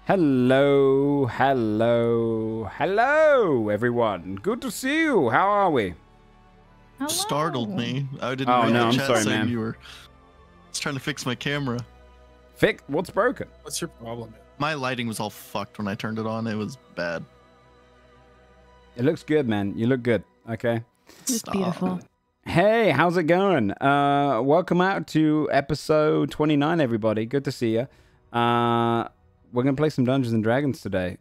Hello, hello, hello, everyone. Good to see you. How are we? Hello. Startled me. I didn't Oh, read no, the I'm chat sorry, saying man. you were. I was trying to fix my camera. What's broken? What's your problem? My lighting was all fucked when I turned it on. It was bad. It looks good, man. You look good. Okay. It's Stop. beautiful. Hey, how's it going? Welcome out to episode 29, everybody. Good to see you. We're going to play some Dungeons and Dragons today.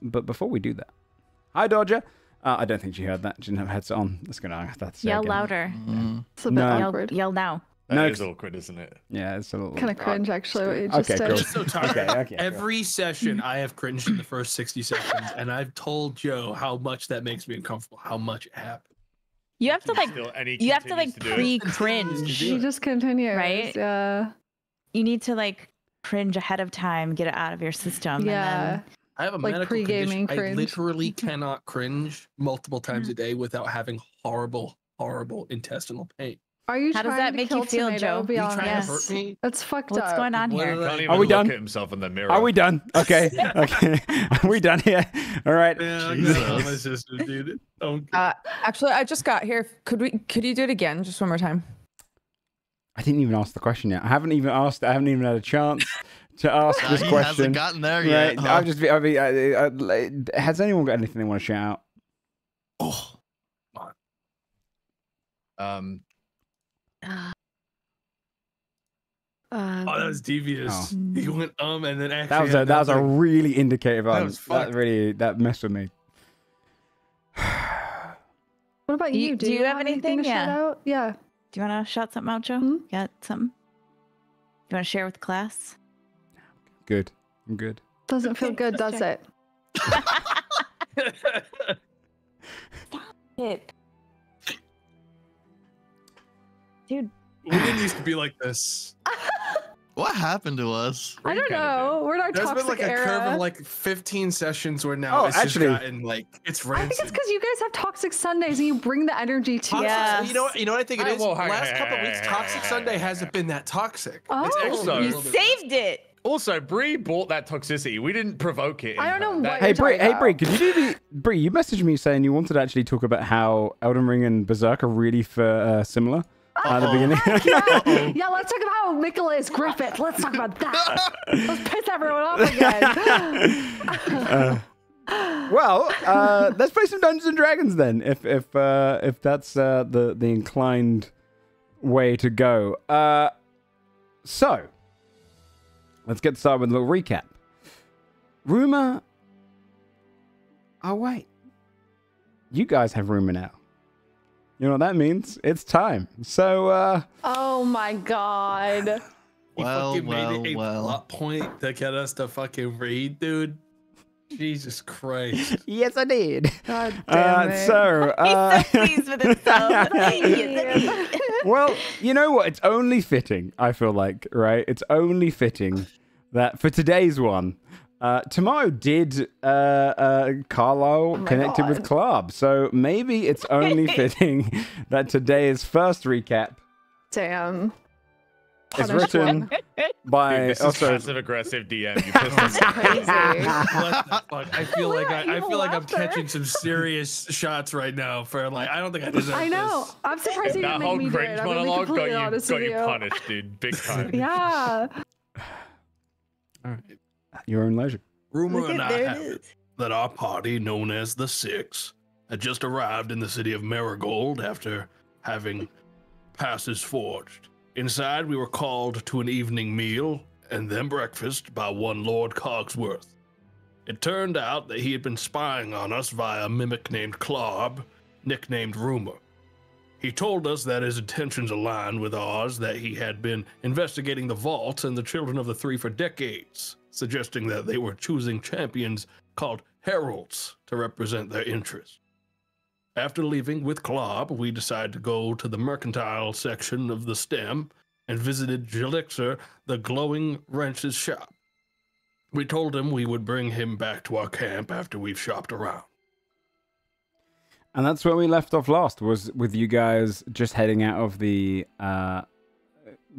But before we do that, hi, Dodger. I don't think she heard that. She didn't have headset on. That's going to have to say Yell again. louder. It's a bit No. awkward. Yell now. That is awkward, isn't it? Yeah, it's a little... Kind of cringe, actually, what you just Okay, did. cool. I'm so tired. Okay, Every session, I have cringed in the first 60 seconds, and I've told Joe how much that makes me uncomfortable, how much it happened. You have to like Still, and he you have to continues like do it. pre-cringe. She just continues. Right? Yeah. You need to like cringe ahead of time, get it out of your system. Yeah. I have a Like medical pre-gaming condition. I cringe. literally cannot cringe multiple times a day without having horrible, horrible intestinal pain. Are you How does trying that to make kill you feel, Tomato? Joe? Be You honest. trying Yes. to hurt me? That's fucked What's up. going on What here? did I- Can't even Are we look done? at himself in the mirror. Are we done? Okay. Okay. Are we done here? All right. Yeah, I Jesus. got my sister, dude. Oh, Actually, I just got here. Could you do it again, just one more time? I didn't even ask the question yet. I haven't even asked. I haven't even had a chance to ask this He question. hasn't gotten there yet. Right. huh? Has anyone got anything they want to shout out? Um, oh, that was devious. Oh. He went and then actually That was a nothing. really indicative. That was fucked. That messed with me. What about Do you? you- do you have anything? to shout Yeah. out? Yeah. Do you want to shout something out, Joe? Hmm? Got something? You want to share with the class? Good. I'm good. Doesn't feel good, does it? It. Dude, We didn't used to be like this. What happened to us? I don't kinda know. We're in our There's toxic been like a era. curve of like 15 sessions where now Oh, it's actually- just gotten like it's I rancid. think it's because you guys have toxic Sundays and you bring the energy to Toxic, it. Yeah. You know what I think it Hey, is? whoa, The hey, last hey, couple hey, weeks, hey, Toxic hey, Sunday hey, hasn't been that toxic. It's Oh. actually Also- a you little bit- saved it. also, Bree bought that toxicity. We didn't provoke it. in I don't know her. what That- Hey you're Bree, talking Bree, about. could you do the Bree? You messaged me saying you wanted to actually talk about how Elden Ring and Berserk are really similar at the beginning. Yeah. Yeah, let's talk about how Mikola is Griffith. Let's talk about that. Let's piss everyone off again. Well, let's play some Dungeons and Dragons then, if that's the inclined way to go. So let's get started with a little recap. Rumor. Oh wait, you guys have rumor now. You know what that means? It's time. So Oh my god. He Well, fucking made it a well. plot point to get us to fucking read, dude. Jesus Christ. yes, I did. God damn it. He's so pleased with himself. Well, you know what? It's only fitting, I feel like, right? It's only fitting that for today's one, tomorrow did Carlisle connected with Club. So maybe it's only fitting that today's first recap Damn. is Punished written one. by Dude, this is also passive aggressive DM. You pissed us off. Crazy. What the fuck? I feel like I Evil feel like I'm laughter. catching some serious shots right now for like I don't think I deserve I know. this. I'm surprised you That didn't make whole me do cringe it. I'm gonna be monologue completely honest got with you you. punished, dude. Big time. Yeah. at your own leisure. Rumor and I There it have it is. that our party, known as the Six, had just arrived in the city of Marigold after having passes forged. Inside, we were called to an evening meal and then breakfast by one Lord Cogsworth. It turned out that he had been spying on us via a mimic named Clarb, nicknamed Rumor. He told us that his intentions aligned with ours, that he had been investigating the vaults and the Children of the Three for decades, suggesting that they were choosing champions called heralds to represent their interests. After leaving with Klob, we decided to go to the mercantile section of the stem and visited Jelixer, the glowing wrench's shop. We told him we would bring him back to our camp after we've shopped around. And that's where we left off last, was with you guys just heading out of the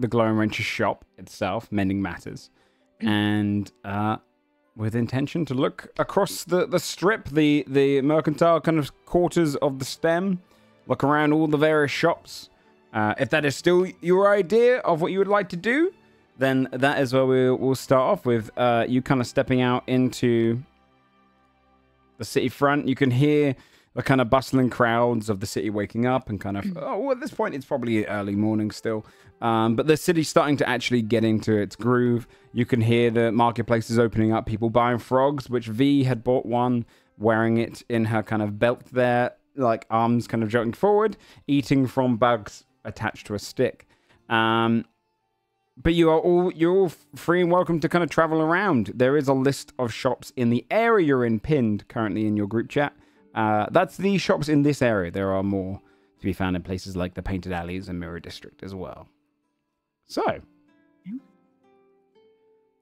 Glowing Wrench's shop itself, Mending Matters. And with intention to look across the strip, the mercantile kind of quarters of the stem, look around all the various shops. If that is still your idea of what you would like to do, then that is where we'll start off with you kind of stepping out into the city front. You can hear the kind of bustling crowds of the city waking up and kind of, at this point it's probably early morning still. But the city's starting to actually get into its groove. You can hear the marketplaces opening up, people buying frogs, which V had bought one, wearing it in her kind of belt there, like arms kind of jutting forward, eating from bugs attached to a stick. But you're all free and welcome to kind of travel around. There is a list of shops in the area you're in, pinned currently in your group chat. That's the shops in this area. There are more to be found in places like the Painted Alleys and Mirror District as well. So,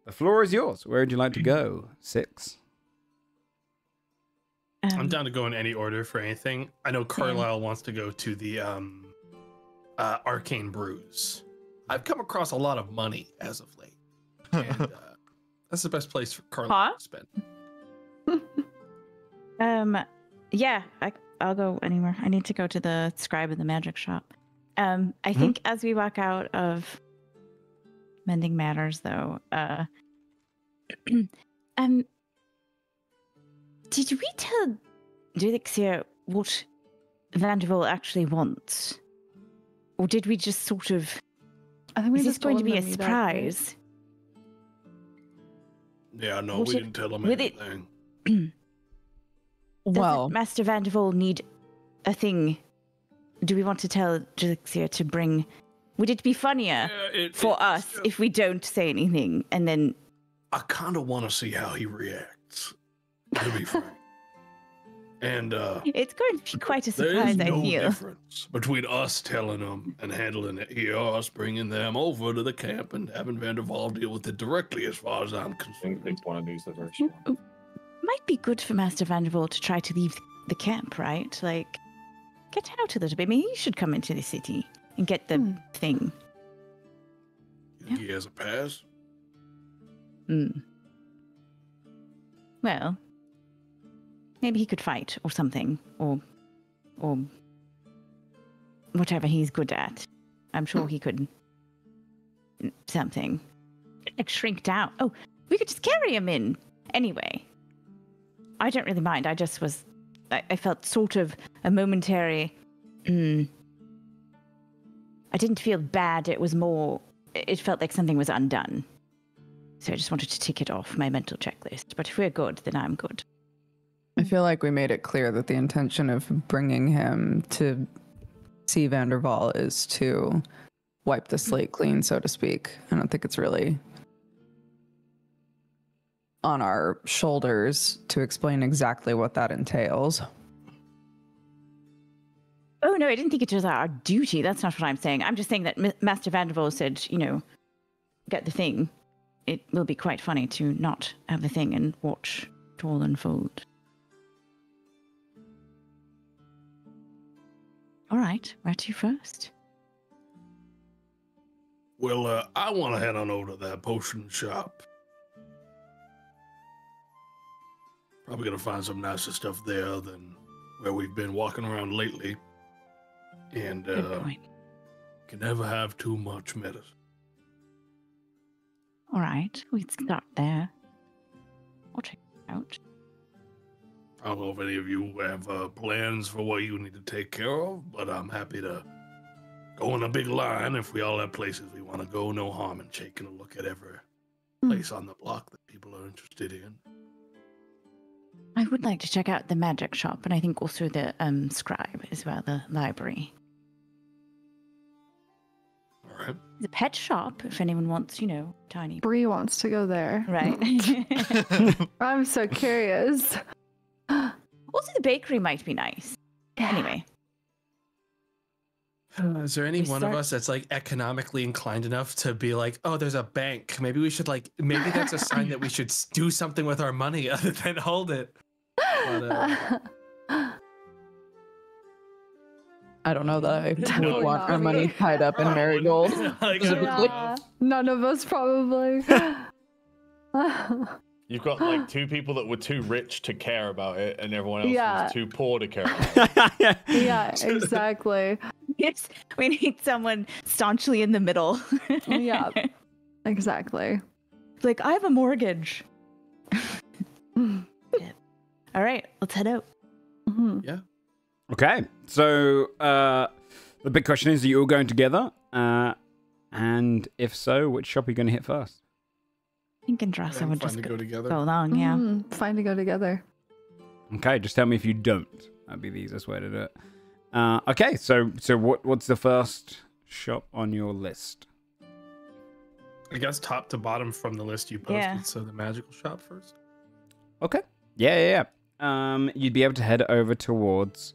the floor is yours. Where would you like to go? 6. I'm down to go in any order for anything. I know Carlisle wants to go to the Arcane Brews. I've come across a lot of money as of late. And that's the best place for Carlisle to spend. Yeah, I'll go anywhere. I need to go to the scribe in the magic shop. I think as we walk out of Mending Matters, though, did we tell Drixia what Vanderbilt actually wants? Or did we just sort of... I think we is this just going to told be a them that surprise? Yeah, no, Was we it- didn't tell them with it- anything. Well, Doesn't Master Vanderbilt need a thing? Do we want to tell Drixia to bring... Would it be funnier for us if we don't say anything and then... I kind of want to see how he reacts, to be frank. And It's going to be quite a there is surprise, I no feel. difference between us telling them and handling it here, or us bringing them over to the camp and having Vanderval deal with it directly, as far as I'm I think concerned. they want to use the first one. Might be good for Master Vanderbilt to try to leave the camp, right? Like, get out a little bit. Maybe you should come into the city and get the thing. He has a pass. Well, maybe he could fight or something, or whatever he's good at. I'm sure he could something. Like shrink down. Oh, we could just carry him in. Anyway, I don't really mind. I just was... I felt sort of a momentary... I didn't feel bad. It was more... It felt like something was undone. So I just wanted to tick it off my mental checklist. But if we're good, then I'm good. I feel like we made it clear that the intention of bringing him to see Vanderval is to wipe the slate clean, so to speak. I don't think it's really on our shoulders to explain exactly what that entails. Oh, no, I didn't think it was our duty. That's not what I'm saying. I'm just saying that Master Vanderbilt said, get the thing. It will be quite funny to not have the thing and watch it all unfold. All right, where to first? Well, I want to head on over to that potion shop. Probably gonna find some nicer stuff there than where we've been walking around lately. And Good point. can never have too much medicine. All right, we can start there. I'll check it out. I don't know if any of you have plans for what you need to take care of, but I'm happy to go in a big line if we all have places we want to go. No harm in taking a look at every place on the block that people are interested in. I would like to check out the magic shop, and I think also the scribe as well, the library. All right. The pet shop, if anyone wants, tiny. Bree wants to go there. Right. I'm so curious. Also, the bakery might be nice. Anyway. Is there any We one of start- us that's like economically inclined enough to be like, oh, there's a bank. Maybe we should maybe that's a sign that we should do something with our money other than hold it. But, I don't know that I Definitely would want our not. money tied up in marigold. like, Yeah, none of us probably. You've got like two people that were too rich to care about it, and everyone else Yeah. was too poor to care about it. Yeah, exactly. Yes, we need someone staunchly in the middle. Yeah, exactly. Like, I have a mortgage. Yeah. All right, let's head out. Mhm. Okay, so the big question is, are you all going together? And if so, which shop are you going to hit first? I think Andrasa I'm would fine just to go together. go along, yeah. Fine to go together. Okay, just tell me if you don't. That'd be the easiest way to do it. Okay, so what's the first shop on your list? I guess top to bottom from the list you posted. Yeah. So the magical shop first. Okay. Yeah. You'd be able to head over towards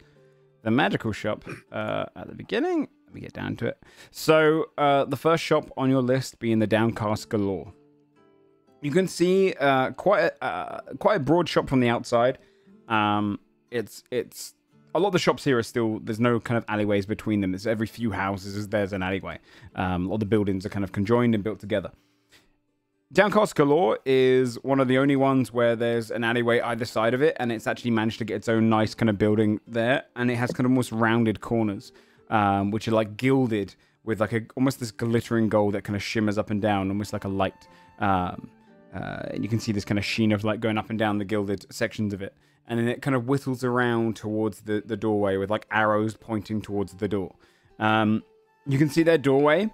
the magical shop at the beginning. Let me get down to it. So the first shop on your list being the Downcast Galore. You can see quite a broad shop from the outside. It's a lot of the shops here are still, there's no kind of alleyways between them. There's every few houses there's an alleyway. A lot of the buildings are kind of conjoined and built together. Downcast Galore is one of the only ones where there's an alleyway either side of it, and it's actually managed to get its own nice kind of building there, and it has kind of almost rounded corners, which are like gilded with like almost this glittering gold that kind of shimmers up and down, almost like a light. And you can see this kind of sheen of light going up and down the gilded sections of it, and then it kind of whittles around towards the doorway with like arrows pointing towards the door. You can see their doorway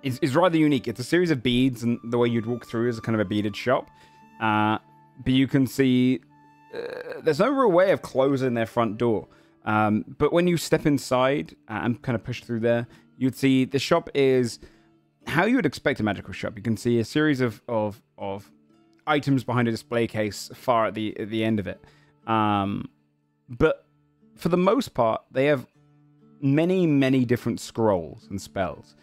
is rather unique. It's a series of beads, and the way you'd walk through is a kind of a beaded shop. But you can see there's no real way of closing their front door. But when you step inside and kind of push through there, you'd see the shop is how you would expect a magical shop. You can see a series of items behind a display case far at the end of it. But for the most part, they have many different scrolls and spells.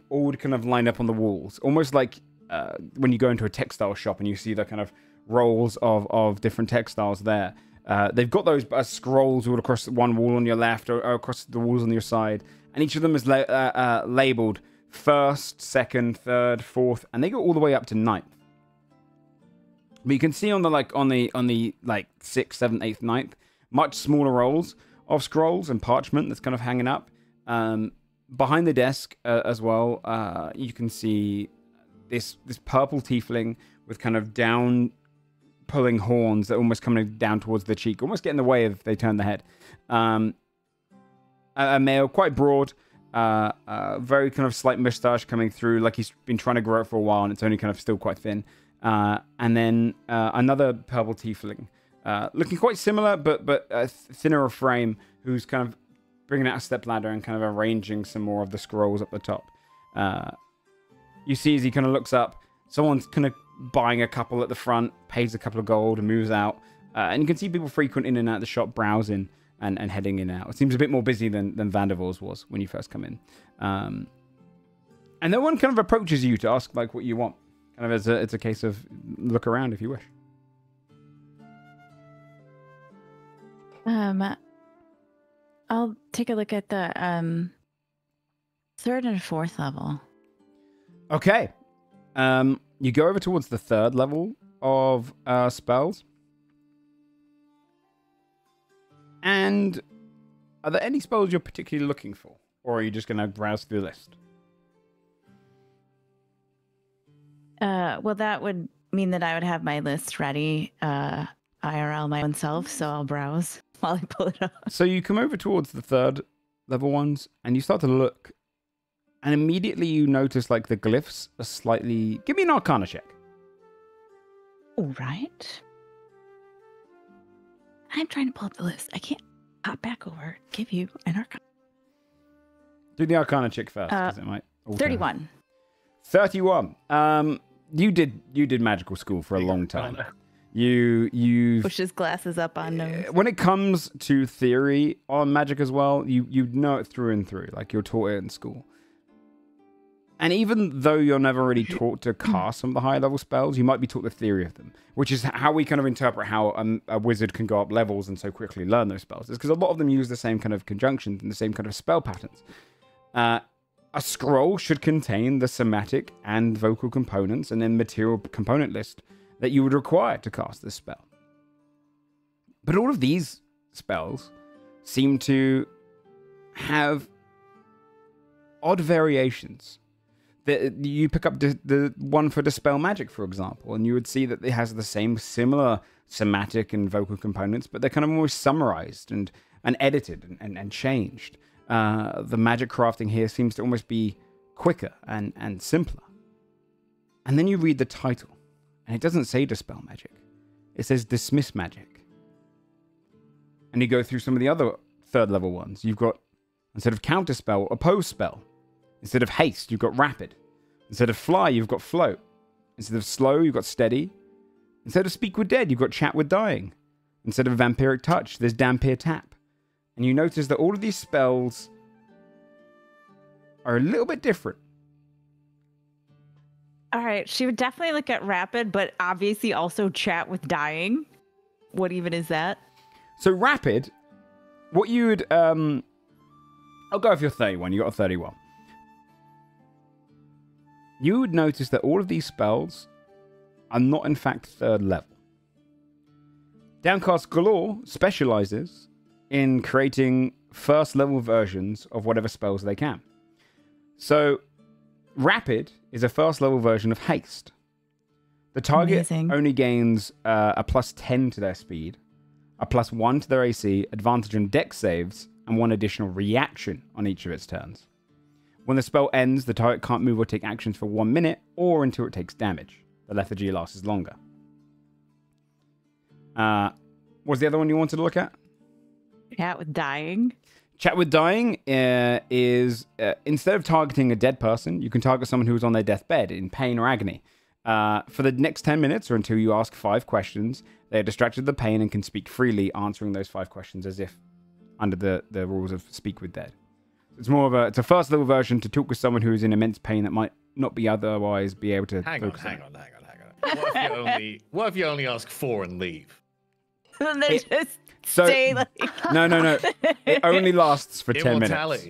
All kind of lined up on the walls, almost like when you go into a textile shop and you see the kind of rolls of different textiles there. They've got those scrolls all across one wall on your left or across the walls on your side, and each of them is labeled first, second, third, fourth, and they go all the way up to ninth. But you can see on the 6th, 7th, 8th, 9th, much smaller rolls of scrolls and parchment that's kind of hanging up. Behind the desk as well, you can see this purple tiefling with kind of down pulling horns that almost coming down towards the cheek, almost get in the way if they turn the head. A male, quite broad, very kind of slight moustache coming through, like he's been trying to grow it for a while and it's only kind of still quite thin. And then another purple tiefling, looking quite similar but thinner of frame, who's kind of bringing out a stepladder and kind of arranging some more of the scrolls up the top. You see as he kind of looks up, someone's kind of buying a couple at the front, pays a couple of gold and moves out. And you can see people frequent in and out of the shop, browsing and heading in and out. It seems a bit more busy than Vandervoor's was when you first come in. And no one kind of approaches you to ask like what you want. Kind of it's a case of look around if you wish. I'll take a look at the 3rd and 4th level. Okay. You go over towards the 3rd level of spells. And are there any spells you're particularly looking for? Or are you just going to browse through the list? Well, that would mean that I would have my list ready, IRL my own self, so I'll browse while I pull it up. So you come over towards the 3rd level ones, and you start to look, and immediately you notice like the glyphs are slightly... Give me an Arcana check. All right. I'm trying to pull up the list. I can't hop back over, give you an Arcana. Do the Arcana check first, because it might... alter. 31. 31. You did magical school for a long time. You've Pushes glasses up on nose. when it comes to theory on magic as well, you know it through and through. Like you're taught it in school. And even though you're never really taught to cast some of the higher level spells, you might be taught the theory of them, which is how we kind of interpret how a wizard can go up levels and so quickly learn those spells. It's because a lot of them use the same kind of conjunctions and the same kind of spell patterns. A scroll should contain the somatic and vocal components and then material component list that you would require to cast this spell. But all of these spells seem to have odd variations. You pick up the one for Dispel Magic, for example, and you would see that it has the same similar somatic and vocal components, but they're kind of always summarized and edited and changed. The magic crafting here seems to almost be quicker and simpler. And then you read the title, and it doesn't say Dispel Magic. It says Dismiss Magic. And you go through some of the other third level ones. You've got, instead of Counterspell, Oppose Spell. Instead of Haste, you've got Rapid. Instead of Fly, you've got Float. Instead of Slow, you've got Steady. Instead of Speak with Dead, you've got Chat with Dying. Instead of Vampiric Touch, there's Dampier Tap. And you notice that all of these spells are a little bit different. All right, she would definitely look at Rapid, but obviously also Chat with Dying. What even is that? So Rapid, what you would... I'll go with your 31. You got a 31. You would notice that all of these spells are not in fact third level. Downcast Galore specializes in creating first level versions of whatever spells they can. So Rapid is a first level version of Haste. The target only gains a plus 10 to their speed, a plus 1 to their AC, advantage on dex saves, and 1 additional reaction on each of its turns. When the spell ends, the target can't move or take actions for 1 minute or until it takes damage. The lethargy lasts longer. What's the other one you wanted to look at? Chat with Dying. Chat with Dying is instead of targeting a dead person, you can target someone who's on their deathbed in pain or agony. For the next 10 minutes or until you ask 5 questions, they are distracted with the pain and can speak freely, answering those 5 questions as if under the rules of Speak with Dead. It's more of it's a first level version to talk with someone who is in immense pain that might not be otherwise be able to Hang on. What if you only ask 4 and leave? And they just stay like... No. It only lasts for 10 minutes.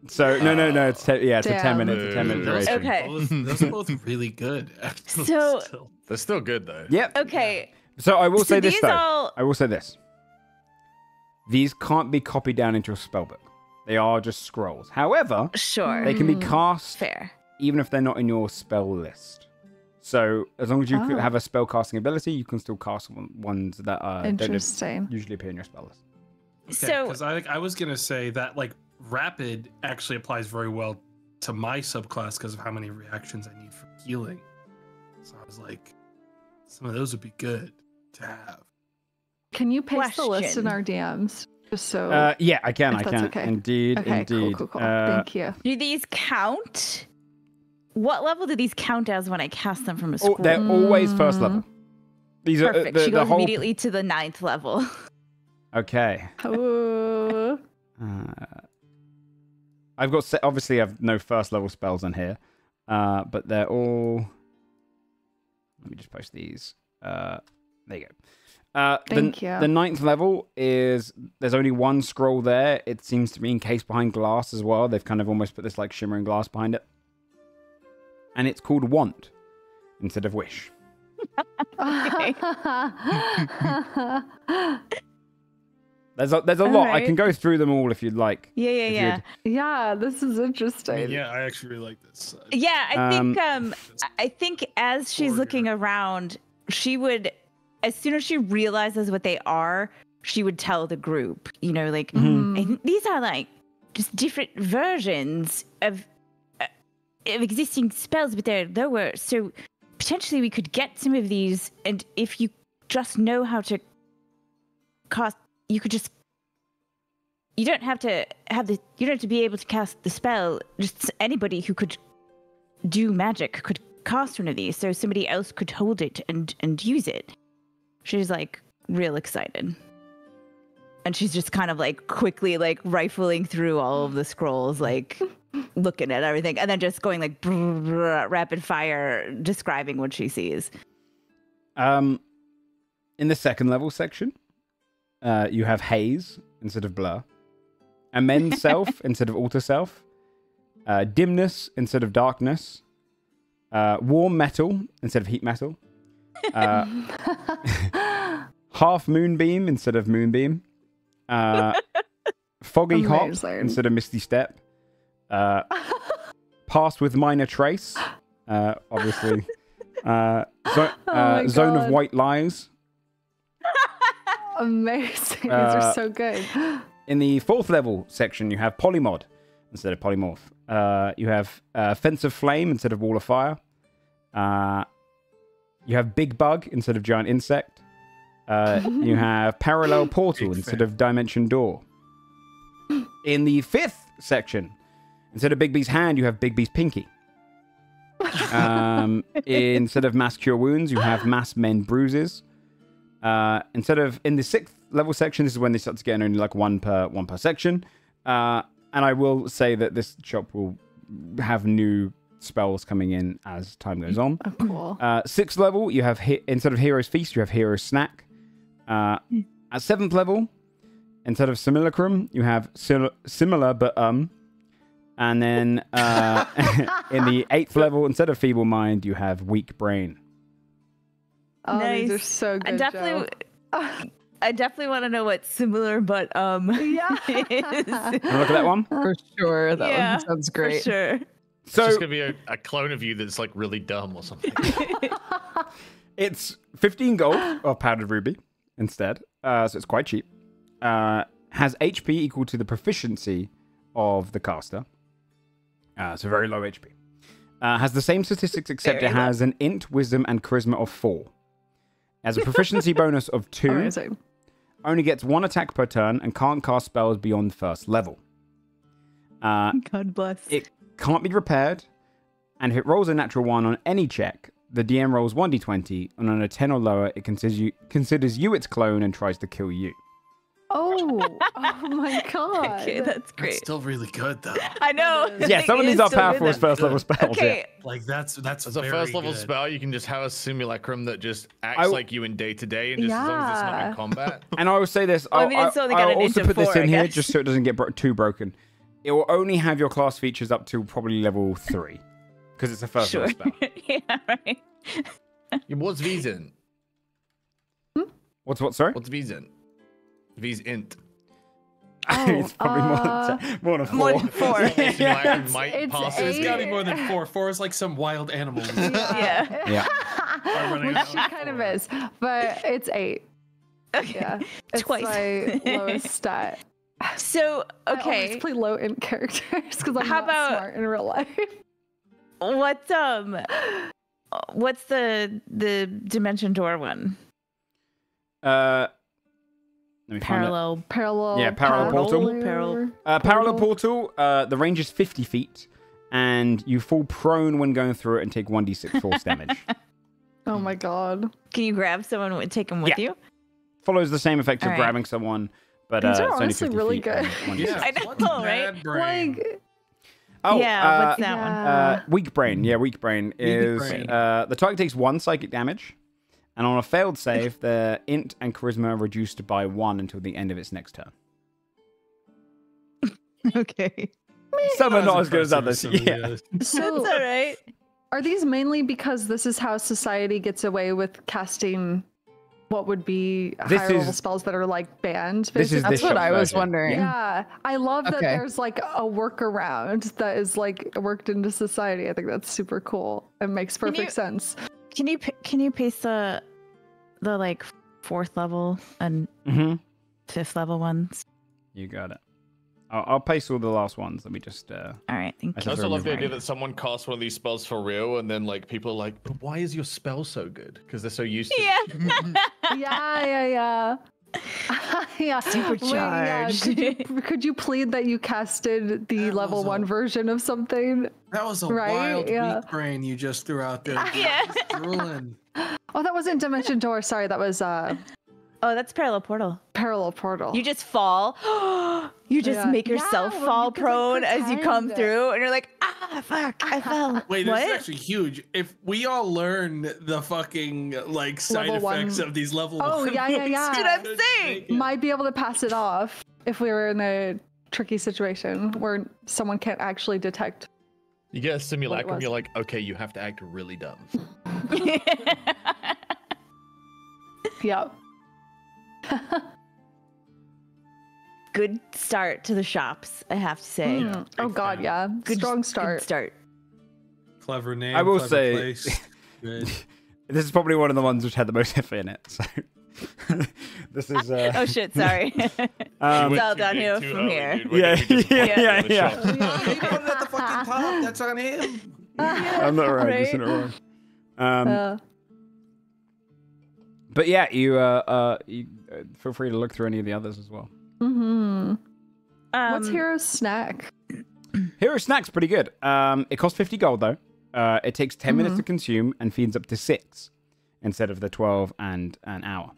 So, no. It's 10, it's a 10 minute, Damn. 10 minute duration. Okay. Those are both really good. Actually, So- still. They're still good though. Yep. Okay. So I will say this these though. all- I will say this. These can't be copied down into a spellbook. They are just scrolls. However, Sure. they can be cast Fair. even if they're not in your spell list. So as long as you could have a spell casting ability, you can still cast ones that don't Interesting. usually appear in your spell list. So- because I was gonna say that like Rapid actually applies very well to my subclass because of how many reactions I need for healing. So I was like, some of those would be good to have. Can you paste the list in Question. our DMs? Just so. Yeah, I can. If I that's can. okay. Indeed. Okay, Indeed. cool. Thank you. Do these count? What level do these count as when I cast them from a scroll? They're always first level. These Perfect. are She the goes whole. immediately to the 9th level. Okay. Oh. I've got obviously I've no first level spells on here, but they're all. Let me just post these. There you go. Thank you. The 9th level is there's only one scroll there. It seems to be encased behind glass as well. They've kind of almost put this like shimmering glass behind it, and it's called Want instead of Wish. There's a lot. I right. can go through them all if you'd like. Yeah. If you'd- Yeah, this is interesting. Yeah, I actually really like this. Yeah, I think as she's Order. looking around, she would, as soon as she realizes what they are, she would tell the group, like, Mm-hmm. I think these are like just different versions of existing spells, but they're lower. So potentially we could get some of these, and if you just know how to cast, you could just. You don't have to you don't have to be able to cast the spell. Just anybody who could do magic could cast one of these, so somebody else could hold it and use it. She's like real excited. And she's just kind of like quickly like rifling through all of the scrolls, like looking at everything, and then just going like rapid fire describing what she sees. In the 2nd level section, you have Haze instead of Blur, Amend Self instead of Alter Self, Dimness instead of Darkness, Warm Metal instead of Heat Metal, Half moonbeam instead of moonbeam. Foggy hop Amazing. instead of misty step. Pass with minor trace. Obviously. Zone of God. white lies. Amazing. These are so good. In the 4th level section, you have polymod instead of polymorph. You have fence of flame instead of wall of fire. You have big bug instead of giant insect. You have parallel portal instead of dimension door. In the 5th section, instead of Big B's hand, you have Big B's pinky. Instead of mass cure wounds, you have mass mend bruises. Instead of in the 6th level section, this is when they start to get only like one per section. And I will say that this shop will have new spells coming in as time goes on. Oh, cool. 6th level, you have instead of Hero's Feast, you have Hero's Snack. At 7th level, instead of Simulacrum, you have similar but and then in the 8th level, instead of Feeble Mind, you have Weak Brain. Oh, Nice. these are so good. I definitely want to know what similar but Yeah. is. Wanna look at that one? For sure. That Yeah, one sounds For great. sure. It's So just gonna be a clone of you that's like really dumb or something. it's 15 gold of powdered ruby instead. So it's quite cheap. Has HP equal to the proficiency of the caster. So very low HP. Has the same statistics except it has an int, wisdom, and charisma of 4. Has a proficiency bonus of 2. Amazing. Only gets 1 attack per turn and can't cast spells beyond 1st level. God bless. It can't be repaired, and if it rolls a natural 1 on any check, the DM rolls 1d20, and on a 10 or lower, it considers you its clone and tries to kill you. Oh my god. Okay, that's great. That's still really good though. I know. Yeah, some of these are powerful as first level spells. Okay. Like that's As a very first level good. spell, you can just have a simulacrum that just acts like you in day to day, and just as long as it's not in combat. And I will say this, Well, I mean, it's only got I'll an also int put of this 4, in I here guess. just so it doesn't get too broken. It will only have your class features up to probably level 3, because it's a first Sure. level spell. Yeah, right. What's V's in? What's what, sorry? What's V's in? V's int. It's probably more than 4. More than 4. Simulacrum might it's pass eight. it. It's gotta be more than 4. 4 is like some wild animal. Yeah. Yeah. running Which out she of kind of four. is, but it's 8. Okay. Yeah, it's Twice. my lowest stat. So, I okay. always play low int characters because I'm How not about- smart in real life. What's the dimension door one? Let me find it. Parallel. Yeah, parallel portal. Parallel portal, the range is 50 feet, and you fall prone when going through it and take 1d6 force damage. Oh my god. Can you grab someone and take them with Yeah. you? Follows the same effect of Alright. grabbing someone, but These it's are only honestly 50 really feet. good. and 1d6. Yeah, I know, what's right? bad brain? Like, Oh, Yeah, what's that one? Weak brain. Yeah, weak brain is brain. the target takes 1 psychic damage, and on a failed save, the int and charisma are reduced by 1 until the end of its next turn. Okay. Some are Not not as good as impressive others. some of the Yeah. others. That's so all right. are these mainly because this is how society gets away with casting what would be This higher level is- spells that are like banned? This is basically? That's what shop's I was version. wondering. Yeah, I love that Okay. there's like a workaround that is like worked into society. I think that's super cool. It makes Can perfect you- sense. Can you paste the like 4th level and Mm-hmm. 5th level ones? You got it. I'll paste all the last ones. Let me just. All right, thank That's I you. also love the Sorry. idea that someone casts one of these spells for real, and then like people are like, "But why is your spell so good?" Because they're so used to. Yeah. Yeah. Yeah. Supercharged. Wait, could you plead that you casted the That level was 1 version of something? That was a Right? wild Yeah. weak brain you just threw out there. Yeah. Just drooling. Oh, that wasn't Dimension Door. Sorry, that was Oh, that's parallel portal. Parallel Portal. You just fall. You just Yeah. make yourself Yeah, well, fall you could, like, prone as you come pretend. through, and you're like, ah, fuck, I fell. Wait, this is what? actually huge. If we all learn the fucking like side Level effects one. of these level Oh, one yeah, yeah, ones, yeah. Dude, I'm just saying. make it. Might be able to pass it off if we were in a tricky situation where someone can't actually detect. You get a simulacrum, was. you're like, okay, you have to act really dumb. Yep. Good start to the shops, I have to say. Yeah, Oh big god, fan. yeah. Strong start. Good start. Clever name. I will clever say- place. Good. This is probably one of the ones which had the most effort in it. So this is. Oh shit, sorry. Um, It's all downhill from here. Yeah, yeah. He put it at the fucking top. That's on him. I'm not right. Right? Just not wrong. Uh, But yeah, you feel free to look through any of the others as well. mm-hmm. What's Um, Hero's snack? Hero Snack's pretty good. It costs 50 gold though. It takes 10 minutes to consume and feeds up to 6 instead of the 12 and an hour.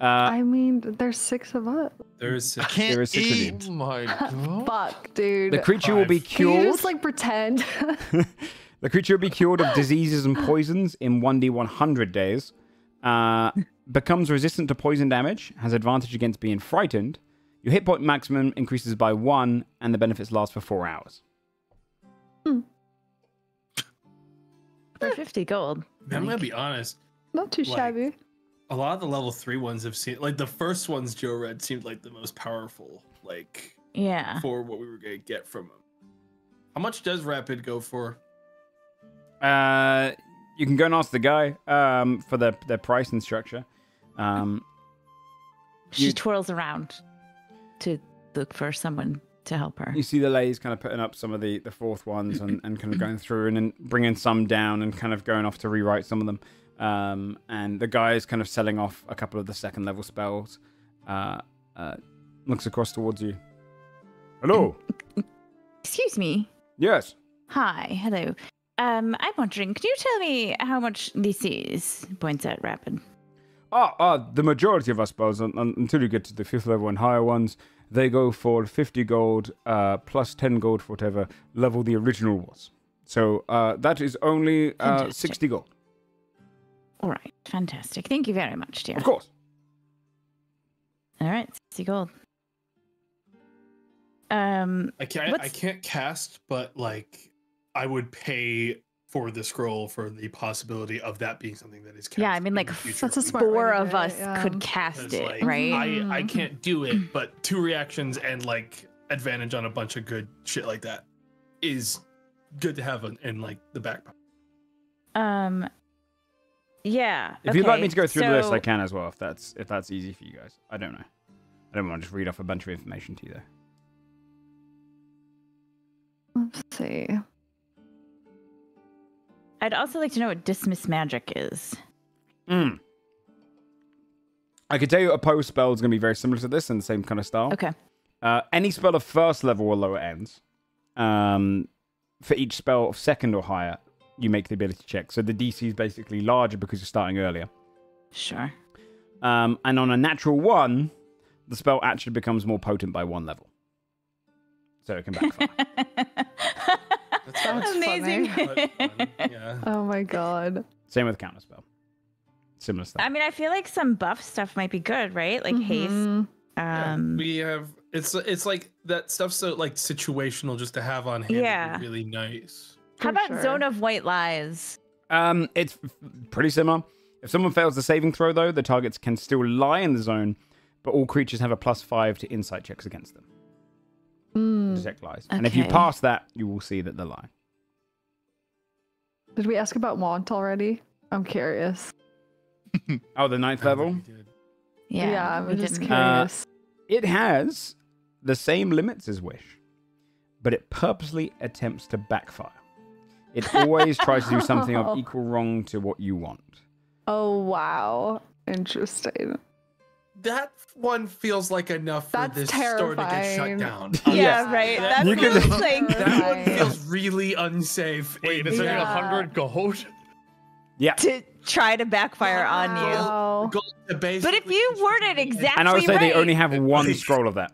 I mean, there's 6 of us. There's I can't There is 6 of you. eat. Oh my god. Fuck, dude. The creature will be Can you cured. just like pretend? The creature will be cured of diseases and poisons in 1d100 days. Becomes resistant to poison damage. Has advantage against being frightened. Your hit point maximum increases by 1, and the benefits last for 4 hours. for 50 gold. I'm gonna be honest. Not too Like, shabby. A lot of the level 3 ones have seen like the first ones Joe read seemed like the most powerful, like Yeah. for what we were gonna get from them. How much does Rapid go for? You can go and ask the guy for their price and structure. She You- twirls around to look for someone to help her. You see the ladies kind of putting up some of the fourth ones and kind of going through and then bringing some down and kind of going off to rewrite some of them. And the guy is kind of selling off a couple of the second level spells. Looks across towards you. Hello. Excuse me. Yes. Hi. Hello. I'm wondering, can you tell me how much this is? Points at Rapid. The majority of our spells, until you get to the 5th level and higher ones, they go for 50 gold plus 10 gold for whatever level the original was. So that is only Fantastic. 60 gold. All right. Fantastic. Thank you very much, dear. Of course. All right. 60 gold. I What's- can't cast, but like I would pay for the scroll for the possibility of that being something that is cast. Yeah, I mean, in like, the future. That's a smart way Four to of do it, us yeah. could cast Because, it, like, right? I can't do it, but 2 reactions and like advantage on a bunch of good shit like that is good to have in like the back pocket. Yeah. If you'd like me okay, to go through the list, I so- can as well. If that's easy for you guys, I don't know. I don't want to just read off a bunch of information to you though. Let's see. I'd also like to know what dismiss magic is. I could tell you opposed spell is going to be very similar to this in the same kind of style. Okay. Any spell of first level or lower ends, for each spell of second or higher, you make the ability check. So the DC is basically larger because you're starting earlier. Sure. And on a natural 1, the spell actually becomes more potent by 1 level. So it can backfire. That's amazing. funny. But, yeah. Oh my god. Same with counterspell. Similar stuff. I mean, I feel like some buff stuff might be good, right? Like haste. Mhm. We have it's like that stuff's so like situational just to have on hand. Yeah. Would be really nice. How For about sure. Zone of White Lies? It's pretty similar. If someone fails the saving throw, though, the targets can still lie in the zone, but all creatures have a +5 to insight checks against them. Mm. Detect lies. And if you Okay. pass that, you will see that they're lying. Did we ask about Want already? I'm curious. Oh, the 9th level? Yeah, I'm we just didn't- curious. It has the same limits as Wish, but it purposely attempts to backfire. It always tries to do something of equal wrong to what you want. Oh wow. Interesting. That one feels like enough for That's this store to get terrifying. shut down. Yeah, right. That You can- feels like That one Right. feels really unsafe. Wait, in it's only Yeah. 100 gold? Yeah. to try to backfire on you. Wow. Gold to But if basically you just word it really- exactly And I would say they right, only have 1 scroll of that.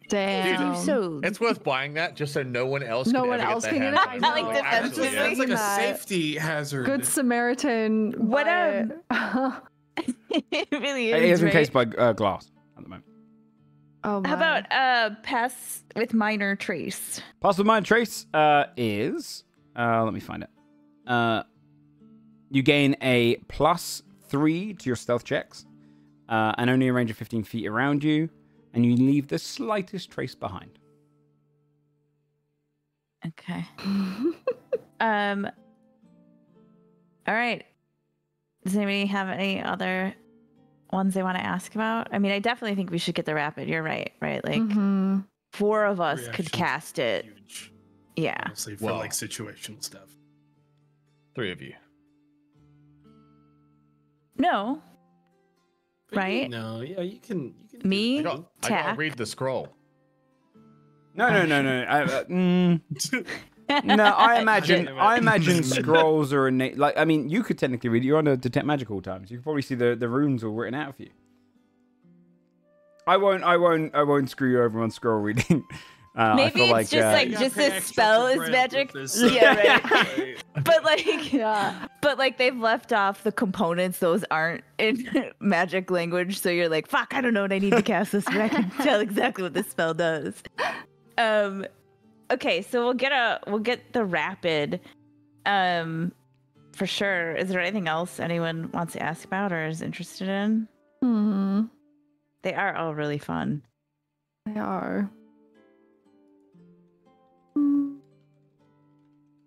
Damn. so It's worth buying that just so no one else No can one ever else get can their get hands it? on I it. like That Actually, just defensive sounds like a that. safety hazard. Good Samaritan. What, but- it really It is. is encased Right? by glass at the moment. Oh my. How about pass with minor trace? Pass with Mind Trace is... let me find it. You gain a +3 +3 to your stealth checks, and only a range of 15 feet around you, and you leave the slightest trace behind. Okay. All right. Does anybody have any other ones they want to ask about? I mean, I definitely think we should get the rapid. You're right, right? Like 4 of us could Reactions cast it. Huge, Yeah. honestly, for Well. like situational stuff. 3 of you. No. Right? No, yeah, you can. Me? I gotta Tack. read the scroll. No. No, I imagine scrolls are innate. Like, I mean, you could technically read it. You're on a detect magic all times. You could probably see the runes all written out for you. I won't screw you over on scroll reading. I Maybe feel it's just like You just gotta pay this extra spell for is bread magic. with this, Yeah, right. But like, Yeah. but like they've left off the components; those aren't in magic language. So you're like, "Fuck, I don't know what I need to cast this, but I can tell exactly what this spell does." Okay, so we'll get the rapid, for sure. Is there anything else anyone wants to ask about or is interested in? They are all really fun. They are.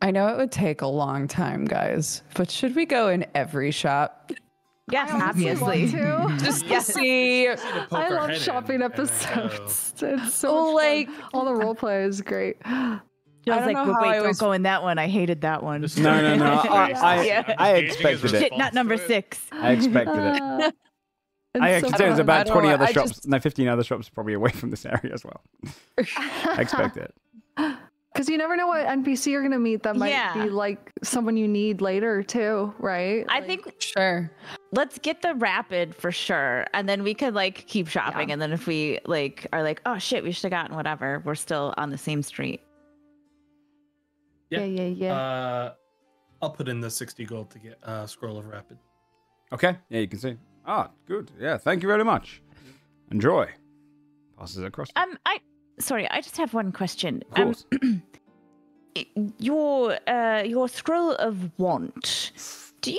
I know it would take a long time, guys, but should we go in every shop Yes, I honestly obviously. want to. just to see? I love shopping episodes. It's so Oh, much like- fun. All the role play is great. I don't was like, know but how wait, I don't was- go in that one. I hated that one. No. Yeah. I expected it. Shit, not number 6. I expected it. It's I so actually there's fun. about I 20 don't- other I shops. just- No, 15 other shops probably away from this area as well. I expect it. Because you never know what NPC you're gonna meet that might Yeah. be like someone you need later too, right? I Like, think Sure. let's get the rapid for sure, and then we could like keep shopping, Yeah. and then if we like are like, oh shit, we should have gotten whatever, we're still on the same street. yeah. I'll put in the 60 gold to get scroll of rapid. Okay. Yeah, you can see. Ah, good. Yeah, thank you very much. Enjoy. Passes it across. Sorry, I just have one question. Of course. Your scroll of want. Do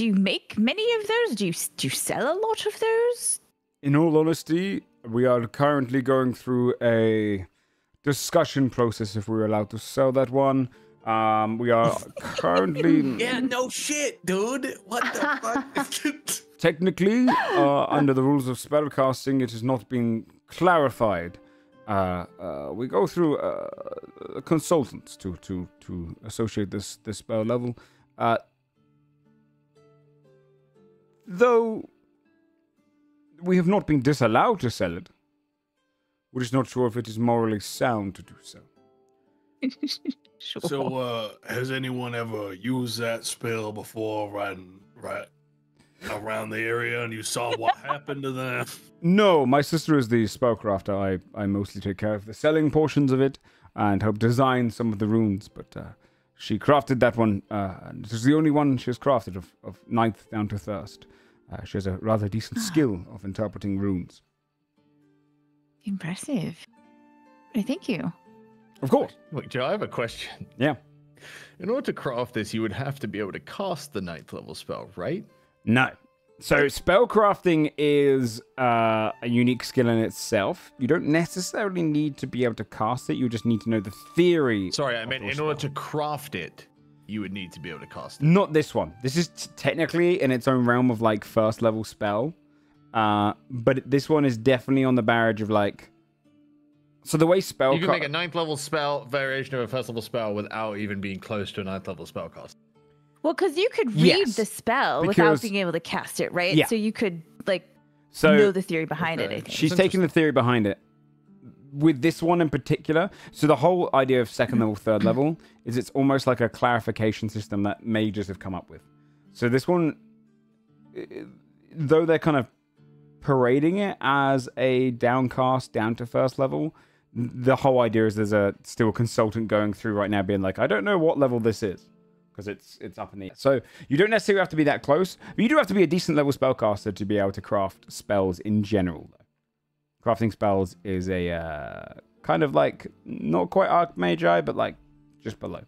you make many of those? Do you sell a lot of those? In all honesty, we are currently going through a discussion process if we're allowed to sell that one. We are currently Yeah, no shit, dude. What the fuck? technically under the rules of spellcasting, it has not been clarified. We go through consultants to associate this spell level. Though we have not been disallowed to sell it, we're just not sure if it is morally sound to do so. Sure. So, has anyone ever used that spell before, right around the area, and you saw what happened to them? No, my sister is the spellcrafter. I mostly take care of the selling portions of it and help design some of the runes, but she crafted that one. And it is the only one she has crafted of ninth down to thirst. She has a rather decent skill of interpreting runes. Impressive. Thank you. Of course. Look, Joe, I have a question. Yeah. In order to craft this, you would have to be able to cast the 9th level spell, right? No. So spellcrafting is a unique skill in itself. You don't necessarily need to be able to cast it. You just need to know the theory. Sorry, I of meant your in order spell. to craft it, you would need to be able to cast it. Not this one. This is technically in its own realm of like first level spell. But this one is definitely on the barrage of like. So the way spell. You can make a 9th level spell variation of a 1st level spell without even being close to a 9th level spell cast. Well, because you could read Yes, the spell because- without being able to cast it, right? Yeah. So you could like So know the theory behind it. I okay. think. she's taking the theory behind it. With this one in particular, so the whole idea of second level, third level is it's almost like a clarification system that mages have come up with. So this one, though they're kind of parading it as a downcast down to first level, the whole idea is there's still a consultant going through right now being like, I don't know what level this is because it's up in the air. So you don't necessarily have to be that close, but you do have to be a decent level spellcaster to be able to craft spells in general, though. Crafting spells is a kind of like not quite Archmagi, but like just below.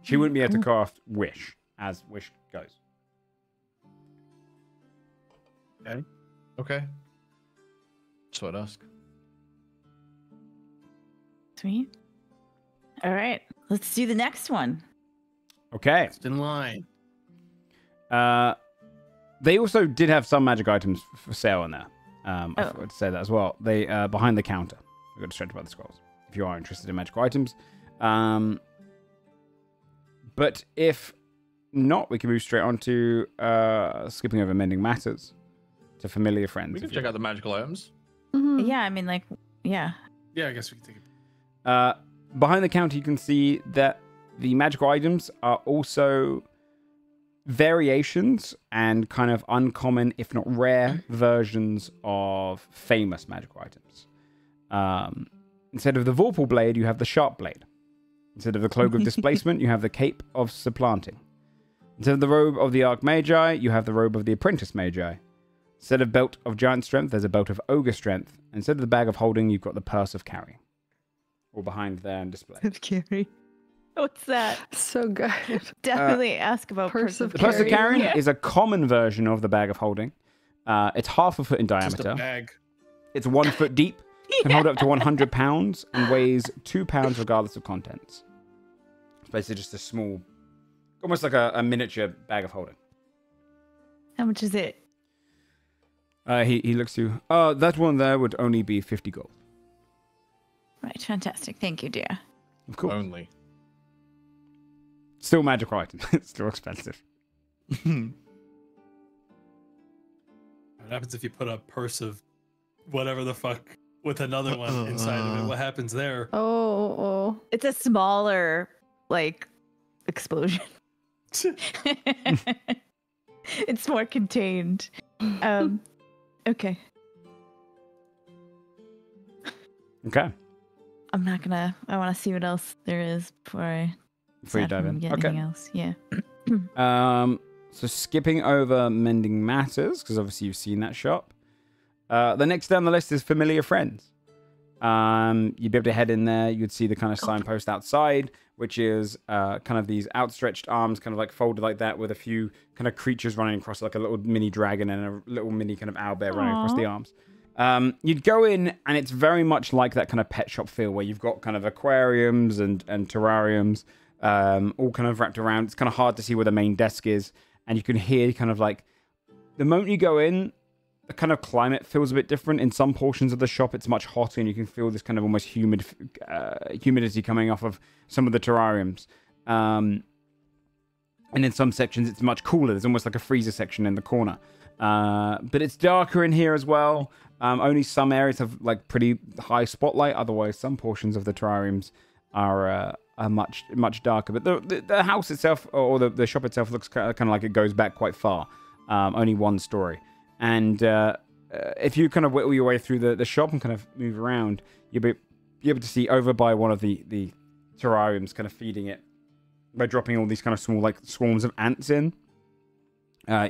She wouldn't be able to cast Wish, as Wish goes. Okay. So I'd ask. Sweet. All right, let's do the next one. Okay. It's in line. They also did have some magic items for sale in there. I forgot to say that as well. They behind the counter. We got distracted by the scrolls. If you are interested in magical items, but if not, we can move straight on to skipping over mending matters to familiar friends. We can check out the magical items. Mhm. Yeah, I mean, like, yeah. Yeah, I guess we can take it. Behind the counter, you can see that the magical items are also variations and kind of uncommon, if not rare, versions of famous magical items. Instead of the Vorpal blade, you have the Sharp blade. Instead of the Cloak of Displacement, you have the Cape of Supplanting. Instead of the Robe of the Archmagi, you have the Robe of the Apprentice Magi. Instead of Belt of Giant Strength, there's a Belt of Ogre Strength. Instead of the Bag of Holding, you've got the Purse of Carrying. All behind there and display. Carry. What's that? So good. Definitely ask about Purse of The Purse of Carrying Yeah. is a common version of the Bag of Holding. It's half a foot in Just a diameter. bag. It's 1 foot deep, can hold up to 100 pounds, and weighs 2 pounds regardless of contents. It's basically just a small, almost like a miniature bag of holding. How much is it? He looks to you. That one there would only be 50 gold. Right, fantastic. Thank you, dear. Of course. Only. Still magical item. It's still expensive. What happens if you put a purse of whatever the fuck with another one inside of it? What happens there? Oh. It's a smaller, like, explosion. It's more contained. Okay. Okay. I'm not gonna. I want to see what else there is before I Before you decide if dive I'm in. gonna get anything else. Yeah. So skipping over Mending Matters, because obviously you've seen that shop. The next down the list is Familiar Friends. You'd be able to head in there. You'd see the kind of signpost outside, which is kind of these outstretched arms, kind of like folded like that, with a few kind of creatures running across, like a little mini dragon and a little mini kind of owlbear running across the arms. You'd go in, and it's very much like that kind of pet shop feel, where you've got kind of aquariums and terrariums, all kind of wrapped around. It's kind of hard to see where the main desk is, and you can hear kind of like the moment you go in, the kind of climate feels a bit different. In some portions of the shop, it's much hotter, and you can feel this kind of almost humidity coming off of some of the terrariums. And in some sections, it's much cooler. There's almost like a freezer section in the corner. But it's darker in here as well. Only some areas have like pretty high spotlight. Otherwise, some portions of the terrariums are much darker. But the house itself, or the shop itself, looks kind of like it goes back quite far. Only one story. And if you kind of whittle your way through the shop and kind of move around, you'll be able to see over by one of the terrariums, kind of feeding it by dropping all these kind of small like swarms of ants in.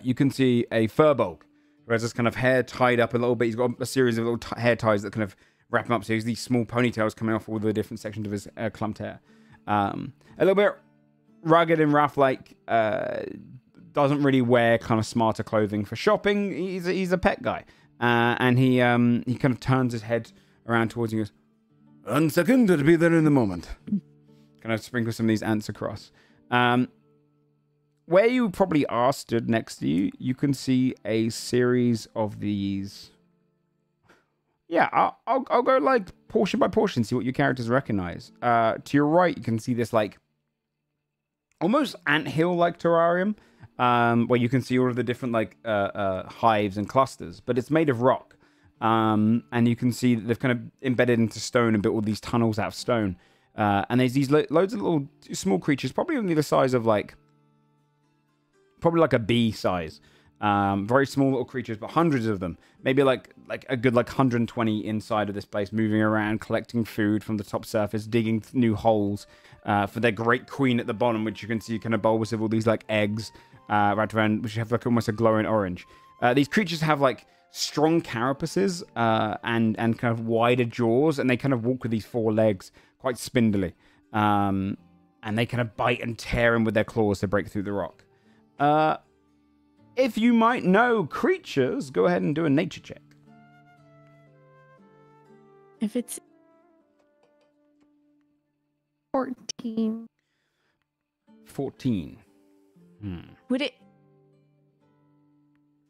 You can see a furbolg who has this kind of hair tied up a little bit. He's got a series of little hair ties that kind of wrap him up. So he has these small ponytails coming off all the different sections of his clumped hair. A little bit rugged and rough, like doesn't really wear kind of smarter clothing for shopping. He's a pet guy, and he kind of turns his head around towards you and goes, "1 second, it'll be there in a moment." Kind of sprinkle some of these ants across. Where you probably are stood next to you, you can see a series of these. Yeah, I'll go like portion by portion, see what your characters recognize. To your right, you can see this like almost anthill-like terrarium, where you can see all of the different like hives and clusters, but it's made of rock. And you can see that they've kind of embedded into stone and built all these tunnels out of stone. And there's these loads of little small creatures, probably only the size of probably like a bee size. Very small little creatures, but hundreds of them. Maybe like a good 120 inside of this place, moving around, collecting food from the top surface, digging new holes for their great queen at the bottom, which you can see kind of bulbous of all these like eggs wrapped around, which have like almost a glowing orange. These creatures have like strong carapaces and kind of wider jaws, and they kind of walk with these 4 legs, quite spindly. and they kind of bite and tear in with their claws to break through the rock. If you might know creatures, go ahead and do a nature check. If it's 14. 14. would it?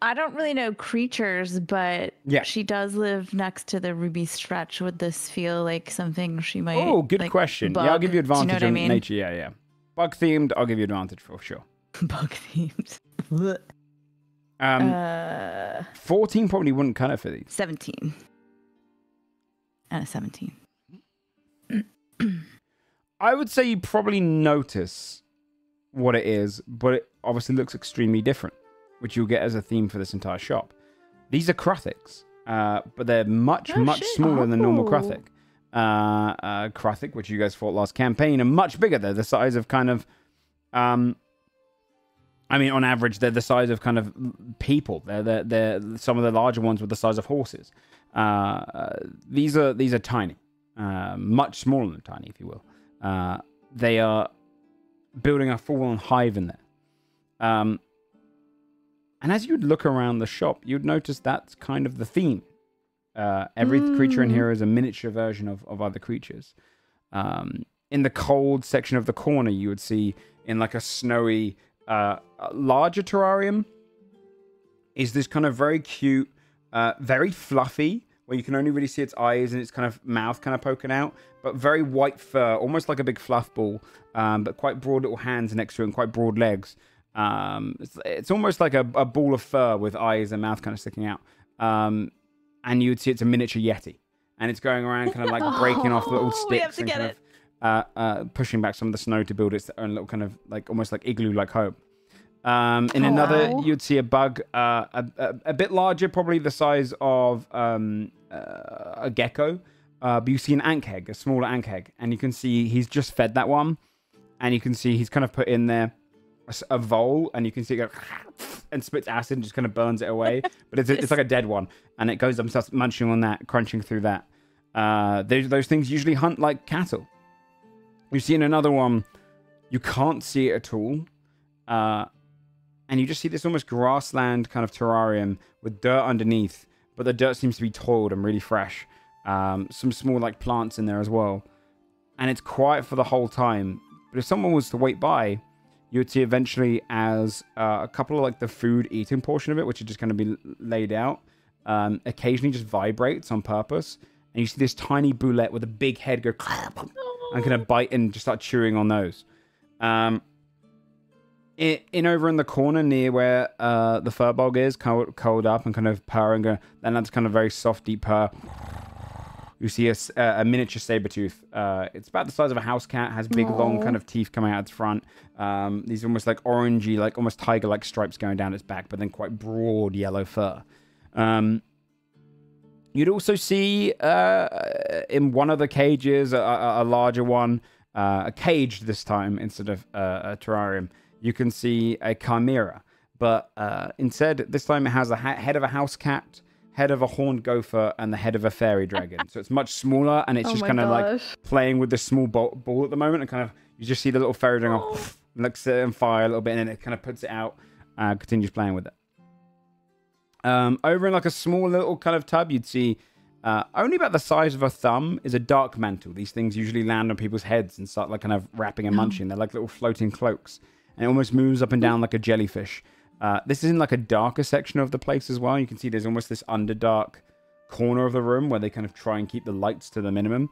I don't really know creatures, but Yeah. she does live next to the Ruby Stretch. Would this feel like something she might? Oh, good like, question. bug? Yeah, I'll give you Do know advantage what I on mean? nature. Yeah. Bug themed, I'll give you advantage for sure. Bug themes. 14 probably wouldn't cut it for these. 17. And a 17. I would say you probably notice what it is, but it obviously looks extremely different, which you'll get as a theme for this entire shop. These are Kruthiks, but they're much smaller than normal Kruthik. Kruthic, which you guys fought last campaign, are much bigger. They're the size of kind of, on average, they're the size of kind of people. They're some of the larger ones were the size of horses. These are tiny, much smaller than tiny, if you will. They are building a full-on hive in there. And as you'd look around the shop, you'd notice that's kind of the theme. Every creature in here is a miniature version of other creatures. In the cold section of the corner, you would see in like a snowy, larger terrarium is this kind of very cute, very fluffy, where you can only really see its eyes and its kind of mouth kind of poking out, but very white fur, almost like a big fluff ball, but quite broad little hands next to it and quite broad legs. It's almost like a ball of fur with eyes and mouth kind of sticking out. And you'd see it's a miniature Yeti. And it's going around kind of like breaking off little sticks. We have to and get kind of pushing back some of the snow to build its own little kind of like almost like igloo-like home. In another, you'd see a bug, a bit larger, probably the size of a gecko. But you see an ankheg, a smaller ankheg. And you can see he's just fed that one. And you can see he's kind of put in there a vole, and you can see it go and spits acid and just kind of burns it away. But it's like a dead one, and it goes up and starts munching on that, crunching through that. Those things usually hunt like cattle. You see in another one, you can't see it at all, and you just see this almost grassland kind of terrarium with dirt underneath, but the dirt seems to be toiled and really fresh. Some small like plants in there as well, and it's quiet for the whole time. But if someone was to wait by, you would see eventually as a couple of like the food eating portion of it, which is just going to be laid out, occasionally just vibrates on purpose. And you see this tiny boulette with a big head go and kind of bite and just start chewing on those. Over in the corner near where the furbog is, curled up and kind of purring, and that's kind of very soft, deep purr. You see a miniature saber-tooth. It's about the size of a house cat, has big, long kind of teeth coming out its front. These almost like orangey, like almost tiger-like stripes going down its back, but then quite broad yellow fur. You'd also see in one of the cages, a larger one, a cage this time instead of a terrarium. You can see a chimera, but instead, this time it has a head of a house cat, head of a horned gopher, and the head of a fairy dragon. So it's much smaller, and it's just kind of like playing with this small ball at the moment, and kind of you just see the little fairy dragon looks at it and fire a little bit, and then it kind of puts it out and continues playing with it. Over in like a small little kind of tub, you'd see only about the size of a thumb is a dark mantle. These things usually land on people's heads and start like kind of wrapping and munching. They're like little floating cloaks, and it almost moves up and down like a jellyfish. This is in like a darker section of the place as well. You can see there's almost this underdark corner of the room where they kind of try and keep the lights to the minimum.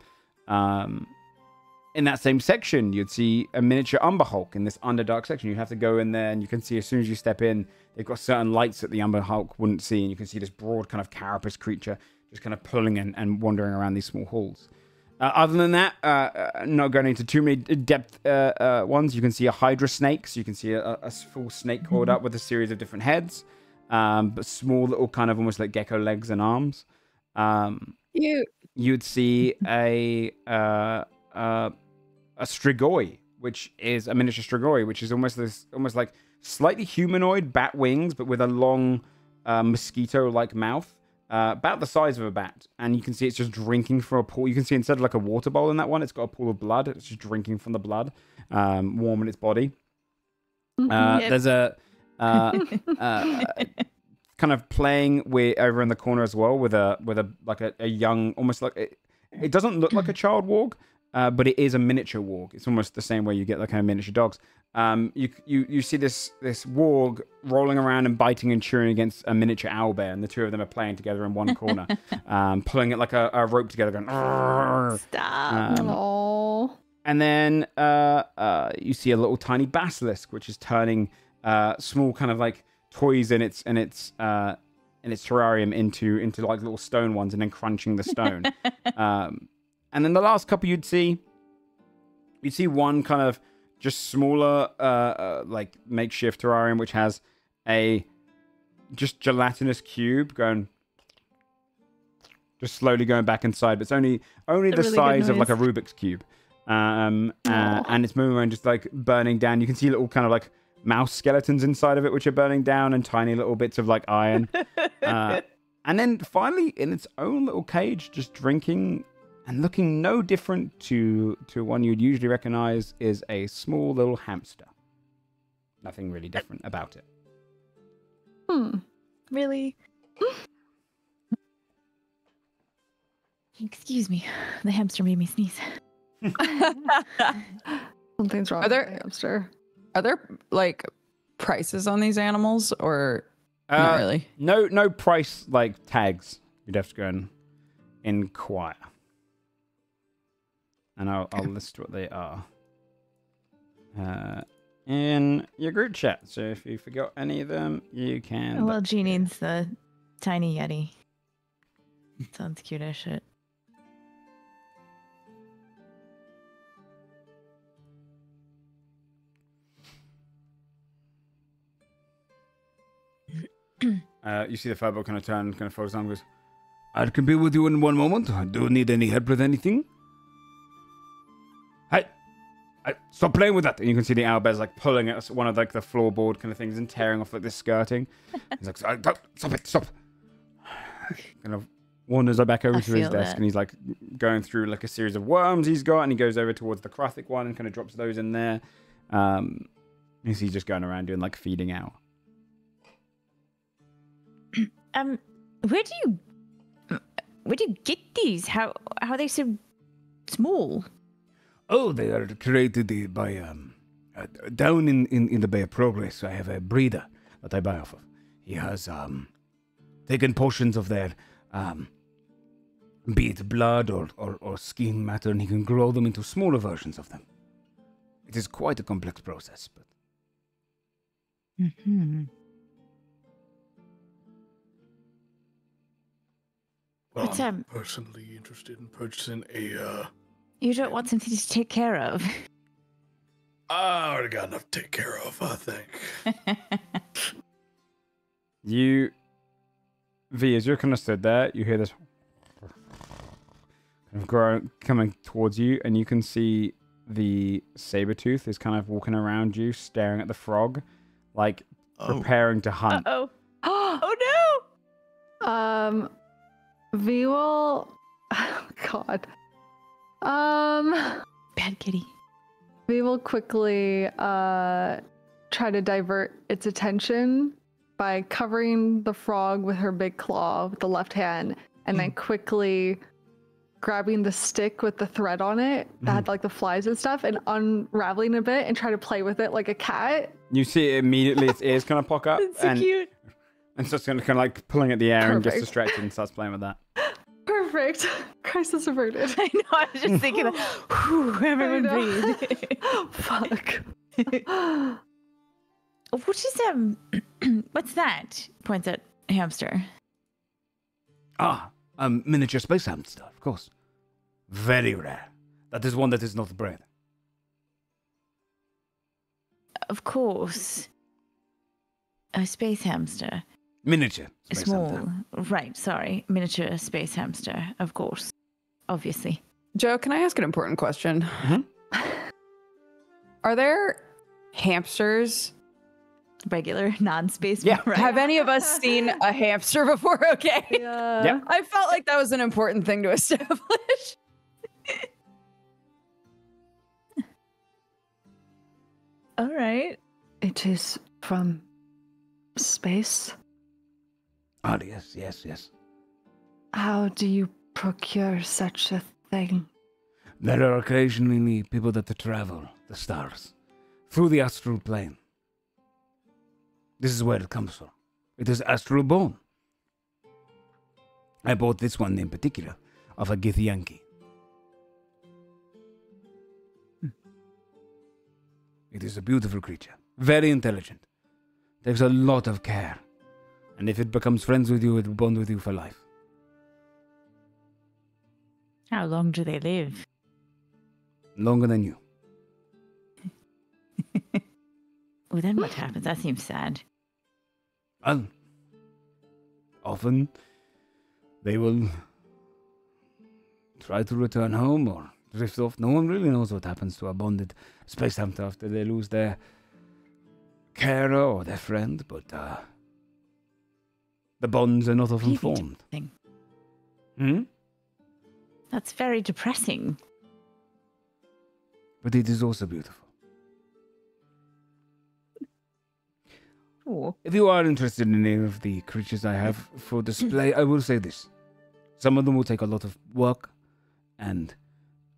In that same section, you'd see a miniature Umber Hulk in this underdark section. You'd have to go in there, and you can see as soon as you step in, they've got certain lights that the Umber Hulk wouldn't see, and you can see this broad kind of carapace creature just kind of pulling and wandering around these small halls. Other than that, not going into too many depth ones, you can see a Hydra snake. So you can see a full snake coiled up with a series of different heads, but small little kind of almost like gecko legs and arms. You'd see a strigoi, which is a miniature strigoi, which is almost like slightly humanoid bat wings, but with a long mosquito-like mouth. about the size of a bat, and you can see it's just drinking from a pool. You can see instead of like a water bowl in that one, it's got a pool of blood. It's just drinking from the blood, warm in its body. There's a kind of playing over in the corner as well with a young, almost like it doesn't look like a child warg, but it is a miniature warg. It's almost the same way you get like kind of miniature dogs. You see this warg rolling around and biting and chewing against a miniature owlbear, and the two of them are playing together in one corner, pulling it like a rope together, going. Stop. And then you see a little tiny basilisk, which is turning small kind of like toys in its terrarium into like little stone ones, and then crunching the stone. And then the last couple you'd see one kind of just smaller like makeshift terrarium, which has a just gelatinous cube just slowly going back inside, but it's only the really size good of like a noise. Rubik's cube. And it's moving around just like burning down. You can see little kind of like mouse skeletons inside of it, which are burning down, and tiny little bits of like iron. And then finally, in its own little cage, just drinking and looking no different to one you'd usually recognize, is a small little hamster. Nothing really different about it. Really? Excuse me. The hamster made me sneeze. Something's wrong Are there- with the hamster. Are there like prices on these animals, or not really? No price like tags. You'd have to go and inquire. And I'll list what they are in your group chat. So if you forgot any of them, you can. Well, G needs the tiny yeti. Sounds cute as shit. You see the fireball kind of turn, kind of follows down, and goes, "I can be with you in one moment. Do you need any help with anything?" Hey, stop playing with that! And you can see the owlbear's like pulling at one of like the floorboard kind of things and tearing off like this skirting. He's like, "Stop it! Stop!" Kind of wanders back over I to his feel desk, that. and he's like going through like a series of worms he's got, and he goes over towards the Krathic one and kind of drops those in there. You see, just going around doing like feeding out. Where do you get these? How are they so small? Oh, they are created by down in the Bay of Progress. I have a breeder that I buy off of. He has taken portions of their be it blood or skin matter, and he can grow them into smaller versions of them. It is quite a complex process, but Mm-hmm. Well, But, I'm personally interested in purchasing a. You don't want something to take care of. I already got enough to take care of, I think. you, V, as you're kind of stood there, you hear this kind of coming towards you, and you can see the Sabertooth is kind of walking around you, staring at the frog, like preparing to hunt. Uh-oh. Oh no! V will. Oh, God. Bad kitty. We will quickly try to divert its attention by covering the frog with her big claw with the left hand, and then quickly grabbing the stick with the thread on it that had like the flies and stuff, and unraveling a bit and try to play with it like a cat. You see it immediately, its ears kind of poke up, That's so cute. and starts kind of like pulling at the air and gets Perfect. distracted and starts playing with that. Perfect. Crisis averted. I know. I was just thinking, whew, everyone know. breathe. Fuck. What is what's that? Points at hamster. Miniature space hamster, of course. Very rare. That is one that is not bred. Of course. A space hamster. Miniature space Small. hamster. Right, sorry. Miniature space hamster, of course. Obviously. Joe, can I ask an important question? Mhm. Are there hamsters regular non-space Yeah. marine. Have any of us seen a hamster before? Okay. Yeah. Yeah. I felt like that was an important thing to establish. All right. It is from space. Ah, yes. How do you procure such a thing? There are occasionally people that travel the stars through the astral plane. This is where it comes from. It is astral born. I bought this one in particular of a Githyanki. It is a beautiful creature, very intelligent. Takes a lot of care. And if it becomes friends with you, it will bond with you for life. How long do they live? Longer than you. Well, then what happens? That seems sad. Well, often they will try to return home or drift off. No one really knows what happens to a bonded space hamster after they lose their carer or their friend, but the bonds are not often Really formed. depressing. Hmm? That's very depressing. But it is also beautiful. Oh. If you are interested in any of the creatures I have for display, I will say this. Some of them will take a lot of work and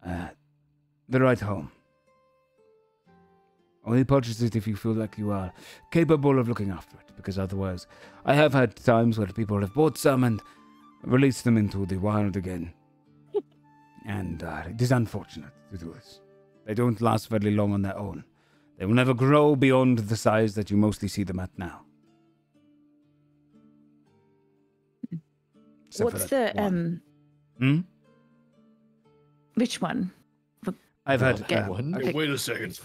the right home. Only purchase it if you feel like you are capable of looking after it, because otherwise, I have had times where people have bought some and released them into the wild again. And it is unfortunate to do this. They don't last very long on their own. They will never grow beyond the size that you mostly see them at now. Except for What's that the one. which one? I've had one. Okay. Wait a second.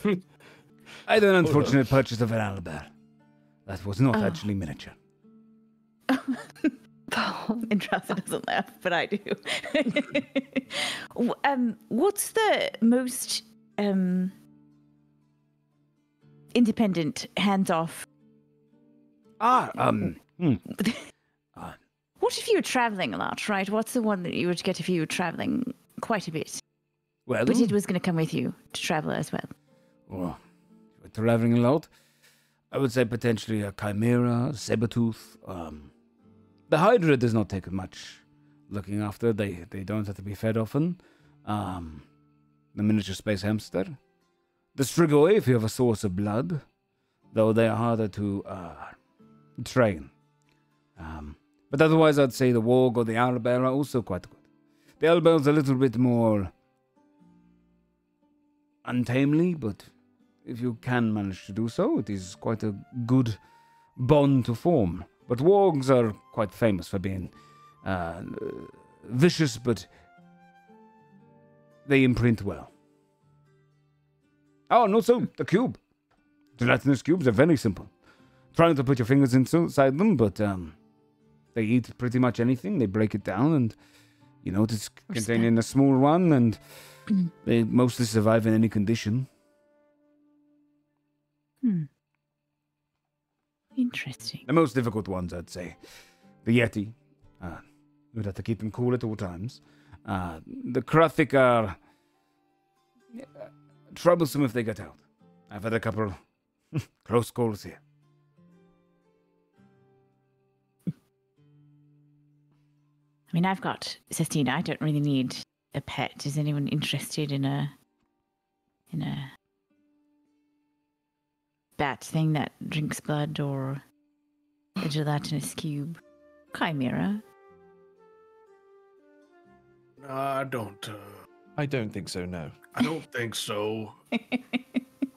I had an unfortunate purchase of an owlbear. That was not actually miniature. Intrasa doesn't laugh, but I do. What's the most independent, hands-off? What if you were traveling a lot, right? What's the one that you would get if you were traveling quite a bit? Well, But it was going to come with you to travel as well. oh, traveling a lot. I would say potentially a chimera, saber-tooth. The hydra does not take much looking after. They don't have to be fed often. The miniature space hamster. The strigoi, if you have a source of blood, though they are harder to train. But otherwise, I'd say the warg or the owlbear are also quite good. The owlbear's a little bit more untamely, but if you can manage to do so, it is quite a good bond to form. But wargs are quite famous for being vicious, but they imprint well. Oh, and also the cube. Gelatinous cubes are very simple. Trying to put your fingers inside them, but they eat pretty much anything. They break it down, and it is contained in a small one, and they mostly survive in any condition. Interesting. The most difficult ones, I'd say, the Yeti. You'd have to keep them cool at all times. The Kruthic are troublesome if they get out. I've had a couple close calls here. I mean, I've got Sestina. I don't really need a pet. Is anyone interested in a bat thing that drinks blood or a gelatinous cube? Chimera. No, I don't. I don't think so. No. I don't think so.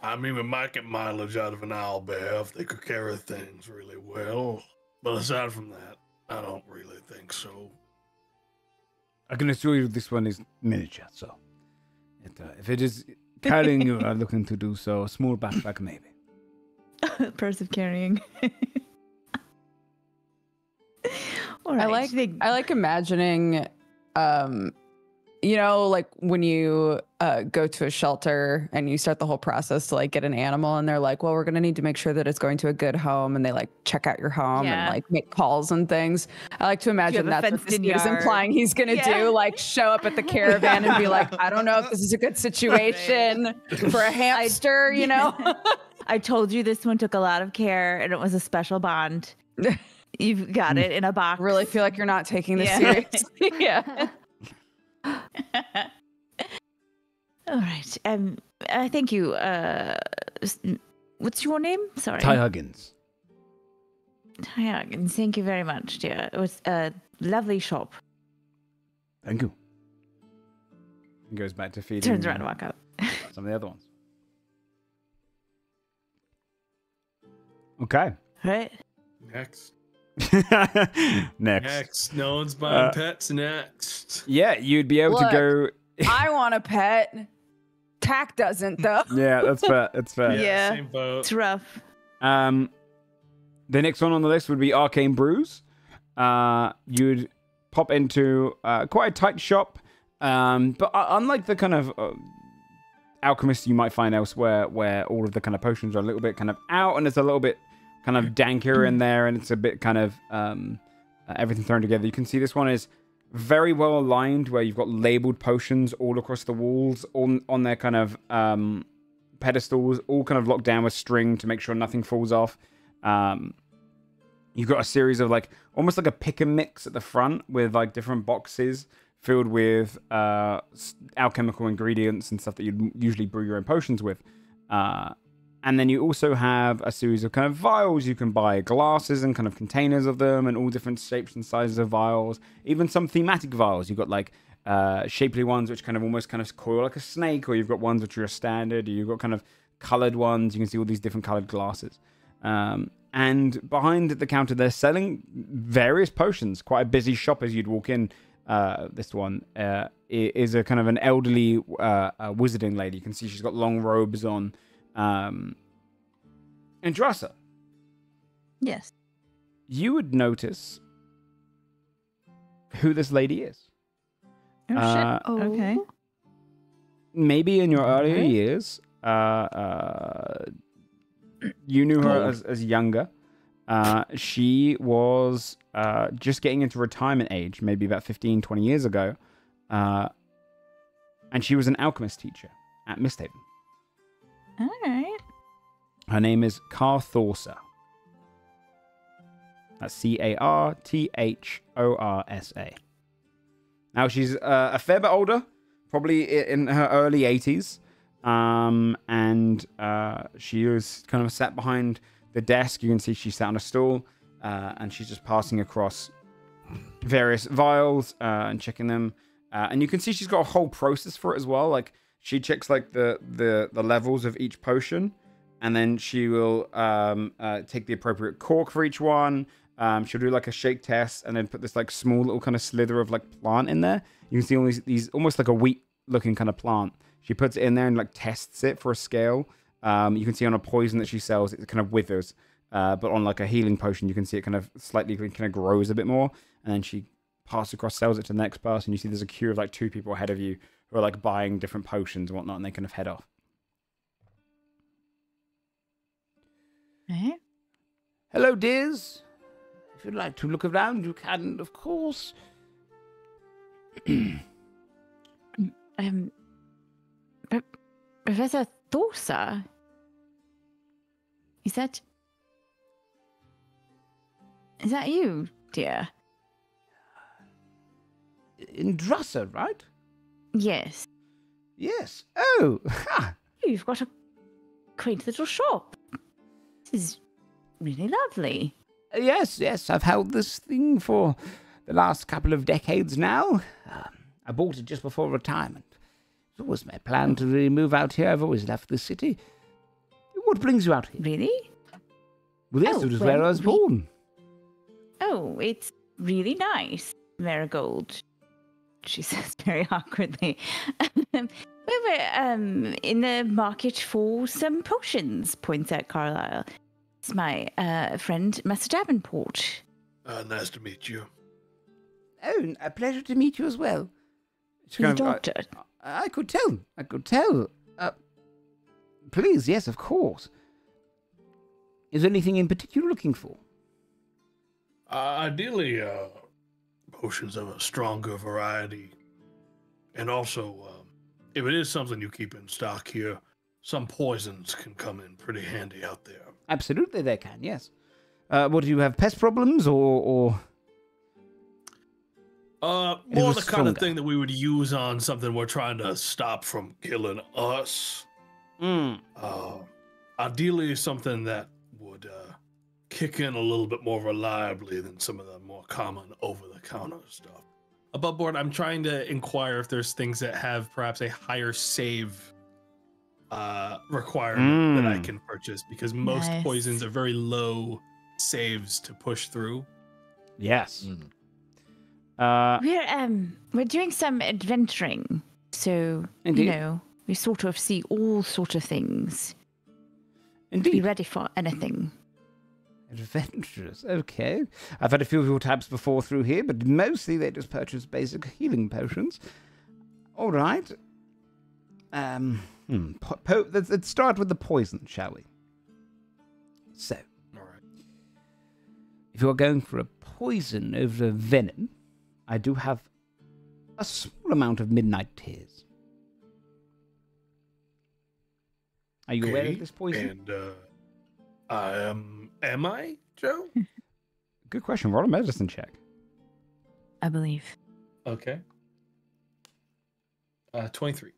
I mean, we might get mileage out of an owlbear if they could carry things really well. But aside from that, I don't really think so. I can assure you this one is miniature, so if it is carrying you are looking to do so, a small backpack maybe. Purse of carrying. All right. I like imagining, you know, like when you go to a shelter and you start the whole process to like get an animal and they're like, well, we're going to need to make sure that it's going to a good home, and they like check out your home and like make calls and things. I like to imagine that's what this dude is implying he's going to do, like show up at the caravan and be like, I don't know if this is a good situation for a hamster, you know? I told you this one took a lot of care and it was a special bond. You've got it in a box. Really feel like you're not taking this seriously. Yeah. All right. Thank you. What's your name? Sorry. Ty Huggins. Ty Huggins. Thank you very much, dear. It was a lovely shop. Thank you. He goes back to feeding. Turns around and walk out. Some of the other ones. Okay. Right. Next. Next. No one's buying pets next. Yeah, you'd be able to go. I want a pet. Tack doesn't though. Yeah, that's fair. That's fair. Yeah. Same boat. It's rough. The next one on the list would be Arcane Brews. You'd pop into quite a tight shop, but unlike the kind of alchemists you might find elsewhere, where all of the kind of potions are a little bit kind of out and it's a little bit kind of danker in there, and it's a bit kind of everything thrown together. You can see this one is very well aligned, where you've got labeled potions all across the walls, on their kind of pedestals, all kind of locked down with string to make sure nothing falls off. You've got a series of like almost like a pick and mix at the front with like different boxes filled with alchemical ingredients and stuff that you'd usually brew your own potions with. And then you also have a series of kind of vials you can buy, glasses and kind of containers of them, and all different shapes and sizes of vials. Even some thematic vials. You've got like shapely ones which kind of almost kind of coil like a snake, or you've got ones which are a standard, or you've got kind of colored ones. You can see all these different colored glasses. And behind the counter, they're selling various potions. Quite a busy shop as you'd walk in. This one is a kind of an elderly wizarding lady. You can see she's got long robes on. Andrasa, Yes. you would notice who this lady is. Oh, shit. Okay. Maybe in your earlier years, you knew her as younger. She was just getting into retirement age, maybe about 15, 20 years ago. And she was an alchemist teacher at Misthaven. All right. Her name is Carthorsa. That's Carthorsa. Now, she's a fair bit older, probably in her early 80s. And she was kind of sat behind the desk. You can see she sat on a stool, and she's just passing across various vials and checking them. And you can see she's got a whole process for it as well. Like, she checks like the levels of each potion, and then she will take the appropriate cork for each one. She'll do like a shake test, and then put this like small little kind of slither of like plant in there. You can see all these almost like a wheat looking kind of plant. She puts it in there and like tests it for a scale. You can see on a poison that she sells, it kind of withers. But on like a healing potion, you can see it kind of slightly kind of grows a bit more. And then she passes across, sells it to the next person. You see there's a queue of like 2 people ahead of you who are like buying different potions and whatnot, and they kind of head off. Eh? Hello, dears. If you'd like to look around, you can, of course. Professor Thorsa? Is that you, dear? Andrasa, right? Yes. Yes. Oh, ha! You've got a quaint little shop. This is really lovely. Yes, I've held this thing for the last couple of decades now. I bought it just before retirement. It was my plan to really move out here. I've always left the city. What brings you out here? Really? Well, yes, it was where I was born. Oh, it's really nice, Marigold. She says very awkwardly. We were in the market for some potions, points out Carlisle. It's my friend, Master Davenport. Nice to meet you. Oh, a pleasure to meet you as well. She The kind of, doctor. I could tell. I could tell. Please, yes, of course. Is there anything in particular you're looking for? Ideally, potions of a stronger variety. And also, if it is something you keep in stock here, some poisons can come in pretty handy out there. Absolutely, they can, yes. What, do you have pest problems, or... More the kind stronger. of thing that we would use on something we're trying to stop from killing us. Ideally, something that would kick in a little bit more reliably than some of the more common over-the-counter stuff. Above board, I'm trying to inquire if there's things that have perhaps a higher save requirement that I can purchase, because most Nice. poisons are very low saves to push through. Yes. We're doing some adventuring, so Indeed. you know we sort of see all sort of things. Be Indeed. ready for anything. Adventurous. Okay. I've had a few of your taps before through here, but mostly they just purchase basic healing potions. All right. Let's start with the poison, shall we? So, All right. if you're going for a poison over venom, I do have a small amount of midnight tears. Are you aware of this poison? And am I, Joe? Good question. Roll a medicine check. I believe. Okay. 23.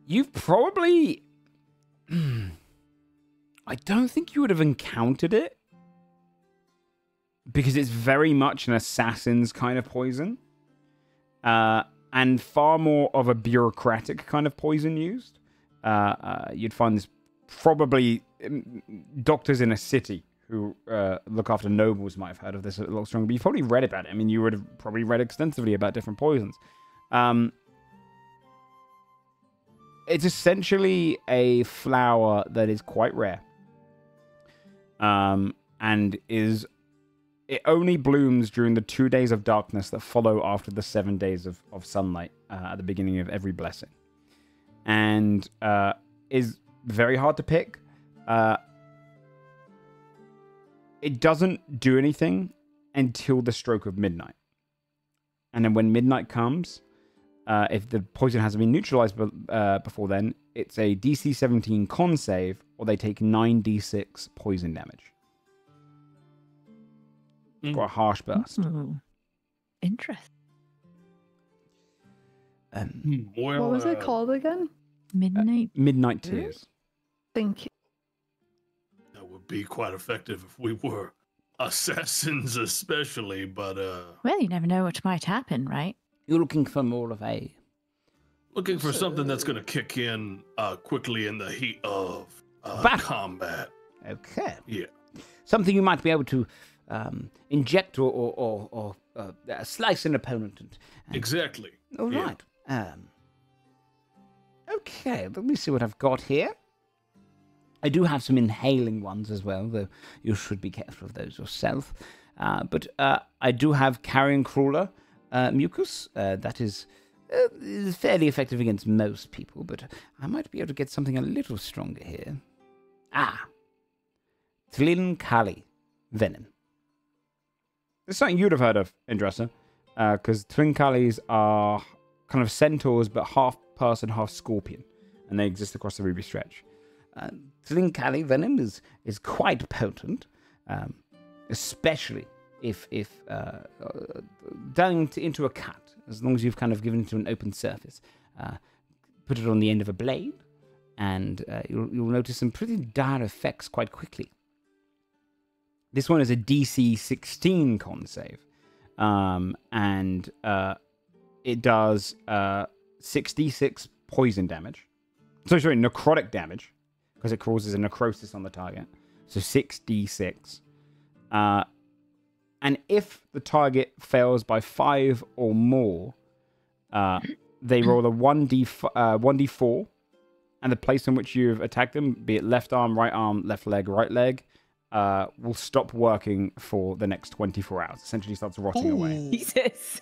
You've probably... I don't think you would have encountered it, because it's very much an assassin's kind of poison, and far more of a bureaucratic kind of poison used. You'd find this probably doctors in a city who look after nobles might have heard of this a lot stronger, but you've probably read about it. I mean, you would have probably read extensively about different poisons. It's essentially a flower that is quite rare, and it only blooms during the 2 days of darkness that follow after the 7 days of sunlight at the beginning of every blessing, and is very hard to pick. It doesn't do anything until the stroke of midnight. And then when midnight comes, if the poison hasn't been neutralized before then, it's a DC 17 con save, or they take 9d6 poison damage. For a harsh burst. Ooh. Interesting. Well, What was it called again? Midnight. Midnight Tears. Thank you. That would be quite effective if we were assassins, especially, but Well, you never know what might happen, right? You're looking for more of a... looking for something that's going to kick in quickly in the heat of Battle. combat. Okay. Yeah. Something you might be able to inject or slice an opponent. And Exactly. all Yeah. right. Okay, let me see what I've got here. I do have some inhaling ones as well, though you should be careful of those yourself. But I do have carrion crawler mucus. That is fairly effective against most people, but I might be able to get something a little stronger here. Tlin Kali venom. It's something you'd have heard of, Indressa, because Tlin Kalis are kind of centaurs, but half person, half scorpion, and they exist across the Ruby Stretch. Tlin Kali venom is quite potent, especially if done into a cut. As long as you've kind of given it to an open surface, put it on the end of a blade, and you'll notice some pretty dire effects quite quickly. This one is a DC 16 con save, and it does 6d6 poison damage. Sorry, necrotic damage, because it causes a necrosis on the target. So 6d6. And if the target fails by 5 or more, they roll a 1d4, and the place in which you've attacked them, be it left arm, right leg, right leg, will stop working for the next 24 hours. Essentially starts rotting away. Jesus.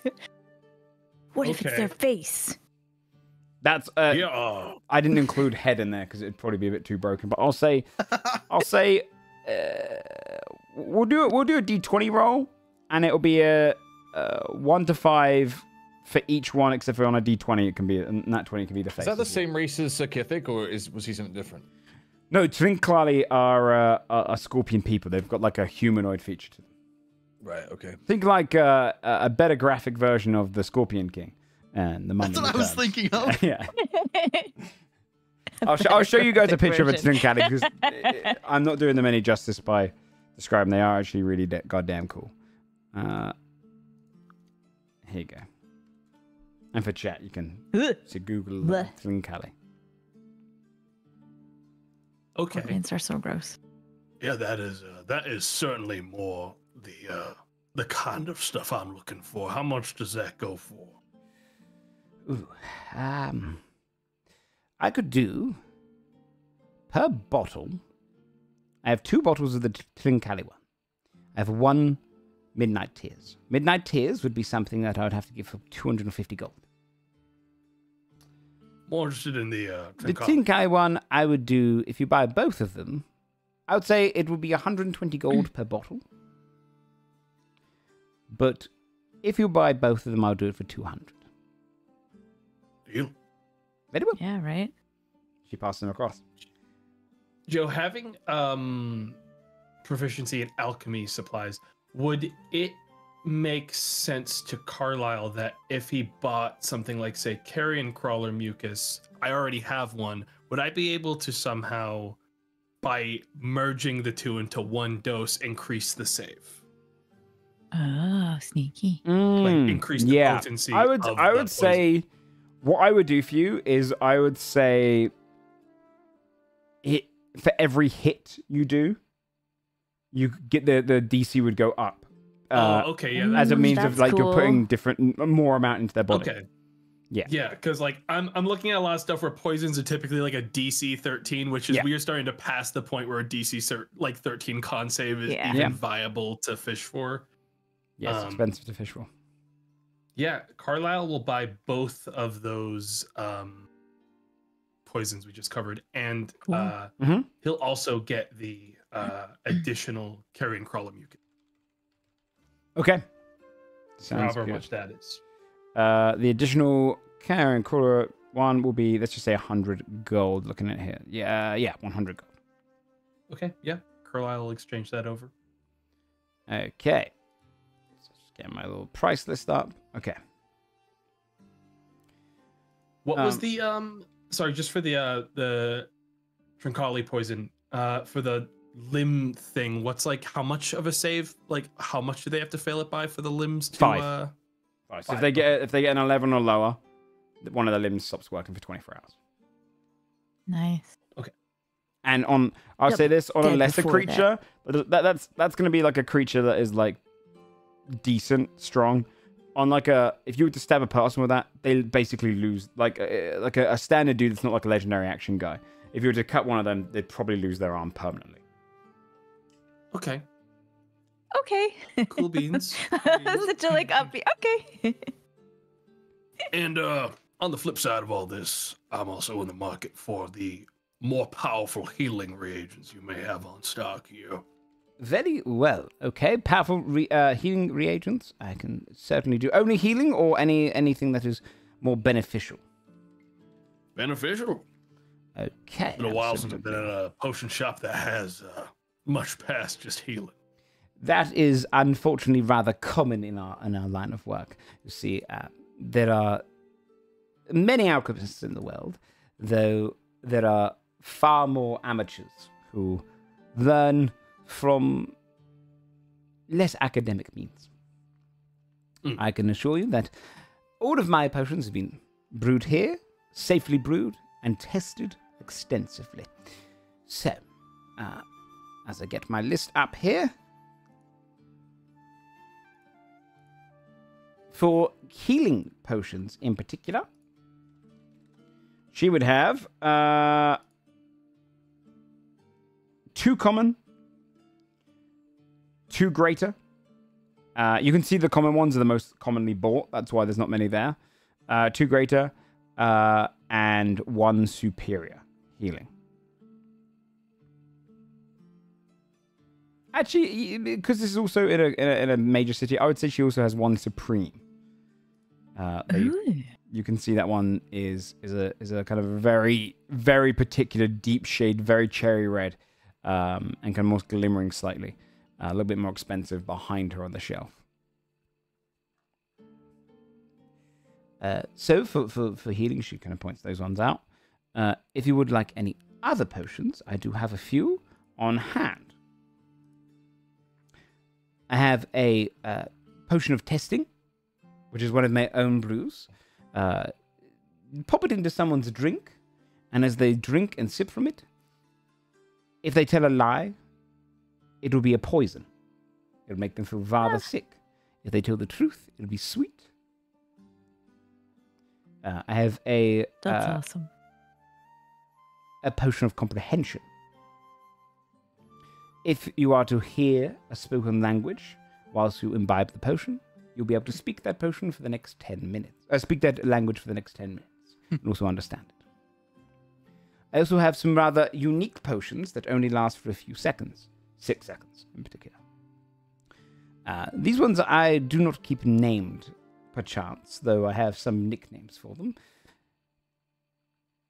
What if it's Okay. their face? That's Yeah. I didn't include head in there because it'd probably be a bit too broken. But I'll say we'll do a d20 roll, and it'll be a 1 to 5 for each one, except for on a d20 it can be nat 20 can be the face. Is that the same race as Sir Kithik, or was he something different? No, Trinklali are scorpion people. They've got like a humanoid feature to them. Right. Okay. Think like a better graphic version of the Scorpion King and the Mum. That's what I was thinking of. Yeah. I'll show you guys a picture of a Trinklali because I'm not doing them any justice by describing. They are actually really goddamn cool. Here you go. And for chat, you can Google Trinklali. Okay. Scorpions are so gross. Yeah, that is certainly more the kind of stuff I'm looking for. How much does that go for? Ooh, I could do per bottle. I have 2 bottles of the Trinklali one. I have 1 Midnight Tears. Midnight Tears would be something that I would have to give for 250 gold. More interested in the The Trinklali. Trinklali one, I would do, if you buy both of them, I would say it would be 120 gold per bottle. But if you buy both of them, I'll do it for 200. Deal. Very well. Yeah, right? She passed them across. Joe, having proficiency in alchemy supplies, would it make sense to Carlisle that if he bought something like, say, carrion crawler mucus, I already have one, would I be able to somehow, by merging the two into one dose, increase the save? Oh, sneaky. Like increase the potency I of the would say what I would do for you is I would say for every hit you do, you get the DC would go up. Okay, yeah. As a means of That's like cool. you're putting more amount into their body. Okay. Yeah. Yeah, because like I'm looking at a lot of stuff where poisons are typically like a DC 13, which is we are starting to pass the point where a DC 13 con save is even viable to fish for. Yeah, it's expensive to fish for. Yeah, Carlisle will buy both of those poisons we just covered, and he'll also get the additional carrion crawler mucus. Okay. Sounds However good. much that is. The additional carrion crawler one will be, let's just say 100 gold. Looking at here. Yeah, 100 gold. Okay, yeah. Carlisle will exchange that over. Okay. Let's just get my little price list up. Okay. What was the sorry, just for the Trinklali poison, for the limb thing, what's like how much of a save? Like how much do they have to fail it by for the limbs to 5. So if they get an 11 or lower, one of the limbs stops working for 24 hours. Nice. Okay. And I'll say this, on a dead lesser before creature, that's going to be like a creature that is like decent, strong. On like if you were to stab a person with that, they basically lose like a standard dude that's not like a legendary action guy. If you were to cut one of them, they'd probably lose their arm permanently. Okay. Okay. Cool beans. Such a like upbeat. Okay. And on the flip side of all this, I'm also in the market for the more powerful healing reagents you may have on stock here. Very well. Okay, powerful healing reagents. I can certainly do. Only healing or anything that is more beneficial? Beneficial. Okay. It's been a while since I've been in a potion shop that has much past just healing. That is unfortunately rather common in our line of work. You see, there are many alchemists in the world, though there are far more amateurs who learn from less academic means. I can assure you that all of my potions have been brewed here, safely brewed, and tested extensively. So, as I get my list up here, for healing potions in particular, she would have 2 common, 2 greater. You can see the common ones are the most commonly bought. That's why there's not many there. 2 greater and 1 superior healing. Actually, because this is also in a major city, I would say she also has 1 supreme. You can see that one is a kind of very, very particular deep shade, very cherry red, and kind of more glimmering slightly. A little bit more expensive behind her on the shelf. So for healing, she kind of points those ones out. If you would like any other potions, I do have a few on hand. I have a potion of testing, which is one of my own brews. Pop it into someone's drink, and as they drink and sip from it, if they tell a lie, it will be a poison. It'll make them feel rather sick. If they tell the truth, it'll be sweet. I have a... That's awesome. A potion of comprehension. If you are to hear a spoken language whilst you imbibe the potion, you'll be able to speak that potion for the next 10 minutes. Speak that language for the next 10 minutes. And also understand it. I also have some rather unique potions that only last for a few seconds. 6 seconds in particular. These ones I do not keep named, perchance, though I have some nicknames for them.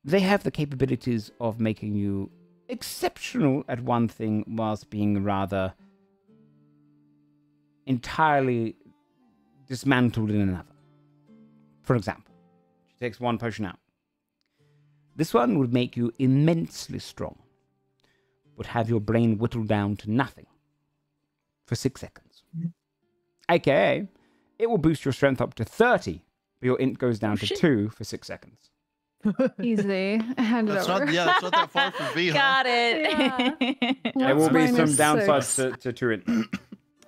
They have the capabilities of making you exceptional at one thing whilst being rather entirely dismantled in another. For example, she takes 1 potion out. This one would make you immensely strong, but have your brain whittled down to nothing for 6 seconds. AKA, it will boost your strength up to 30, but your int goes down to 2 for 6 seconds. Easy. Hand it That's over. that's not that far from V, huh? Got it. There will be some Minus downsides to 2 int.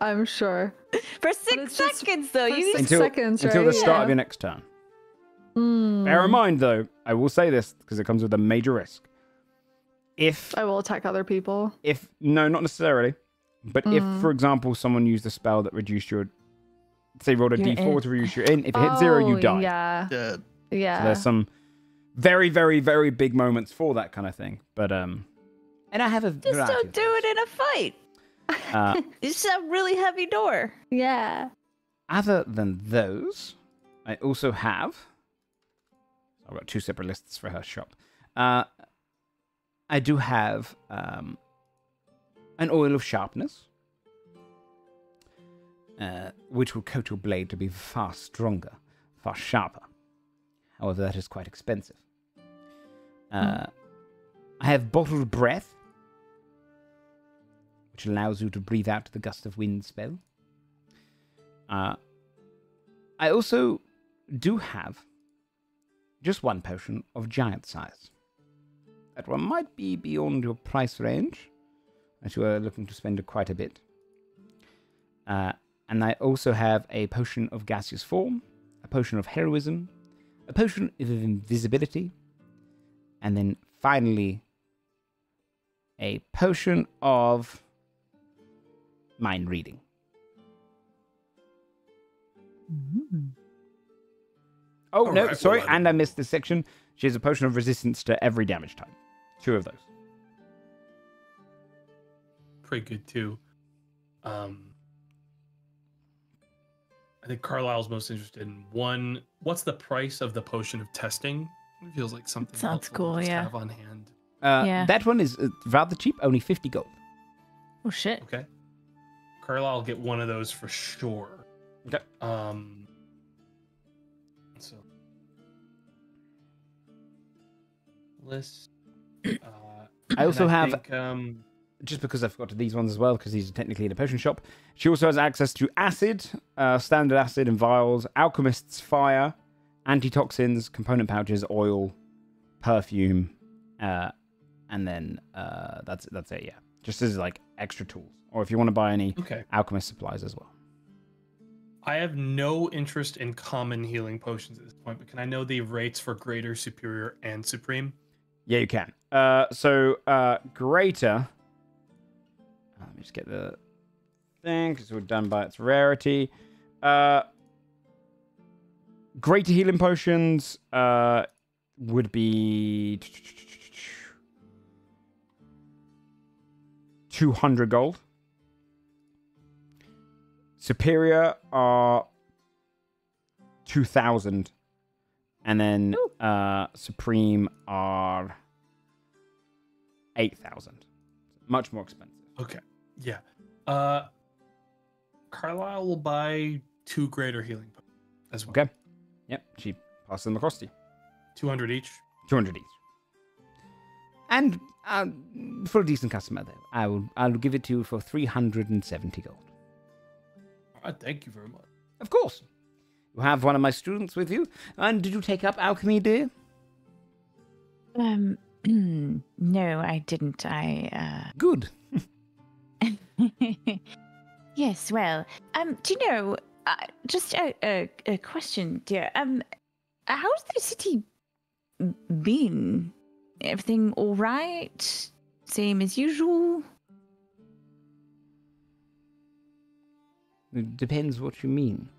I'm sure. For But 6 it's just seconds, though. for You 6 Until, seconds, until the right? start Yeah. of your next turn. Mm. Bear in mind, though, I will say this because it comes with a major risk. I will attack other people. No, not necessarily, but if, for example, someone used a spell that reduced your, say, rolled a Your d4 int. to reduce your int, if you hit 0, you die. Yeah. Dead. Yeah. So there's some very, very, very big moments for that kind of thing. But and I have a just variety don't of do those. it in a fight. It's a really heavy door. Yeah. Other than those, I also have. I've got 2 separate lists for her shop. I do have an oil of sharpness, which will coat your blade to be far stronger, far sharper. However, that is quite expensive. I have bottled breath, which allows you to breathe out the gust of wind spell. I also do have just 1 potion of giant size. That one might be beyond your price range, as you are looking to spend quite a bit. And I also have a potion of gaseous form, a potion of heroism, a potion of invisibility, and then finally a potion of mind reading. Oh, All no, right, sorry, well, and I missed this section. She has a potion of resistance to every damage type. 2 of those. Pretty good too. I think Carlisle's most interested in one. What's the price of the potion of testing? It feels like something Sounds helpful cool, to just yeah. have on hand. Yeah. That one is rather cheap, only 50 gold. Oh shit. Okay. Carlisle will get one of those for sure. Okay. So list. I also have, think, just because I forgot these ones as well, because these are technically in a potion shop, she also has access to acid, standard acid in vials, alchemist's fire, antitoxins, component pouches, oil, perfume, and then that's it, yeah. Just as like extra tools. Or if you want to buy any okay. alchemist supplies as well. I have no interest in common healing potions at this point, but can I know the rates for greater, superior, and supreme? Yeah, you can. So greater. Let me just get the thing because we're done by its rarity. Greater healing potions would be 200 gold. Superior are 2,000. And then Supreme are 8,000. Much more expensive. Okay. Yeah. Carlisle will buy 2 greater healing potions as well. Okay. Yep. She passes them across to you. 200 each. 200 each. And for a decent customer, though, I'll give it to you for 370 gold. All right, thank you very much. Of course. You have one of my students with you. And did you take up alchemy, dear? No, I didn't. Good. Yes, well, do you know, just a question, dear. How's the city been? Everything all right? Same as usual? It depends what you mean.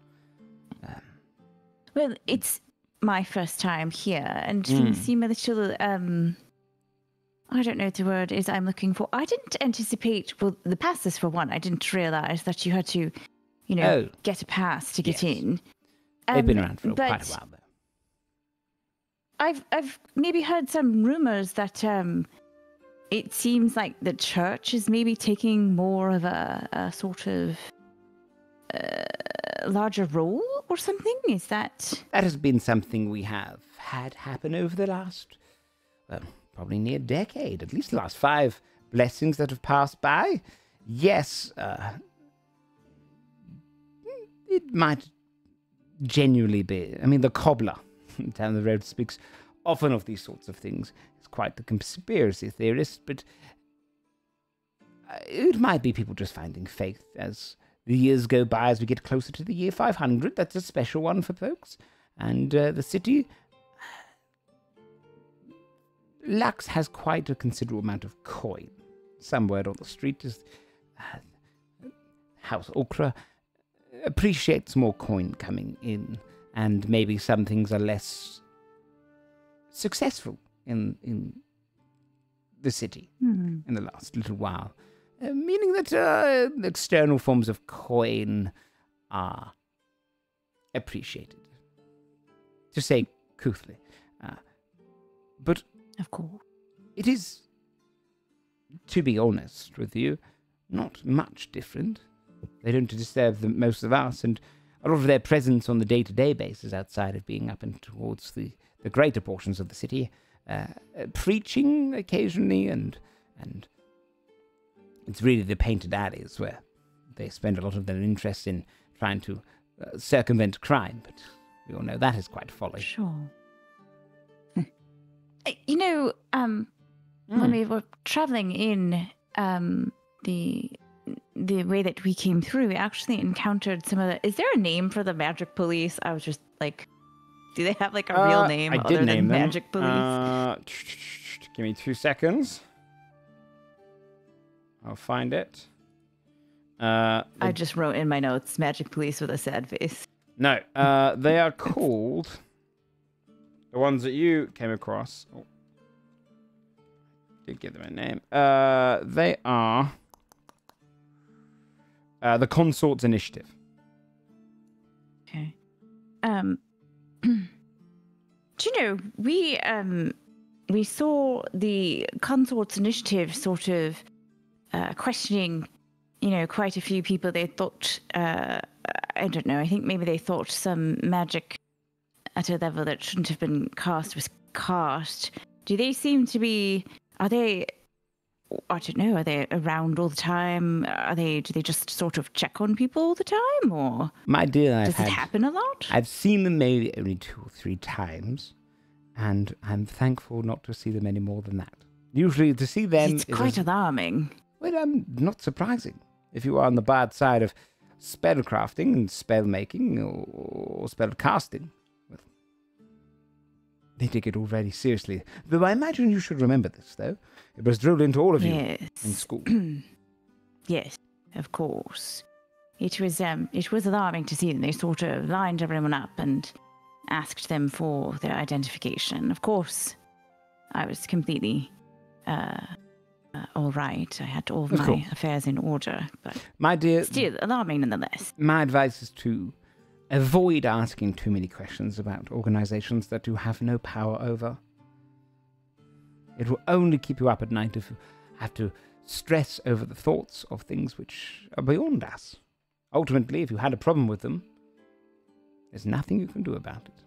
Well, it's my first time here, and things seem a little, I don't know what the word is I'm looking for. I didn't anticipate, well, the passes for one, I didn't realize that you had to, get a pass to get in. They've been around for quite a while, though. I've maybe heard some rumors that it seems like the church is maybe taking more of a sort of larger role or something. Is that has been something we have had happen over the last, probably near decade, at least the last 5 blessings that have passed by. Yes, it might genuinely be. I mean, the cobbler down the road speaks often of these sorts of things. He's quite the conspiracy theorist, but it might be people just finding faith as the years go by, as we get closer to the year 500. That's a special one for folks. And the city, Lux has quite a considerable amount of coin. Some word on the street is House Okra appreciates more coin coming in, and maybe some things are less successful in the city in the last little while. Meaning that external forms of coin are appreciated, to say couthly. But of course, it is, to be honest with you, not much different. They don't disturb most of us, and a lot of their presence on the day-to-day basis, outside of being up and towards the greater portions of the city, preaching occasionally, and it's really the painted alleys where they spend a lot of their interest in trying to circumvent crime, but we all know that is quite folly. Sure. When we were traveling in the way that we came through, we actually encountered some of the... Is there a name for the magic police? I was just like, do they have like a real name other than magic police? Give me 2 seconds. I'll find it. I just wrote in my notes, magic police with a sad face. No, they are called... The ones that you came across... Oh, did give them a name. They are... the Consorts Initiative. Okay. Do you know, we saw the Consorts Initiative sort of questioning, quite a few people. They thought, I don't know, I think maybe they thought some magic at a level that shouldn't have been cast was cast. Do they seem to be, are they around all the time? Do they just sort of check on people all the time, or my dear, does it happen a lot? I've seen them maybe only 2 or 3 times, and I'm thankful not to see them any more than that. Usually to see them is quite alarming. Well, not surprising. If you are on the bad side of spellcrafting and spell making or spell casting, well, they take it all very seriously. Though I imagine you should remember this, though. It was drilled into all of you in school. Yes, of course. it was alarming to see them. They sort of lined everyone up and asked them for their identification. Of course, I was completely all right. I had all of my affairs in order, but my dear, still alarming nonetheless. My advice is to avoid asking too many questions about organizations that you have no power over. It will only keep you up at night if you have to stress over the thoughts of things which are beyond us. Ultimately, if you had a problem with them, there's nothing you can do about it.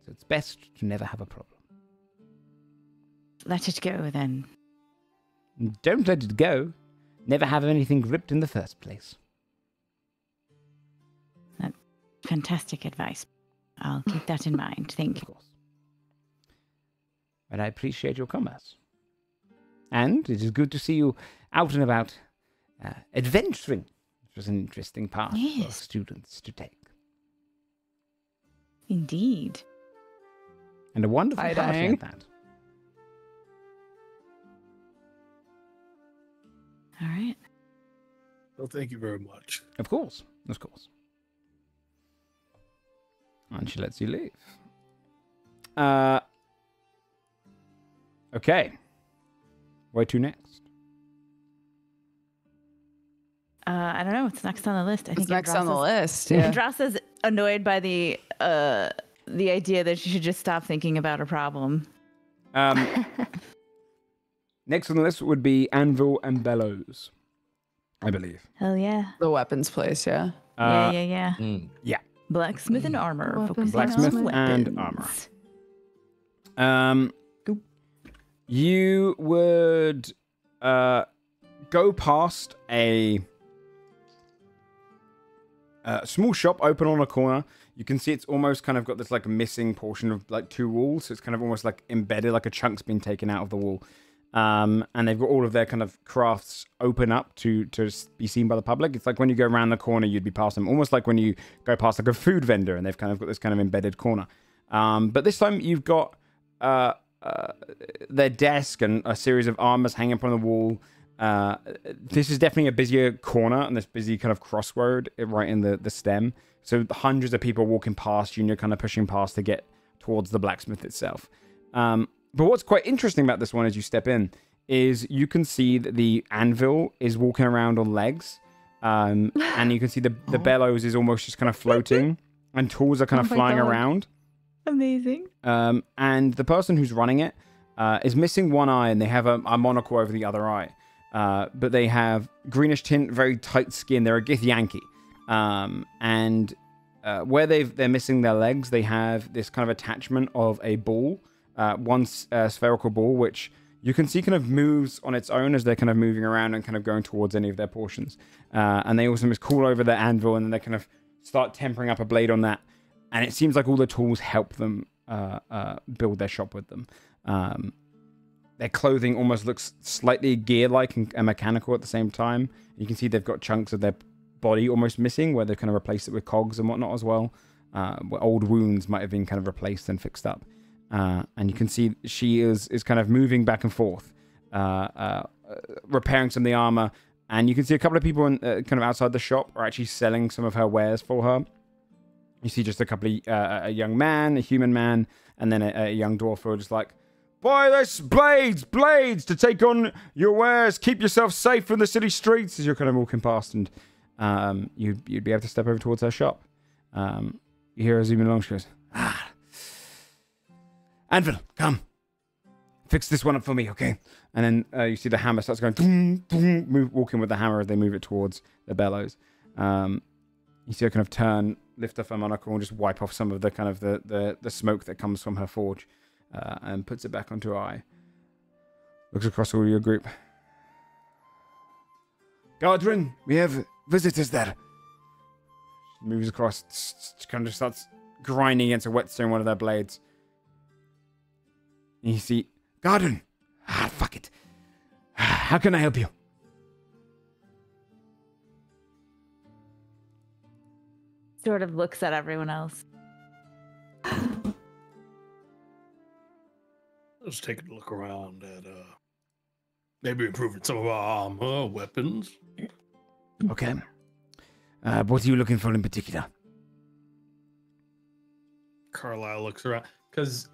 So it's best to never have a problem. Let it go, then. Don't let it go. Never have anything gripped in the first place. Fantastic advice. I'll keep that in mind. Thank you. Of course. But I appreciate your comments. And it is good to see you out and about adventuring, which was an interesting path for students to take. Indeed. And a wonderful party at that. All right. Well, thank you very much. Of course. Of course. And she lets you leave. Okay. Where to next? I don't know. What's next on the list? I think next on the list. Yeah. Andrasa's annoyed by the idea that she should just stop thinking about her problem. Next on the list would be Anvil and Bellows, I believe. Hell yeah. The weapons place, yeah. Yeah. Yeah. Blacksmith and armor. Focusing Blacksmith on and weapons. armor. You would go past a small shop open on a corner. You can see it's almost kind of got this like missing portion of like two walls. So it's kind of almost like embedded, like a chunk's been taken out of the wall. And they've got all of their kind of crafts open up to be seen by the public. It's like when you go around the corner, you'd be past them. Almost like when you go past like a food vendor and they've kind of got this kind of embedded corner. But this time you've got their desk and a series of armors hanging up on the wall. This is definitely a busier corner and this busy kind of crossroad right in the stem. So hundreds of people walking past you and you're kind of pushing past to get towards the blacksmith itself. But what's quite interesting about this one as you step in is you can see that the anvil is walking around on legs. And you can see the bellows is almost just kind of floating and tools are kind of flying around. Amazing. And the person who's running it is missing one eye and they have a monocle over the other eye. But they have greenish tint, very tight skin. They're a Githyanki. And where they're missing their legs, they have this kind of attachment of a ball, one spherical ball, which you can see kind of moves on its own as they're kind of moving around and kind of going towards any of their portions. And they also just call over their anvil and then they kind of start tempering up a blade on that. And it seems like all the tools help them build their shop with them. Their clothing almost looks slightly gear-like and mechanical at the same time. You can see they've got chunks of their body almost missing, where they've kind of replaced it with cogs and whatnot as well. Where old wounds might have been kind of replaced and fixed up. And you can see she is kind of moving back and forth, repairing some of the armor. And you can see a couple of people kind of outside the shop are actually selling some of her wares for her. You see just a couple of a young man, a human man, and then a young dwarf who are just like, "Buy this blades to take on your wares. Keep yourself safe from the city streets." As you're kind of walking past, and you'd be able to step over towards her shop. You hear her zooming along. She goes, "Anvil, come, fix this one up for me, okay?" And then you see the hammer starts going, boom, boom, walking with the hammer as they move it towards the bellows. You see her kind of turn, lift up her monocle, and just wipe off some of the kind of the smoke that comes from her forge. And puts it back onto her eye. Looks across all your group. "Gardrin, we have visitors there." She moves across, kind of starts grinding against a whetstone, one of their blades. And you see, "Gardrin, fuck it. How can I help you?" Sort of looks at everyone else. Let's take a look around at maybe improving some of our armor, weapons. Okay. What are you looking for in particular? Carlisle looks around because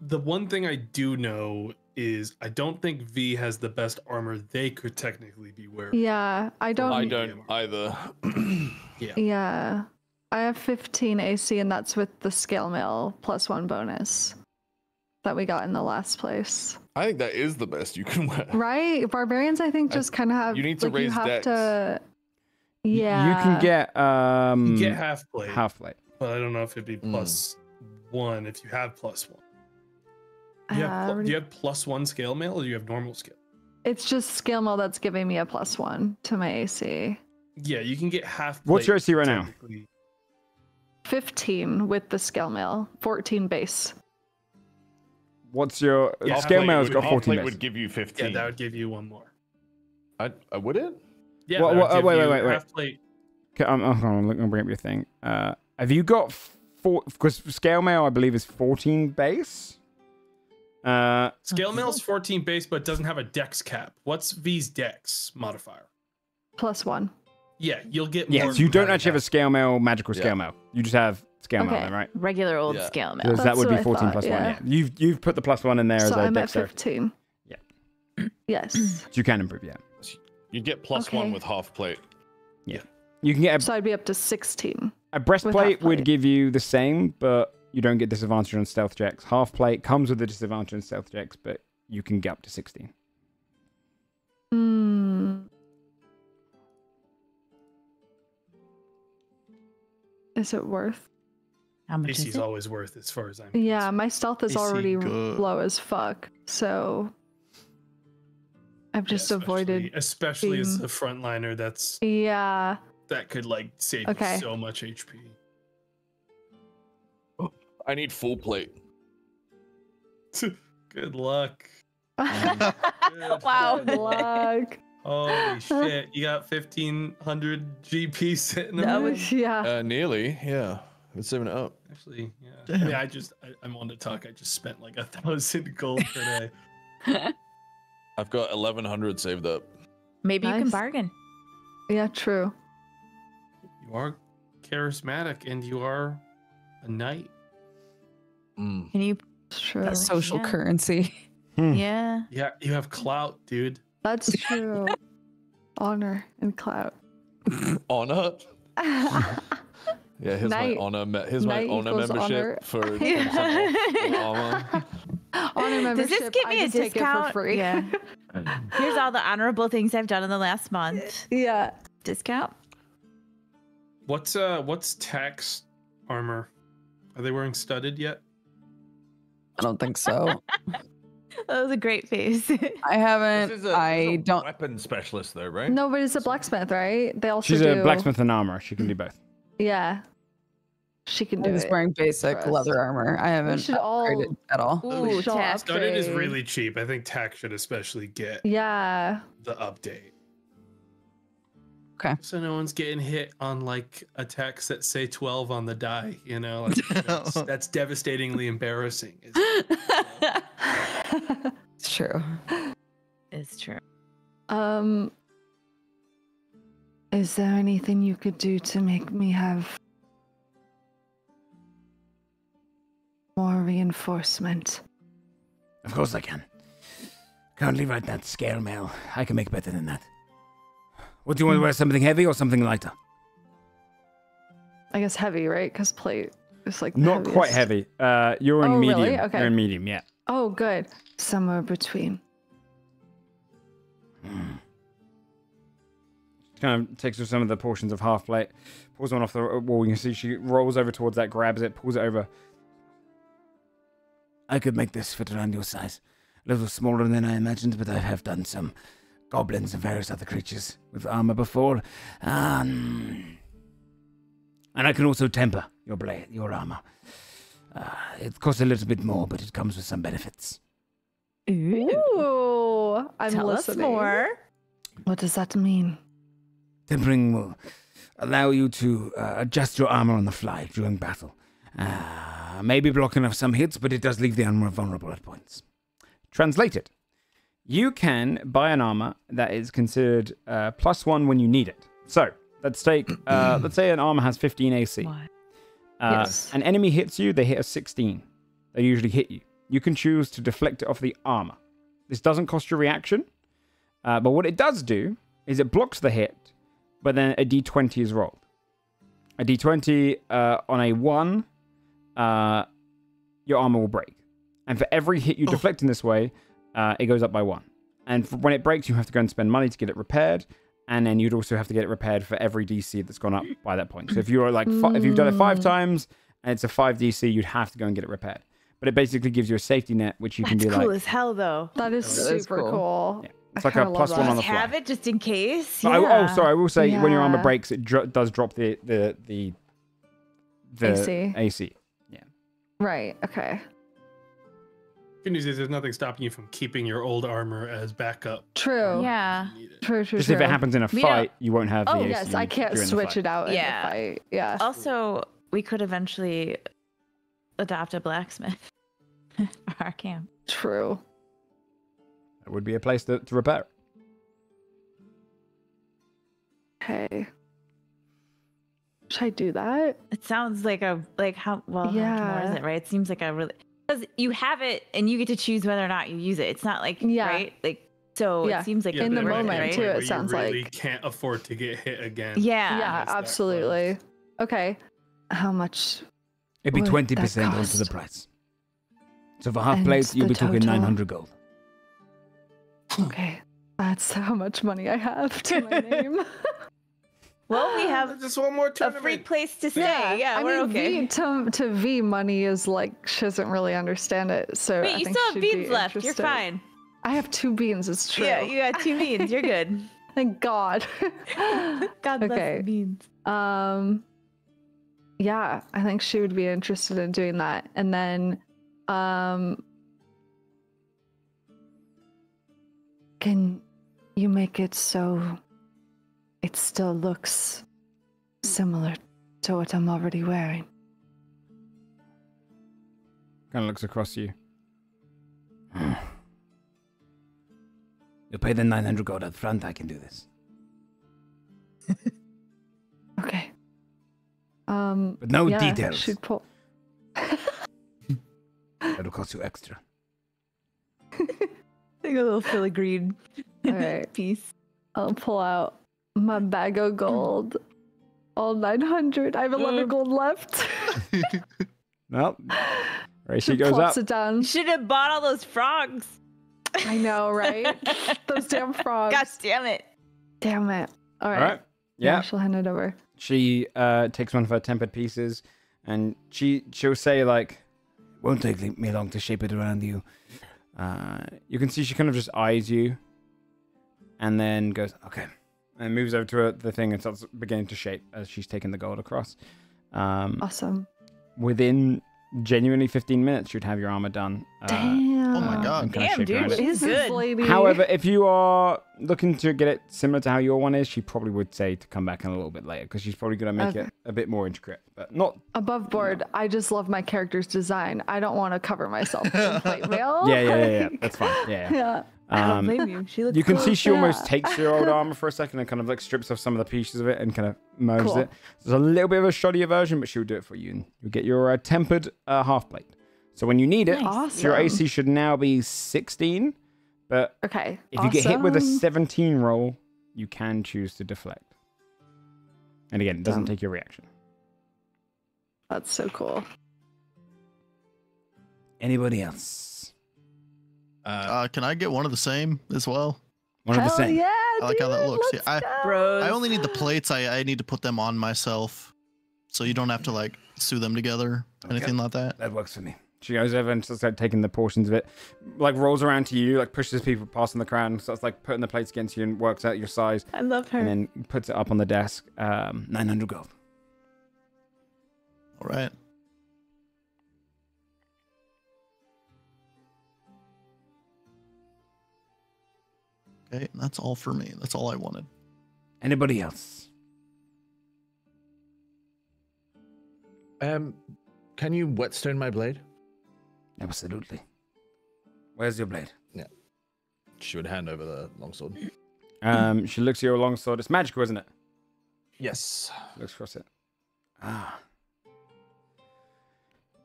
the one thing I do know is I don't think V has the best armor they could technically be wearing. Yeah, I don't. I don't either. Yeah, I have 15 AC, and that's with the scale mail +1 bonus that we got in the last place. I think that is the best you can wear. Right? Barbarians, I think, just kind of have. You need to raise you have dex. to. Yeah. You can get You get half plate, half plate. but I don't know if it'd be +1 if you have +1. Do you have +1 scale mail or do you have normal scale? It's just scale mail that's giving me a +1 to my AC. Yeah, you can get half. What's your AC right now? technically. 15 with the scale mail, 14 base. What's your Yeah, scale mail's got Half 14 plate base. would give you 15. Yeah, that would give you one more. Would it? Yeah. What- that would what- give wait, you wait. Half plate. Okay, hold on, I'm gonna bring up your thing. Have you got because scale mail I believe is 14 base? Scale mail is 14 base, but doesn't have a dex cap. What's V's dex modifier? +1. Yeah, you'll get Yeah, more. so you from don't having actually have a that. scale mail, magical scale mail. You just have scale mail, Okay. then, right? Regular old Yeah. scale mail. Because that That's would what be I 14 thought, plus 1. yeah. Yeah, you've put the +1 in there So as a I'm at dexterity. 15. Yeah. Yes. So you can improve, yeah. You'd get +1 Okay. with half plate. You can get So I'd be up to 16. a breastplate half would plate. give you the same, but you don't get disadvantage on stealth checks. Half plate comes with a disadvantage on stealth checks, but you can get up to 16. Is it worth? How much is AC's it? always worth as far as I'm Yeah, concerned. my stealth is AC already good. low as fuck. So I've just Yeah, avoided. especially as being- a frontliner Yeah. that could like save Okay. you so much HP. I need full plate. Good luck. Wow. Good luck. Holy shit. You got 1500 GP sitting That around? was- Yeah. Nearly, yeah. Let's 7 it up. Actually, yeah. I mean, I'm on to talk. I just spent like 1,000 gold today. I've got 1100 saved up. Maybe you can Nice. bargain. Yeah, true. You are charismatic and you are a knight. Mm. Can you? It's true. That's social Yeah. currency. Yeah. Yeah, you have clout, dude. That's true. Honor and clout. Honor? Yeah, here's Knight. my honor. Here's my Knight honor equals membership honor. for 10% off armor. Honor membership. Does this give me I a just take it discount? for free. Yeah. Here's all the honorable things I've done in the last month. Yeah. Discount. What's tax armor? Are they wearing studded yet? I don't think so. That was a great face. I haven't. This is a I don't. weapon specialist though, right? No, but it's a blacksmith, right? They also She's do. a blacksmith and armor. She can do both. Yeah. She can I do was it. wearing basic for us. letter armor. I haven't should all- upgraded at all. We Ooh, should all tax. Studded is upgrade. really cheap. I think tax should especially get Yeah. the update. Okay. So no one's getting hit on like attacks that say 12 on the die, you know? Like, that's devastatingly embarrassing. It's true. It's true. Is there anything you could do to make me have more reinforcement? Of course I can. Currently write that scale mail. I can make better than that. What do you want to wear? Something heavy or something lighter? I guess heavy, right? Because plate is like the Not quite heaviest. heavy. You're in Oh, medium. really? Okay. You're in medium, yeah. Oh, good. Somewhere between. Kind of takes her some of the portions of half plate, pulls one off the wall. You can see she rolls over towards that, grabs it, pulls it over. I could make this fit around your size. A little smaller than I imagined, but I have done some goblins and various other creatures with armor before. And I can also temper your armor. It costs a little bit more, but it comes with some benefits. Ooh, I'm Tell us listening. more. What does that mean? Tempering will allow you to adjust your armor on the fly during battle. Maybe blocking off some hits, but it does leave the armor vulnerable at points. Translated. You can buy an armor that is considered +1 when you need it. So, let's take let's say an armor has 15 AC. What? Yes. An enemy hits you, they hit a 16. They usually hit you. You can choose to deflect it off the armor. This doesn't cost your reaction, but what it does do is it blocks the hit, but then a d20 is rolled. A d20 on a 1, your armor will break. And for every hit you deflect in this way, it goes up by 1. And when it breaks, you have to go and spend money to get it repaired. And then you'd also have to get it repaired for every DC that's gone up by that point. So if you're like, if you've done it 5 times and it's a 5 DC, you'd have to go and get it repaired. But it basically gives you a safety net, which you can be That's cool like. as hell, though. That is super cool. Yeah. It's like a +1 on the fly. Have it just in case. But Yeah. sorry. I will say when your armor Yeah. breaks, it does drop the AC. AC. Right. Okay. Good news is there's nothing stopping you from keeping your old armor as backup. True. Yeah. if you need it. True. Just if it happens in a We don't- fight, you won't have the Oh AC. yes, I can't during the switch fight. it out. Yeah. In the fight. Yeah. Also, we could eventually adopt a blacksmith for our camp. True. That would be a place to repair. Okay. Should I do that? It sounds like how how much more is Yeah. it, right? It seems like a really, because you have it and you get to choose whether or not you use it. It's not like Yeah. right, like so. Yeah. It seems like Yeah, In the there might be a moment, point too, it where sounds you really like. can't afford to get hit again. Yeah. Yeah, It's that absolutely. Okay. How much? It'd be Would 20% that onto the cost? price. So for half And plate, you'll the be talking total? 900 gold. Okay. That's how much money I have to my name. Well, we have Just one more a tournament. free place to stay. Yeah, I we're mean, okay. to V money is like she doesn't really understand it. So Wait, I you think still have she'd be beans left. You're interested. fine. I have 2 beans. It's true. Yeah, you got 2 beans. You're good. Thank God. God bless Okay. the beans. Yeah, I think she would be interested in doing that. And then can you make it so it still looks similar to what I'm already wearing? Kind of looks across you. You'll pay the 900 gold up front. I can do this. Okay. But no yeah, details. She'd pull. That'll cost you extra. Like a little filigreed All right. piece. I'll pull out my bag of gold. All 900. I have 11 gold left. Well, right, she goes plops up. it down. You should have bought all those frogs. I know, right? Those damn frogs. God damn it. Damn it. All All right. right. Yeah. She'll hand it over. She takes one of her tempered pieces, and she'll say like, "Won't take me long to shape it around you." You can see she kind of just eyes you, and then goes, "Okay," and moves over to the thing and starts beginning to shape as she's taking the gold across. Awesome. Within genuinely 15 minutes, you'd have your armor done. Damn. Oh my God. and kinda Damn, shaped around dude. it. She's This good. lady. However, if you are looking to get it similar to how your one is, she probably would say to come back in a little bit later because she's probably going to make Okay. it a bit more intricate, but not. Above board, I just love my character's design. I don't want to cover myself in plate mail. Yeah. Like, That's fine. Yeah. yeah. I don't blame you. She looks You can cool. see she almost Yeah. takes your old armor for a second and kind of like strips off some of the pieces of it and kind of merges Cool. it. There's a little bit of a shoddier version, but she'll do it for you. And you'll get your tempered half plate. So when you need it, Nice. your Awesome. AC should now be 16. But Okay. if you get hit with a awesome. 17 roll, you can choose to deflect. And again, it doesn't Dumb. take your reaction. That's so cool. Anybody else? Can I get one of the same as well? One of the Hell same. yeah, I like how that dude, looks. let's Yeah, go. Bros. I only need the plates. I need to put them on myself, so you don't have to like sew them together, anything like that. That works for me. She goes over and starts like, taking the portions of it, like rolls around to you, like pushes people past on the ground, starts like putting the plates against you and works out your size, I love her. and then puts it up on the desk. 900 gold. All right. Okay, that's all for me. That's all I wanted. Anybody else? Can you whetstone my blade? Absolutely. Where's your blade? She would hand over the longsword. She looks at your longsword. It's magical, isn't it? Yes. Looks across it. Ah.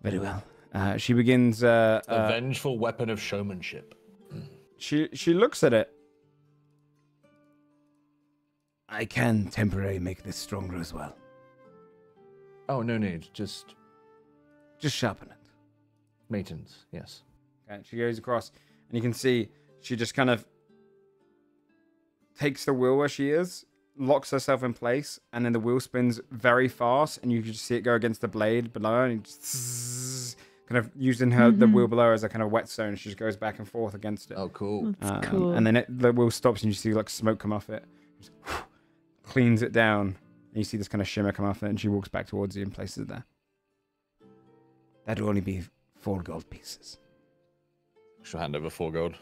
Very well. She begins. The vengeful weapon of showmanship. She looks at it. I can temporarily make this stronger as well. Oh, no need. Just sharpen it. maintenance. Yes. Okay, she goes across, and you can see she just kind of takes the wheel where she is, locks herself in place, and then the wheel spins very fast, and you can just see it go against the blade below, and just kind of using the wheel below as a kind of whetstone. She just goes back and forth against it. Oh, cool. That's cool. And then the wheel stops, and you see like smoke come off it. Just cleans it down, and you see this kind of shimmer come off it, and she walks back towards you and places it there. That will only be 4 gold pieces. She'll hand over 4 gold.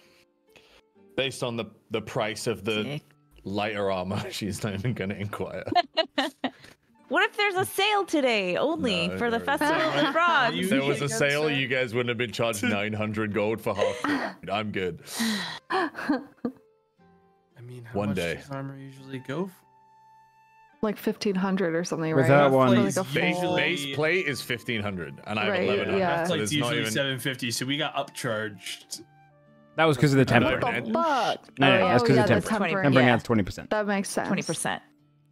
Based on the price of the Sick. lighter armor, she's not even going to inquire. What if there's a sale today only No, for the there Festival isn't. of Frogs? If there was a sale, you guys wouldn't have been charged 900 gold for half. I'm good. I mean, how One much day. does armor usually go for? Like 1,500 or something, Was right? that one- Like a Base, full... base plate is 1,500, and I have Right, 1,100. yeah. It's So like there's usually not even... 750, so we got upcharged. That was because of the I know, temper. man. Fuck. No, that's because of the temper. temper. Tempering Yeah. adds 20%. That makes sense. 20%.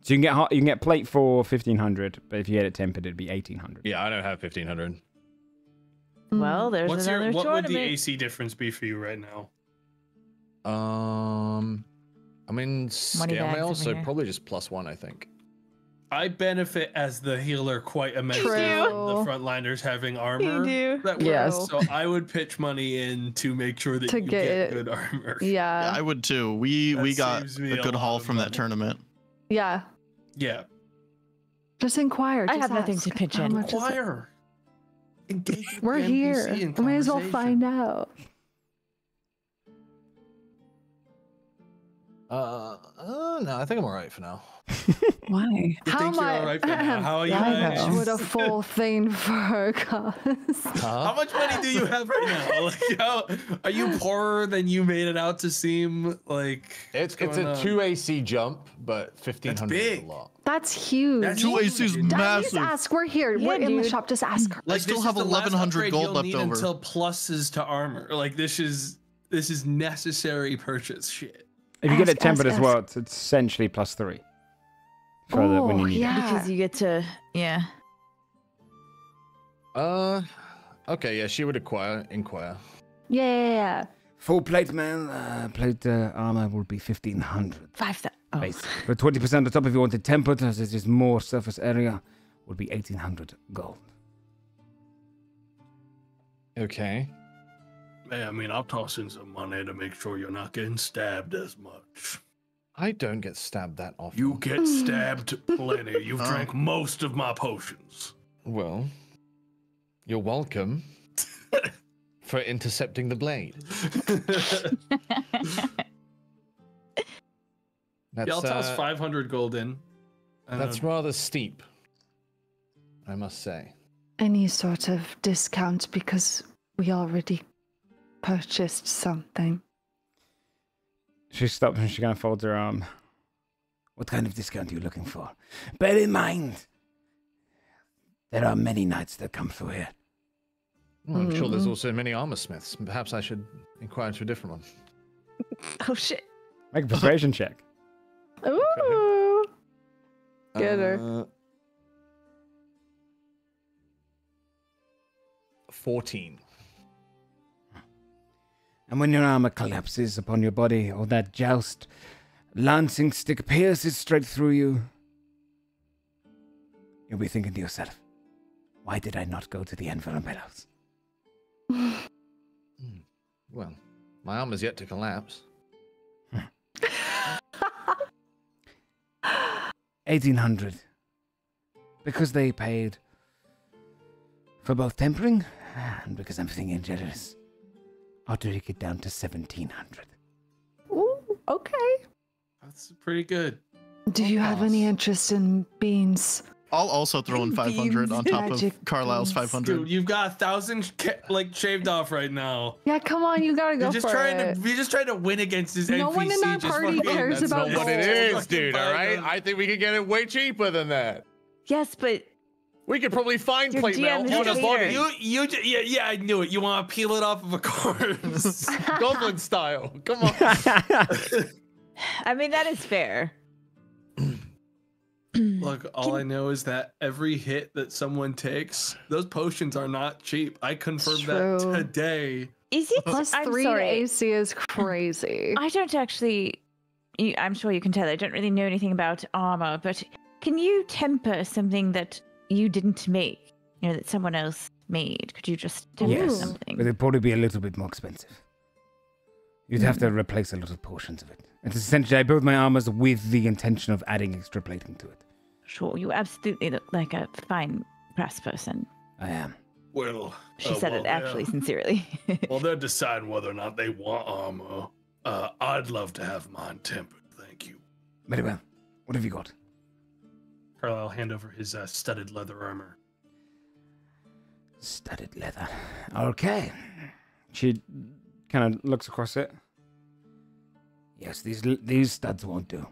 So you can get plate for 1,500, but if you get it tempered, it'd be 1,800. Yeah, I don't have 1,500. Well, there's What another would the tournament. AC difference be for you right now? I'm in scale bags mail, over so here. probably just +1, I think. I benefit as the healer quite immensely True. from the frontliners having armor. do. That works. Yes. So I would pitch money in to make sure that To you get get it. good armor. Yeah. I would too. We That got saves me a a good lot haul of from that money. tournament. Yeah. Yeah. Just inquire. I just have nothing ask. to pitch How in. much is it? Inquire. Engage with We're the here. NPC in We may as well conversation. find out. No, I think I'm alright for now. Why? You think you're all right for now? How are you Yeah, guys? Would a full thing for her cause? How much money do you have right now? Like, how are you poorer than you made it out to seem? Like, It's what's a going on? 2 AC jump, but 1,500 is a big. lot. That's huge. That's 2 AC is huge. Dad, massive. just ask. We're here. Yeah, We're in the dude. shop. Just ask her. Like, still this have is the last 1,100 upgrade gold you'll left need over. until pluses to armor. Like, this is necessary purchase shit. If you get Ask, it tempered ask, as well, it's essentially +3 for the, when you Oh, need yeah. Because you get to, yeah. Okay, yeah, she would inquire. Yeah. Full plate, man. Plate armor will be 1,500. 5,000. Oh. Base. For 20% on top, if you want it tempered, as it is more surface area, will be 1,800 gold. Okay. Hey, I mean, I'll toss in some money to make sure you're not getting stabbed as much. I don't get stabbed that often. You get stabbed plenty. You've Oh. drank most of my potions. Well, you're welcome for intercepting the blade. That's, Yeah, I'll toss 500 gold in. that's rather steep, I must say. Any sort of discount because we already purchased something. She stops and she kind of folds her arm. What kind of discount are you looking for? Bear in mind, there are many knights that come through here. Well, I'm sure there's also many armor smiths. Perhaps I should inquire into a different one. Oh, shit. Make a persuasion check. Ooh. Get her. 14. And when your armor collapses upon your body, or that joust lancing stick pierces straight through you, you'll be thinking to yourself, why did I not go to the Envelopelos? Well, my armor's yet to collapse. 1,800. Because they paid for both tempering, and because I'm thinking generous, I'll take it down to 1,700. Ooh, okay. That's pretty good. Do you have any interest in beans? I'll also throw in 500 on top of Carlisle's 500. Dude, you've got 1,000 like shaved off right now. Yeah, come on, you gotta go You're just for trying it. to. You're just trying to win against this No NPC. one in our just party fucking- cares That's about not what gold. it is, Fucking dude. All right. bargain. I think we could get it way cheaper than that. Yes, but We could probably find Your plate mail DM is on a clear. body, Yeah, I knew it. You want to peel it off of a corpse. goblin style. Come on. I mean that is fair. Look, all I know is that every hit that someone takes, those potions are not cheap. I confirmed that True. today. Is it? Plus I'm 3 sorry. AC is crazy. I don't actually. I'm sure you can tell. I don't really know anything about armor, but can you temper something that you didn't make? You know, that someone else made. Could you just temper Yes, something? but it'd probably be a little bit more expensive. You'd have to replace a lot of portions of it. It's essentially, I build my armors with the intention of adding extra plating to it. Sure, you absolutely look like a fine craftsperson. I am. Well, She said it actually sincerely. Well, they're deciding whether or not they want armor. I'd love to have mine tempered. Thank you. Very well. What have you got? Carlisle, hand over his studded leather armor. Studded leather. Okay. She kind of looks across it. Yes, these studs won't do.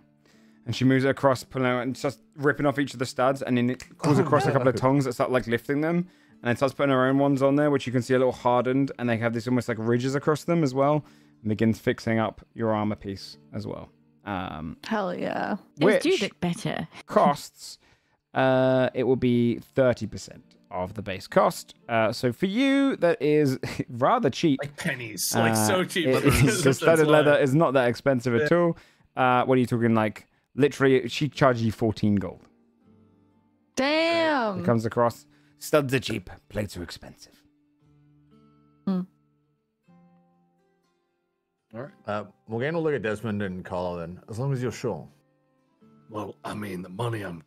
And she moves it across, pulling out, and starts ripping off each of the studs, and then it pulls across a couple of tongs that start like lifting them, and then starts putting her own ones on there, which you can see a little hardened, and they have this almost like ridges across them as well, and begins fixing up your armor piece as well. Hell yeah. Those do Which look better. costs, it will be 30% of the base cost. So for you, that is rather cheap. Like pennies. Like so cheap. The studded leather is not that expensive at all. What are you talking like? Literally, she charges you 14 gold. Damn. It comes across. Studs are cheap. Plates are expensive. All right. We're going to look at Desmond and Carl then, as long as you're sure. Well, I mean, the money I'm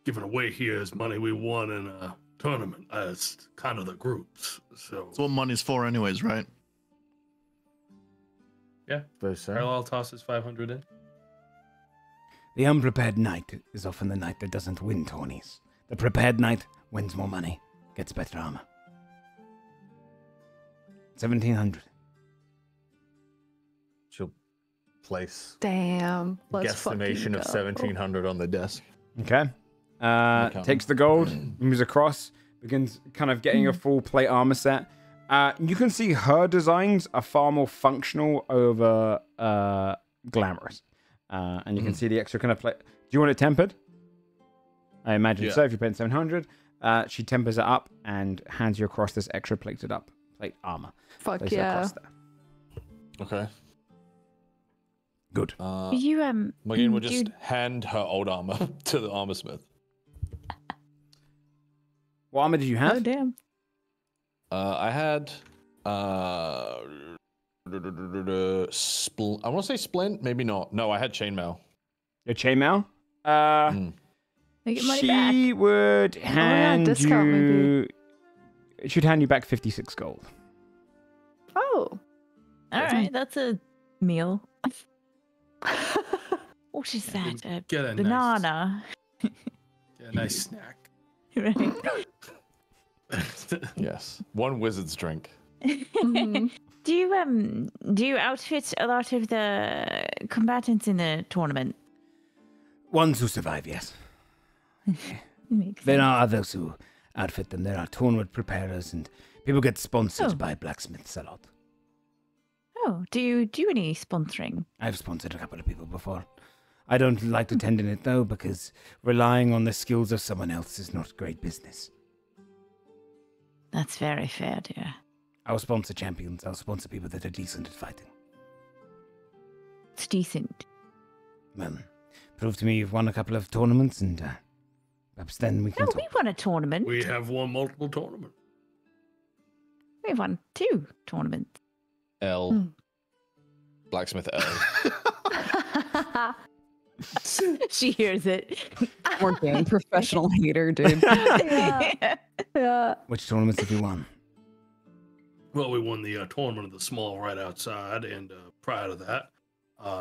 giving away here is money we won in a tournament. It's kind of the groups. So That's what money's for, anyways, right? Yeah. Suppose so. Carlisle tosses 500 in. The unprepared knight is often the knight that doesn't win tourneys. The prepared knight wins more money, gets better armor. 1,700. She'll place Damn. Let's guesstimation of fucking go. 1,700 on the desk. Okay. Takes the gold, moves across, begins kind of getting a full plate armor set. You can see her designs are far more functional over glamorous. And you can see the extra kind of plate. Do you want it tempered? I imagine so. If you're paying 700, she tempers it up and hands you across this extra plated up plate armor. Fuck Place it yeah. across there. Okay. Good. You Morgan will do just hand her old armor to the armor smith. What armor did you have? Oh damn. I had I want to say splint, maybe not. No, I had chainmail. Your chainmail? Make your money She back. would hand discount you. It should hand you back 56 gold. Oh. All right, that's a meal. What is that? A Get a banana. Nice, get a nice snack. Right. Yes, one wizard's drink. Mhm. Do you outfit a lot of the combatants in the tournament? Ones who survive, yes. Makes There sense. are others who outfit them. There are tournament preparers, and people get sponsored Oh. by blacksmiths a lot. Oh, do you do any sponsoring? I've sponsored a couple of people before. I don't like to tend in it, though, because relying on the skills of someone else is not great business. That's very fair, dear. I'll sponsor champions. I'll sponsor people that are decent at fighting. It's decent. Prove to me you've won a couple of tournaments, and perhaps then we can No, talk. we won a tournament. we have won multiple tournaments. We've won 2 tournaments. L. Blacksmith L. She hears it. Morgan, professional hater, dude. Yeah. Yeah. Which tournaments have you won? Well, we won the tournament of the small right outside, and prior to that,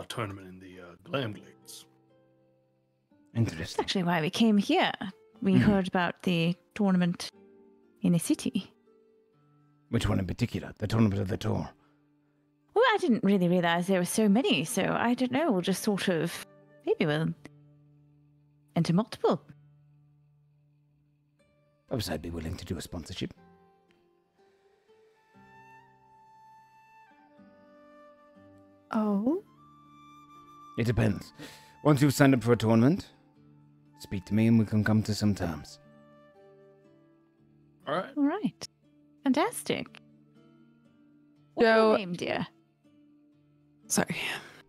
tournament in the Glam Glades. That's Interesting. actually why we came here. We heard about the tournament in the city. Which one in particular? The Tournament of the Tour. Well, I didn't really realize there were so many, so I don't know. We'll just sort of maybe we'll enter multiple. Perhaps I'd be willing to do a sponsorship. Oh. It depends. Once you've signed up for a tournament, speak to me and we can come to some terms. All right. All right. Fantastic. What's Joe- her name, dear? Sorry.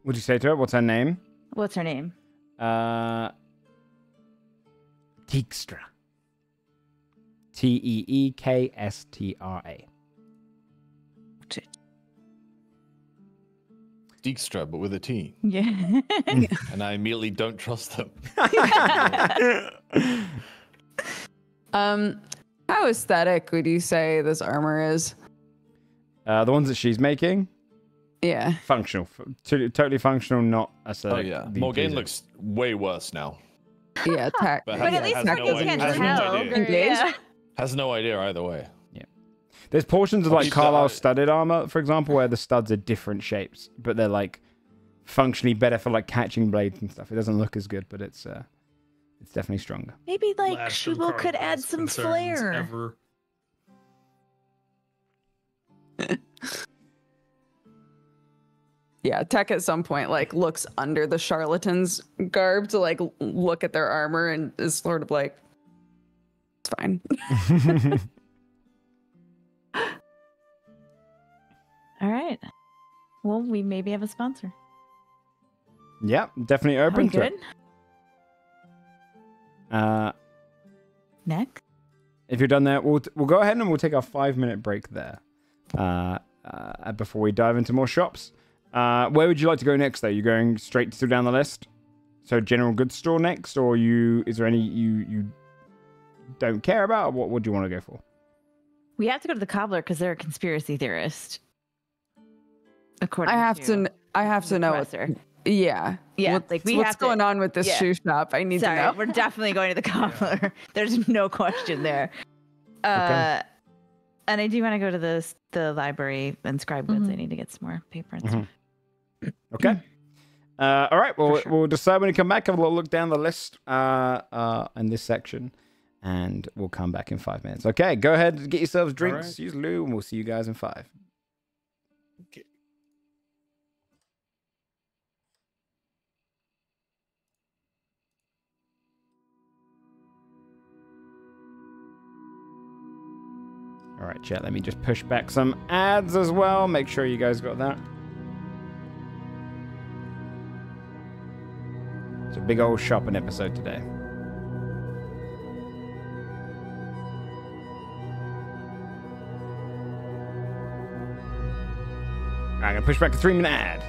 What'd you say to her? What's her name? What's her name? Teekstra. Teekstra. Dijkstra, but with a T. Yeah. And I immediately don't trust them. How aesthetic would you say this armor is? The ones that she's making, Yeah. functional. Totally functional, not Oh aesthetic. yeah, The Morgane pleasing. looks way worse now. Yeah, tech. But But at least has Mark no can't idea. tell. Engaged? Yeah. Has no idea either way. There's portions of like Keep Carlisle's that- studded armor, for example, where the studs are different shapes, but they're like functionally better for like catching blades and stuff. It doesn't look as good, but it's definitely stronger. Maybe like Last she of will could Carlisle's add some concerns flair. ever. Yeah, Tech at some point like looks under the charlatan's garb to like look at their armor and is sort of like, it's fine. All right. Well, we maybe have a sponsor. Yeah, definitely Are we open to good? it. Next. If you're done there, we'll go ahead and we'll take our 5-minute break there before we dive into more shops. Where would you like to go next, though? You going straight through down the list? So general goods store next, or is there any you don't care about? Or what do you want to go for? We have to go to the cobbler because they're a conspiracy theorist. According I have to the know. professor. Yeah. Yeah, like, we what's have to- going on with this yeah. shoe shop? I need Sorry, to know. we're definitely going to the cobbler. There's no question there. Okay. And I do want to go to the library and scribe goods. I need to get some more paper and stuff. Okay. All right. Well, sure. we'll decide when you come back. Have a little look down the list in this section, and we'll come back in 5 minutes. Okay. Go ahead, get yourselves drinks, right. use loo, and we'll see you guys in 5. Okay. All right, chat. Let me just push back some ads as well. Make sure you guys got that. It's a big old shopping episode today. All right, I'm gonna push back a 3-minute ad.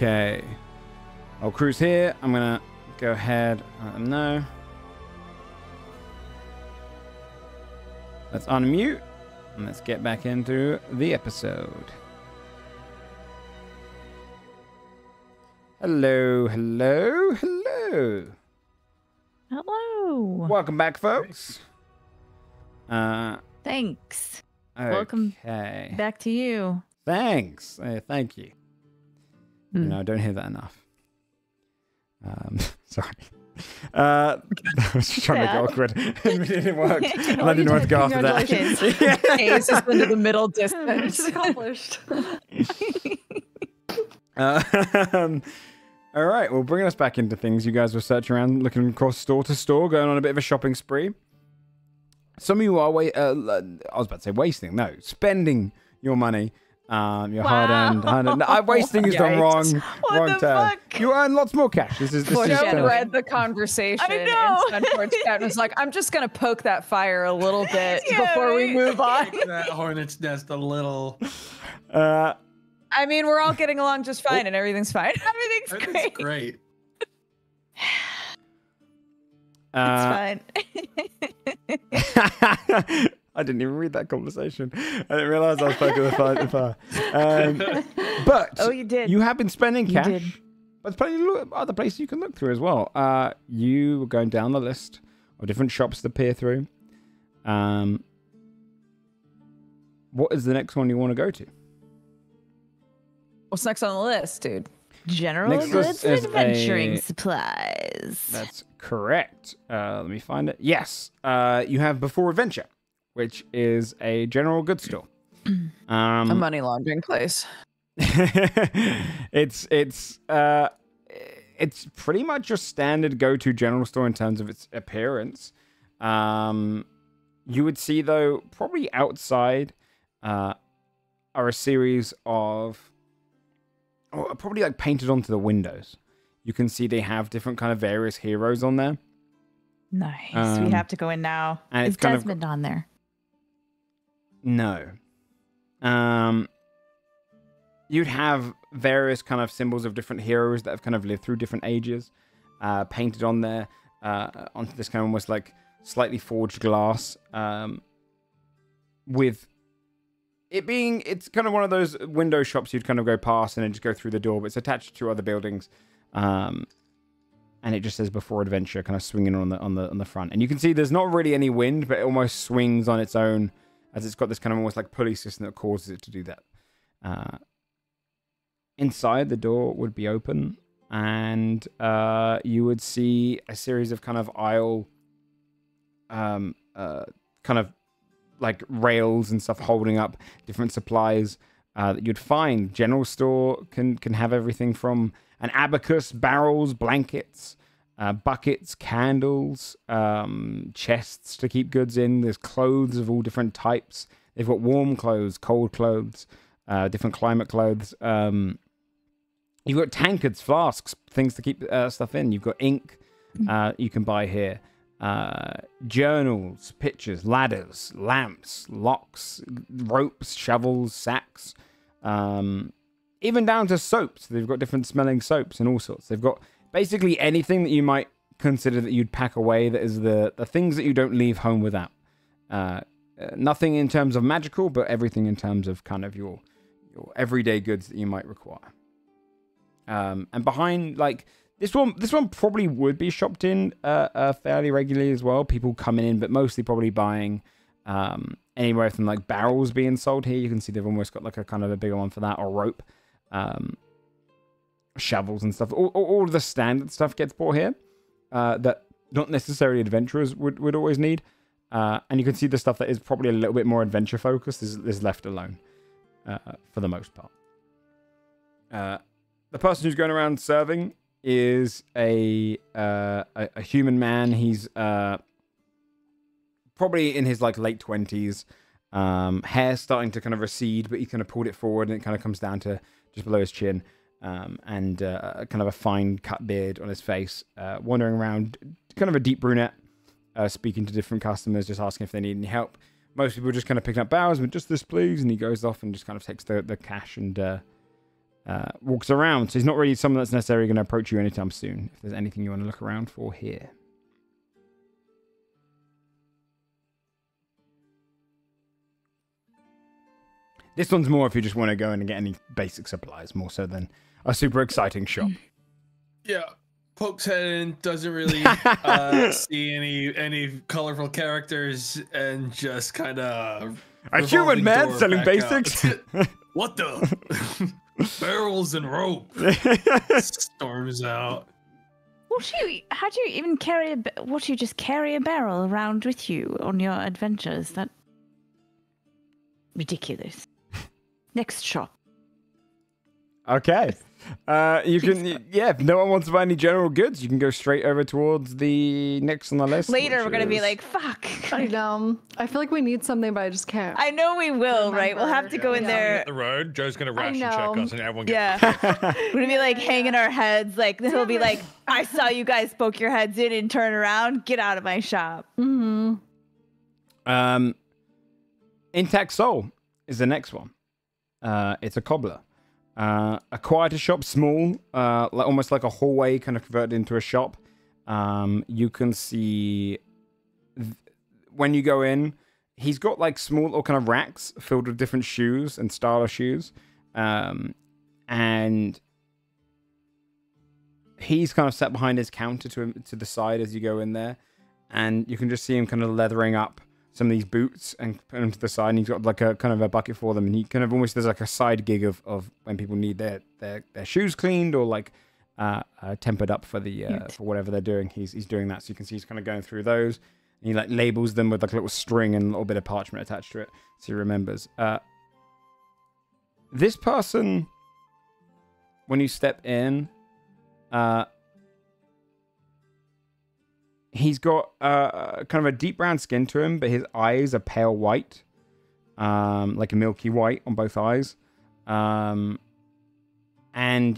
Okay. I'll cruise here. I'm going to go ahead and let them know. Let's unmute and let's get back into the episode. Hello, hello, hello. Hello. Welcome back, folks. Thanks. Okay. Welcome back to you. Thanks. Thank you. You know, I don't hear that enough. Sorry. I was just trying to make it awkward. It didn't work. And I didn't know what to go after that. Ace is into the middle distance. Mission accomplished. All right, well, bringing us back into things. You guys were searching around, looking across store to store, going on a bit of a shopping spree. Some of you are, I was about to say wasting. No, spending your money. Your hard-earned. No, wasting is the wrong term. Fuck? You earn lots more cash. This is Jen read the conversation. I know. And Sunforged chat was like, I'm just going to poke that fire a little bit before we move on. That hornet's nest a little. I mean, we're all getting along just fine and everything's fine. Everything's great. It's fine. I didn't even read that conversation. I didn't realize I was poking the fire. But you did. You have been spending cash. You did. But there's plenty of other places you can look through as well. You were going down the list of different shops to peer through. What is the next one you want to go to? What's next on the list, dude? General Next goods list and is adventuring supplies. That's correct. Let me find it. Yes. You have Before Adventure, which is a general goods store. A money laundering place. It's pretty much your standard go-to general store in terms of its appearance. You would see, though, probably outside are a series of probably like painted onto the windows. You can see they have different kind of various heroes on there. Nice. We have to go in now. And Is it's kind Desmond on there? No. You'd have various kind of symbols of different heroes that have kind of lived through different ages, painted on there, onto this kind of almost like slightly forged glass, with it being, it's kind of one of those window shops you'd kind of go past and then just go through the door, but it's attached to other buildings, and it just says Before Adventure, kind of swinging on the front, and you can see there's not really any wind, but it almost swings on its own, as it's got this kind of almost like pulley system that causes it to do that. Inside, the door would be open, and you would see a series of kind of aisle, kind of like rails and stuff holding up different supplies that you'd find. General store can have everything from an abacus, barrels, blankets, buckets, candles, chests to keep goods in. There's clothes of all different types. They've got warm clothes, cold clothes, different climate clothes. You've got tankards, flasks, things to keep stuff in. You've got ink you can buy here. Journals, pictures, ladders, lamps, locks, ropes, shovels, sacks, even down to soaps. They've got different smelling soaps and all sorts. They've got basically anything that you might consider that you'd pack away that is the things that you don't leave home without. Nothing in terms of magical, but everything in terms of kind of your everyday goods that you might require. And behind, like, this one probably would be shopped in fairly regularly as well. People coming in, but mostly probably buying anywhere from like barrels being sold here. You can see they've almost got like a kind of a bigger one for that, or rope, shovels and stuff. All of the standard stuff gets bought here that not necessarily adventurers would always need. And you can see the stuff that is probably a little bit more adventure focused is left alone for the most part. The person who's going around serving is a human man. He's probably in his like late 20s. Hair starting to kind of recede, but he kind of pulled it forward and it kind of comes down to just below his chin. And kind of a fine cut beard on his face, wandering around, kind of a deep brunette, speaking to different customers, just asking if they need any help. Most people just kind of picking up barrels, but just this please, and he goes off and just kind of takes the cash and walks around. So he's not really someone that's necessarily going to approach you anytime soon. If there's anything you want to look around for here. This one's more if you just want to go in and get any basic supplies, more so than a super exciting shop. Yeah. Pokes head in, doesn't really see any colorful characters, and just kind of a human man selling basics. What the barrels and rope? Storms out. How do you even carry what you just carry a barrel around with you on your adventures? That ridiculous. Next shop. Okay. You can, if no one wants to buy any general goods, you can go straight over towards the next on the list. Later, we're going to be like, fuck. I know. I feel like we need something, but I just can't. I know we will, right? We'll have to go in there. The road, Joe's going to ration check us and everyone gets... Yeah. We're going to be like hanging our heads. Like, he'll be like, I saw you guys poke your heads in and turn around. Get out of my shop. Mm-hmm. Intact Soul is the next one. It's a cobbler. A quieter shop, small, almost like a hallway kind of converted into a shop. You can see when you go in, he's got like small little kind of racks filled with different shoes and style of shoes. And he's kind of set behind his counter to the side as you go in there. And you can just see him kind of leathering up some of these boots and put them to the side, and he's got like a kind of a bucket for them, and he kind of almost there's like a side gig of when people need their shoes cleaned or like tempered up for the for whatever they're doing. He's doing that, so you can see he's kind of going through those, and he like labels them with like a little string and a little bit of parchment attached to it, so he remembers. This person, when you step in, he's got kind of a deep brown skin to him, but his eyes are pale white, like a milky white on both eyes. And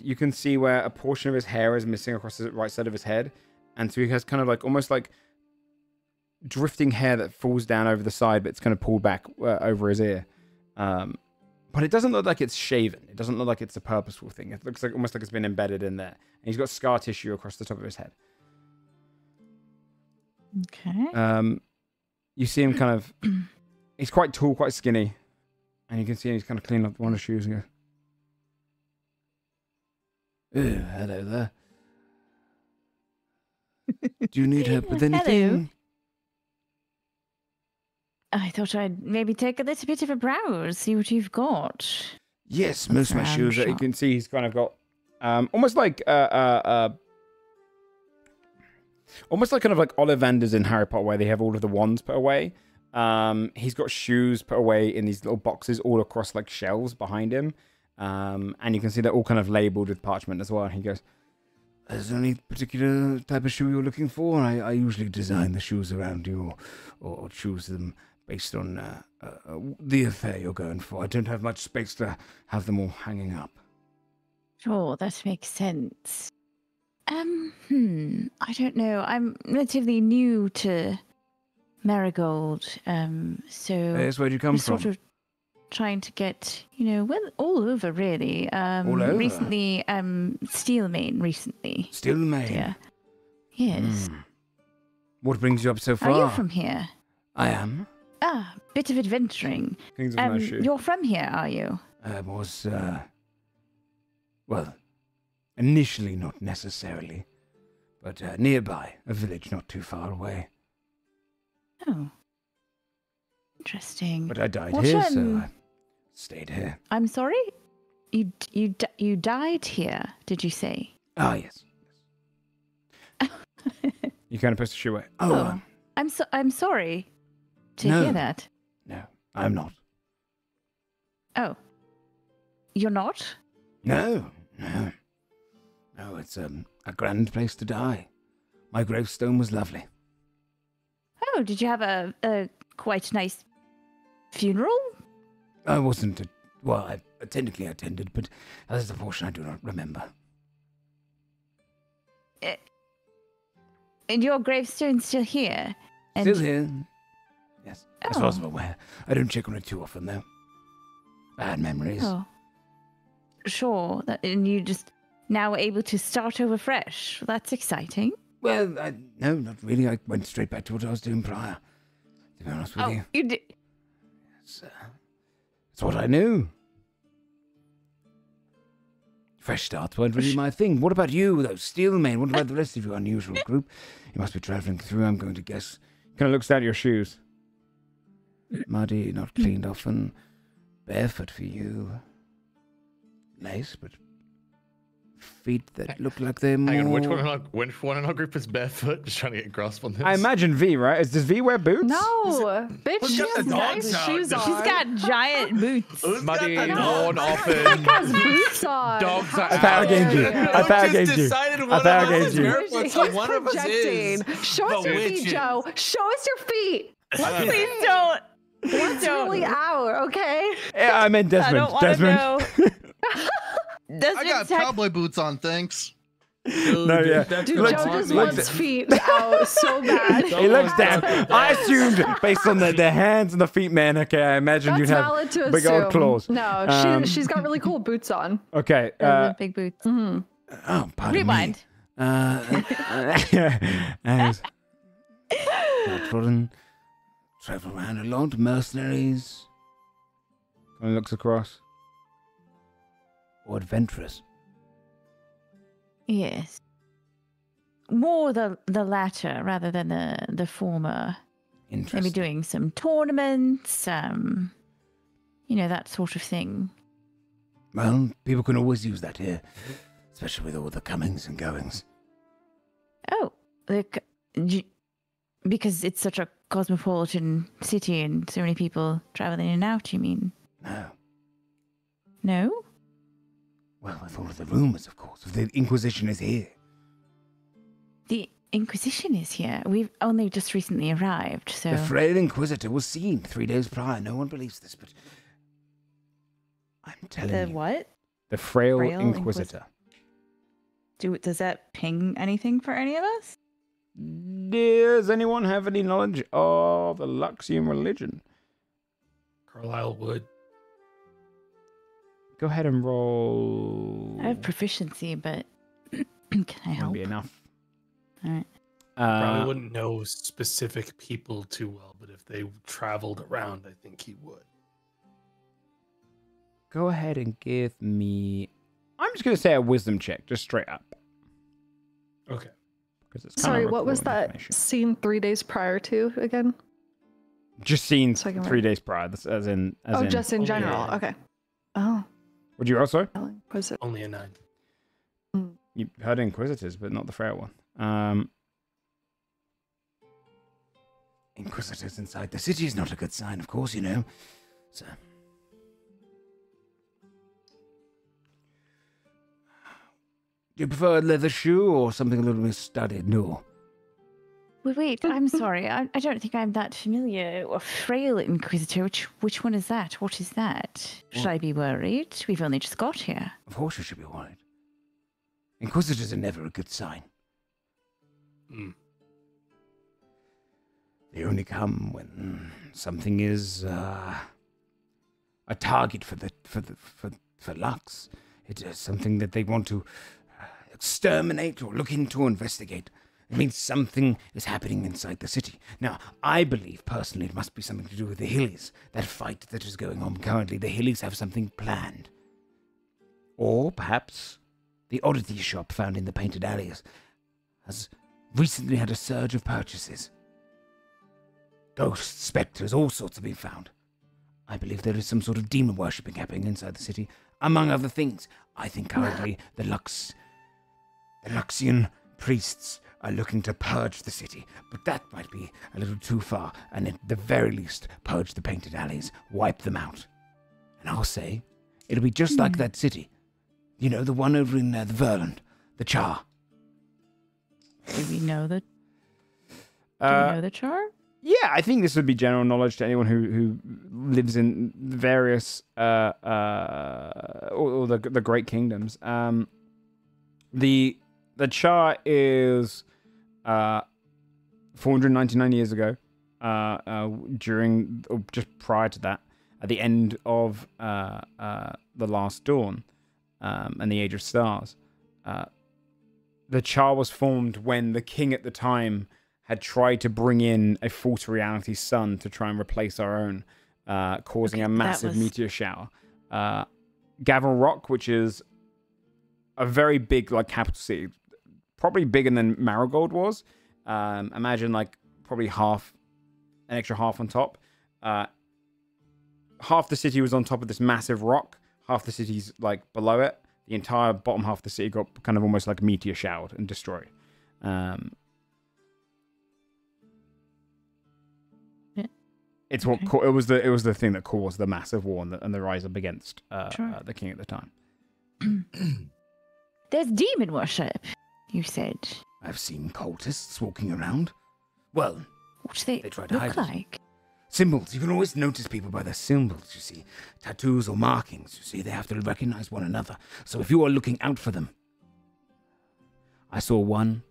you can see where a portion of his hair is missing across the right side of his head. And so he has kind of like almost like drifting hair that falls down over the side, but it's kind of pulled back over his ear. But it doesn't look like it's shaven. It doesn't look like it's a purposeful thing. It looks like almost like it's been embedded in there. And he's got scar tissue across the top of his head. Okay. You see him kind of... he's quite tall, quite skinny. And you can see him, he's kind of cleaning up one of his shoes and goes, "Oh, hello there. Do you need help with anything?" Hello. I thought I'd maybe take a little bit of a browse, see what you've got. Yes, most of my shoes. You can see he's kind of got... almost like... almost like kind of like Ollivanders in Harry Potter, where they have all of the wands put away. He's got shoes put away in these little boxes all across like shelves behind him. And you can see they're all kind of labeled with parchment as well. And he goes, "Is there any particular type of shoe you're looking for? I usually design the shoes around you or choose them based on the affair you're going for. I don't have much space to have them all hanging up." Sure, that makes sense. I don't know. I'm relatively new to Marigold, so Yes, where'd you come from? sort of trying to get, well, all over really. All over? Recently, Steelmane recently. Steelmane? Yeah. Yes. What brings you up so far? Are you from here? I am. Ah, bit of adventuring. Kings of my shoe. You're from here, are you? I was, well, initially not necessarily, but nearby, a village not too far away. Oh. Interesting. But I died here, so I stayed here. I'm sorry? You died here, did you say? Ah, yes. You kind of pushed the shoe away. Oh. I'm sorry to No. hear that. No, I'm not. Oh. You're not? No, it's a grand place to die. My gravestone was lovely. Oh, did you have a quite nice funeral? I wasn't, I technically attended, but that is the portion I do not remember. And your gravestone's still here? Still here. Yes, as far as Oh. I'm aware. I don't check on it too often, though. Bad memories. Oh. sure. And you just now able to start over fresh. That's exciting. Well, no, not really. I went straight back to what I was doing prior, to be honest with you. You did. It's what I knew. Fresh starts weren't really my thing. What about you, though, Steelman? What about the rest of your unusual group? You must be traveling through, I'm going to guess. Kind of looks down at your shoes. Muddy, not cleaned off, and barefoot for you. Nice, but feet that look like they're more... Hang on, which one in our group is barefoot? Just trying to get a grasp on this. I imagine V, right? Does V wear boots? No, bitch, she has nice shoes on. She's got giant boots. Muddy, worn, often. She has boots on. Dogs are I power gamed you. I power gamed you. I power gamed you. He's projecting. Show us your feet, Joe. Show us your feet. Please don't. That's really out, okay? Yeah, I meant Desmond. I don't want to know. I got cowboy boots on, thanks. No, yeah. Dude, Joe just wants feet out so bad. He looks down. I assumed, based on the hands and the feet, man, okay, I imagined you'd have valid to big assume. old claws. No, she's got really cool boots on. Okay. Big boots. Oh, pardon Rewind. me. Travel around a lot, mercenaries. Kind of looks across. Or adventurous. Yes. More the latter rather than the former. Interesting. Maybe doing some tournaments, that sort of thing. Well, people can always use that here, especially with all the comings and goings. Oh, because it's such a cosmopolitan city and so many people traveling in and out, you mean? No. No? Well, with all of the rumors, of course. The Inquisition is here. The Inquisition is here. We've only just recently arrived, so... The frail Inquisitor was seen 3 days prior. No one believes this, but... I'm telling you. The what? The frail Inquisitor. Does that ping anything for any of us? Does anyone have any knowledge of the Luxian religion? Carlisle would. Go ahead and roll. I have proficiency, but can I help? Won't be enough. All right. Probably wouldn't know specific people too well, but if they traveled around, I think he would. Go ahead and give me... I'm just going to say a wisdom check, just straight up. Okay. It's Sorry, what was that scene 3 days prior to again? Just seen 3 days prior, as in... just in general. Yeah. Okay. Oh. Would you also? Only a 9. You heard Inquisitors, but not the frail one. Inquisitors inside the city is not a good sign, of course, you know. So... Do you prefer a leather shoe or something a little more studded? No. Wait, I'm sorry. I don't think I'm that familiar. A frail Inquisitor. Which one is that? What is that? Should I be worried? We've only just got here. Of course you should be worried. Inquisitors are never a good sign. They only come when something is a target for Lux. It is something that they want to exterminate or look into or investigate. It means something is happening inside the city. Now, I believe personally it must be something to do with the Hillies. That fight that is going on currently. The Hillies have something planned. Or perhaps the oddity shop found in the Painted Alleys has recently had a surge of purchases. Ghosts, spectres, all sorts have been found. I believe there is some sort of demon worshipping happening inside the city. Among other things, I think currently the Luxian priests are looking to purge the city, but that might be a little too far, and at the very least, purge the Painted Alleys, wipe them out. And I'll say, it'll be just like that city. You know, the one over in the Verland, the Char. Do we know the... Do we know the Char? Yeah, I think this would be general knowledge to anyone who lives in various or the Great Kingdoms. The Char is 499 years ago, during or just prior to that, at the end of the Last Dawn. and the Age of Stars. The Char was formed when the king at the time had tried to bring in a false reality sun to try and replace our own, causing a massive meteor shower. Gavel Rock, which is a very big capital city, probably bigger than Marigold was. Imagine probably an extra half on top. Half the city was on top of this massive rock. Half the city's below it. The entire bottom half of the city got kind of almost meteor showered and destroyed. It's what it was the thing that caused the massive war and the rise up against the king at the time. There's demon worship, you said. I've seen cultists walking around. Well, what do they try to look hide like? Symbols. You can always notice people by their symbols, you see. Tattoos or markings, you see. They have to recognize one another. So if you are looking out for them. I saw one,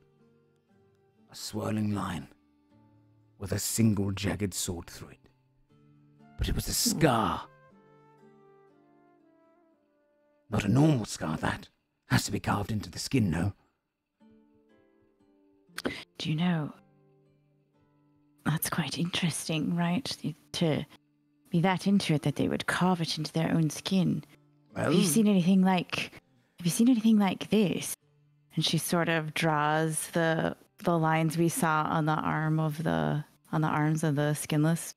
a swirling line with a single jagged sword through it. But it was a scar. Not a normal scar, that. Has to be carved into the skin, no? Do you know? That's quite interesting, right? To be that into it that they would carve it into their own skin. Well, Have you seen anything like this? And she sort of draws the lines we saw on the arms of the skinless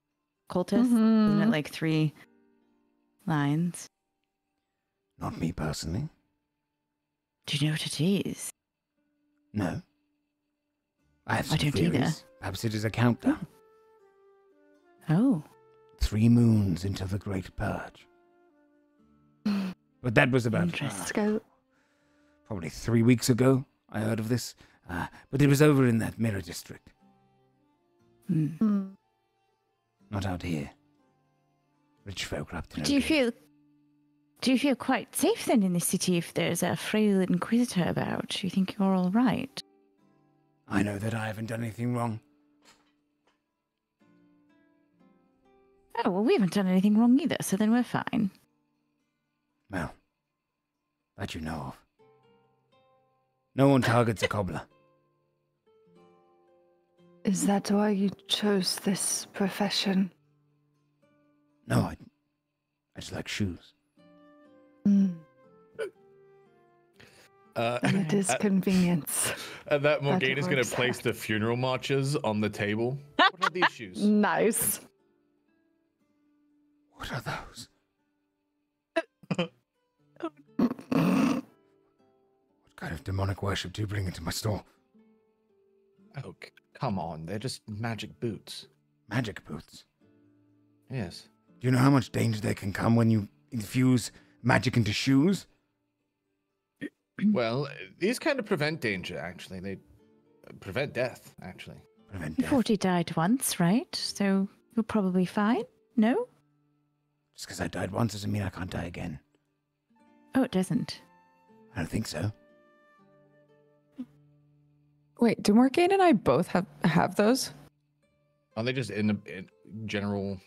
cultist. Isn't it 3 lines? Not me personally. Do you know what it is? No. I have some don't theories. either. Perhaps it is a countdown. Oh. 3 moons until the Great Purge. But that was about probably 3 weeks ago. I heard of this, but it was over in that Mirror District. Not out here. Rich folk are up to no Do you good. feel quite safe then in the city if there's a frail inquisitor about? Do you think you're all right? I know that I haven't done anything wrong. Oh, well, we haven't done anything wrong either, so then we're fine. Well, that you know of. No one targets a cobbler. Is that why you chose this profession? No, I just like shoes. And it is convenience. And that Morgana's going works to place out. the funeral marches on the table. What are these shoes? Nice. What are those? What kind of demonic worship do you bring into my store? Oh, come on. They're just magic boots. Magic boots. Yes. Do you know how much danger there can come when you infuse magic into shoes? Well, these kind of prevent danger, actually. They prevent death, actually. Prevent You've death. already died once, right? So you're probably fine? No? Just because I died once doesn't mean I can't die again. Oh, it doesn't. I don't think so. Wait, do Morgana and I both have those? Are they just in general?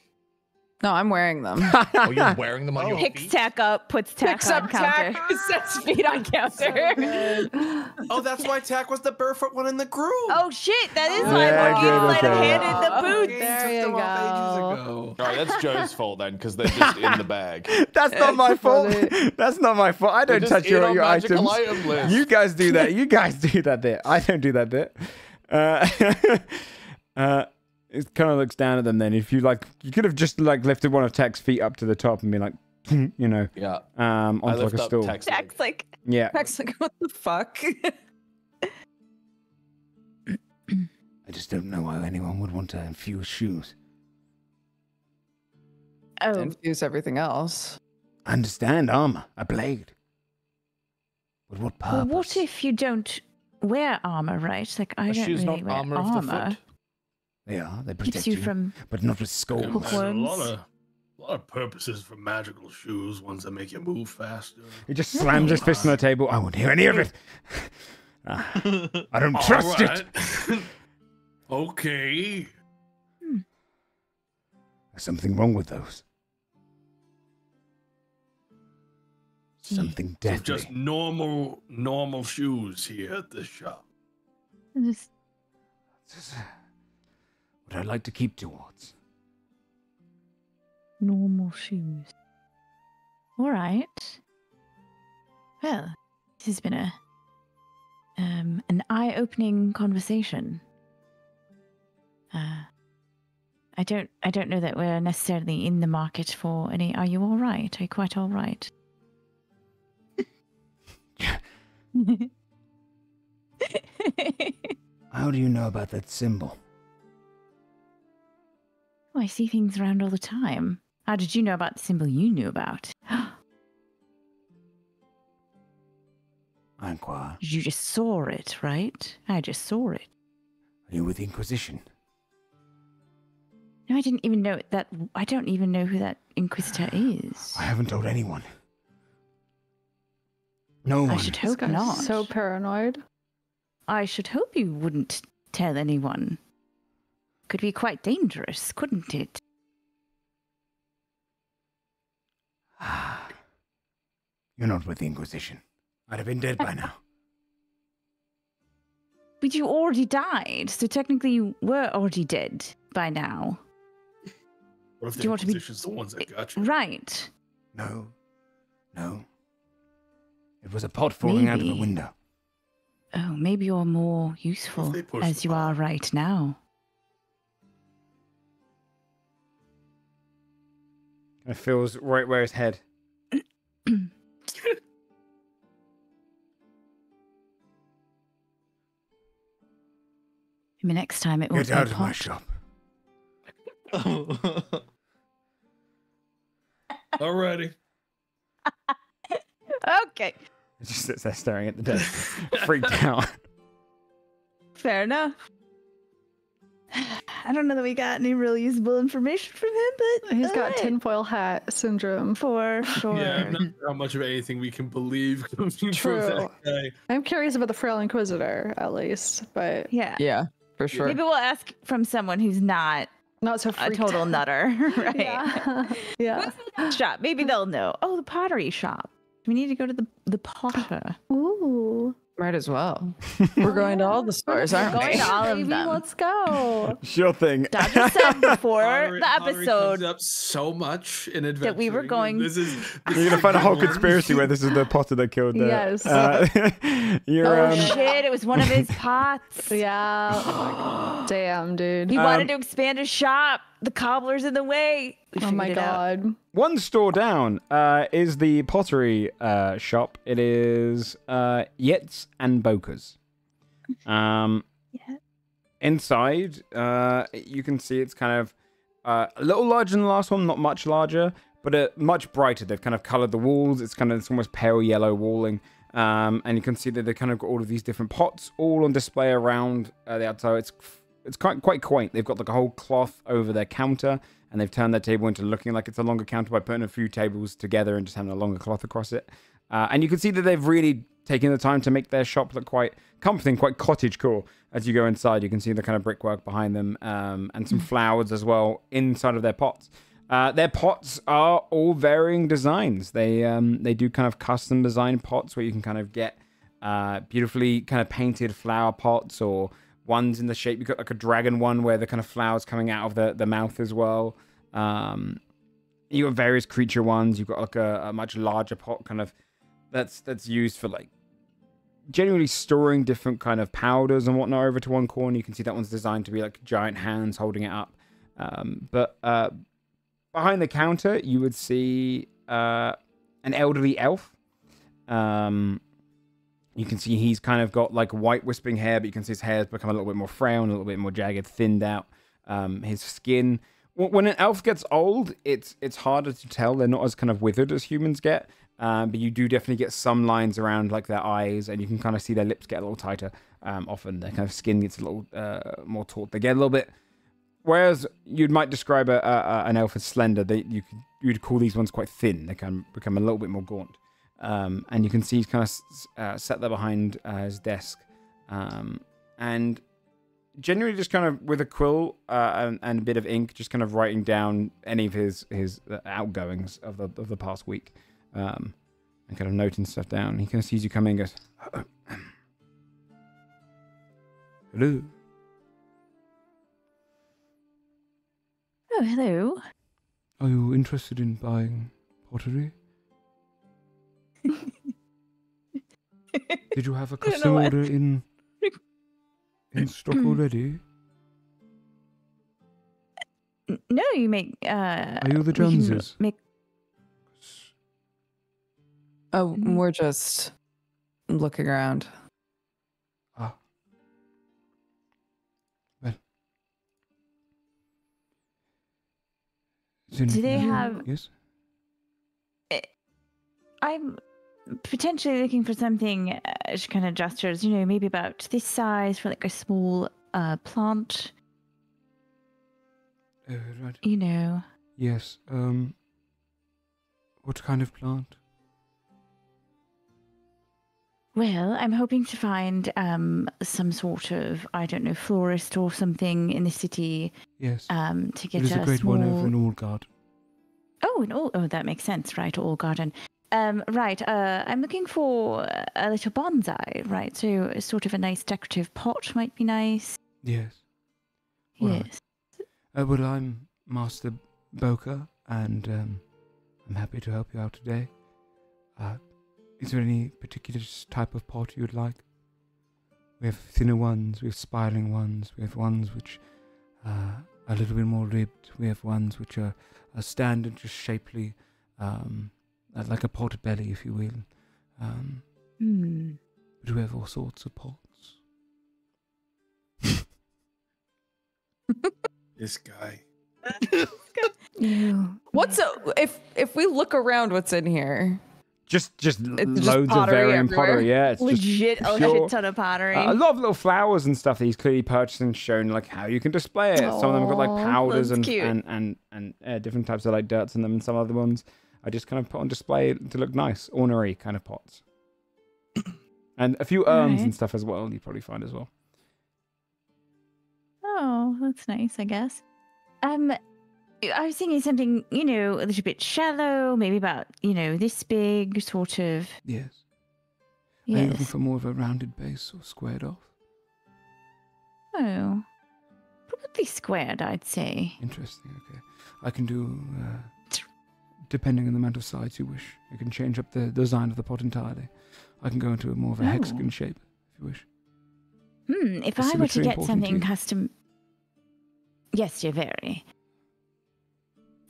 No, I'm wearing them. Oh, you're wearing them on your Picks feet? tack up, puts tack on counter. Sets feet on counter. Oh, that's why Tack was the barefoot one in the group. Oh shit, that is Yeah, why Morgana good, might have okay. handed the boots. Gabe There took you them off go. ages ago. All right, that's Joe's fault then, because they're just in the bag. That's not my fault. That's not my fault. I don't They're touch just in your our items. magical item list. You guys do that. You guys do that bit. I don't do that bit. It kind of looks down at them then. If you you could have just lifted one of Tech's feet up to the top and been like, Yeah. onto I like lift a up stool. Tech's leg. Tack's like, Yeah. Tech's like, what the fuck? I just don't know why anyone would want to infuse shoes. oh, Infuse everything else. I understand armor, a blade. But what purpose? well, what if you don't wear armor, right? Like, I A don't shoe's really not wear armor of the foot. They are. They Keeps protect you you, from but not with skull. There's Hookworms. a lot of purposes for magical shoes. Ones that make you move faster. He just slams his fist on the table. I won't hear any of it. I don't trust it. Okay. There's something wrong with those. Something deadly. So just normal shoes here at the shop. Just This is what I'd like to keep towards. normal shoes. All right. Well, this has been an eye-opening conversation. I don't know that we're necessarily in the market for any. Are you all right? Are you quite all right? How do you know about that symbol? Oh, I see things around all the time. How did you know about the symbol you knew about? I inquire. You just saw it, right? I just saw it. Are you with the Inquisition? No, I didn't even know that. I don't even know who that Inquisitor is. I haven't told anyone. No one. I should hope not. So paranoid. I should hope you wouldn't tell anyone. Could be quite dangerous, couldn't it? You're not with the Inquisition. I'd have been dead by now. But you already died, so technically you were already dead by now. What if Do the you want to be- Inquisition's the ones that got you? Right. No. It was a pot falling out of a Maybe. window. Oh, maybe you're more useful they push as the you are right now. It feels right where his head. Maybe next time it won't Get be a out of my pot. shop. Alrighty. Okay. It just sits there staring at the desk, freaked out. Fair enough. I don't know that we got any really usable information from him, but He's got alright. tinfoil hat syndrome. For sure. Yeah, I'm not sure how much of anything we can believe coming from True. that guy. I'm curious about the Frail Inquisitor, at least, but Yeah. Yeah, for sure. Maybe we'll ask from someone who's not not so a freaked total out. nutter, right? Yeah. Yeah. What's the shop? Maybe they'll know. Oh, the pottery shop. We need to go to the potter. Ooh. Might as well. We're going to all the stores, aren't Going we? to all of Baby, them. let's go. Sure thing. Dad just said before Pottery- the pottery episode comes up so much in adventure. that we were going- This is You're gonna find a whole conspiracy where this is the Potter that killed the. Yes. You're Oh shit, it was one of his pots. Yeah. Damn, dude. He wanted to expand his shop. The cobbler's in the way. We Oh my figured it out. god. one store down is the pottery shop. It is Yetz and Boker's. Yeah. Inside, you can see it's kind of a little larger than the last one, not much larger, but much brighter. They've kind of colored the walls. It's almost pale yellow walling. And you can see that they kind of got all of these different pots all on display around the outside. It's quite quaint. They've got like a whole cloth over their counter, and they've turned their table into looking like it's a longer counter by putting a few tables together and just having a longer cloth across it. And you can see that they've really taken the time to make their shop look quite comforting, quite cottagecore. As you go inside, you can see the kind of brickwork behind them, and some flowers as well inside of their pots. Their pots are all varying designs. They do kind of custom design pots where you can kind of get beautifully kind of painted flower pots, or ones in the shape. You've got like a dragon one where the kind of flowers coming out of the mouth as well. You got various creature ones. You've got like a much larger pot kind of that's used for like generally storing different kind of powders and whatnot over to one corner. You can see that one's designed to be like giant hands holding it up. But behind the counter, you would see an elderly elf. You can see he's kind of got like white wisping hair, but you can see his hair's become a little bit more frail and a little bit more jagged, thinned out. His skin. When an elf gets old, it's harder to tell. They're not as kind of withered as humans get. But you do definitely get some lines around like their eyes, and you can kind of see their lips get a little tighter. Often their kind of skin gets a little more taut. They get a little bit. Whereas you might describe an elf as slender, you'd call these ones quite thin. They can become a little bit more gaunt. And you can see he's kind of sat there behind his desk, and generally just kind of with a quill and a bit of ink, just kind of writing down any of his outgoings of the past week. and kind of noting stuff down. He kind of sees you coming and goes, hello. Oh, hello. Are you interested in buying pottery? Did you have a custom order in stock already? No, you make. Are you the Joneses? Oh, we're just looking around. Ah. Well. Do they have? Yes. I'm potentially looking for something. She kind of gestures, maybe about this size for like a small plant. Right. Yes. What kind of plant? Well, I'm hoping to find some sort of, I don't know, florist or something in the city. Yes. To get There's a great one over in Allgard. Oh, that makes sense, right? Allgarden. Right. I'm looking for a little bonsai, right? So sort of a nice decorative pot might be nice. Yes. Yes. Well, I'm Master Boker, and I'm happy to help you out today. Is there any particular type of pot you would like? We have thinner ones, we have spiraling ones, we have ones which are a little bit more ribbed, we have ones which are standard, just shapely, like a pot belly, if you will. But we have all sorts of pots. This guy. What's if we look around, what's in here? Just It's loads of pottery varying everywhere. pottery. Yeah, it's Legit, just a pure, shit ton of pottery. a lot of little flowers and stuff that he's clearly purchased and shown like how you can display it. Some of them have got like powders that's and cute. and different types of like dirts in them, and some other ones I just kind of put on display to look nice, ornery kind of pots. And a few urns Alright. and stuff as well. You probably find as well. Oh, that's nice, I guess. I was thinking something, a little bit shallow, maybe about, this big, sort of. Yes. Are you looking Yes. for more of a rounded base or squared off? Oh, probably squared, I'd say. Interesting. Okay, I can do. Depending on the amount of sides you wish, you can change up the design of the pot entirely. I can go into more of a hexagon shape if you wish. If Is I were to symmetry get important to something you? custom. Yes, you're very.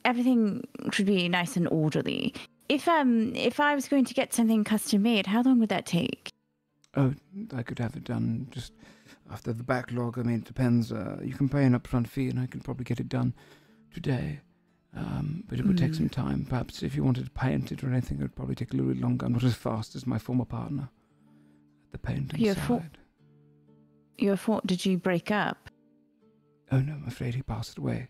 Everything should be nice and orderly. If I was going to get something custom made, how long would that take? Oh, I could have it done just after the backlog. I mean, it depends. You can pay an upfront fee, and I can probably get it done today. But it would take some time. Perhaps if you wanted to paint it or anything, it would probably take a little bit longer. I'm not as fast as my former partner at the painting side. Did you break up? Oh no, I'm afraid he passed away.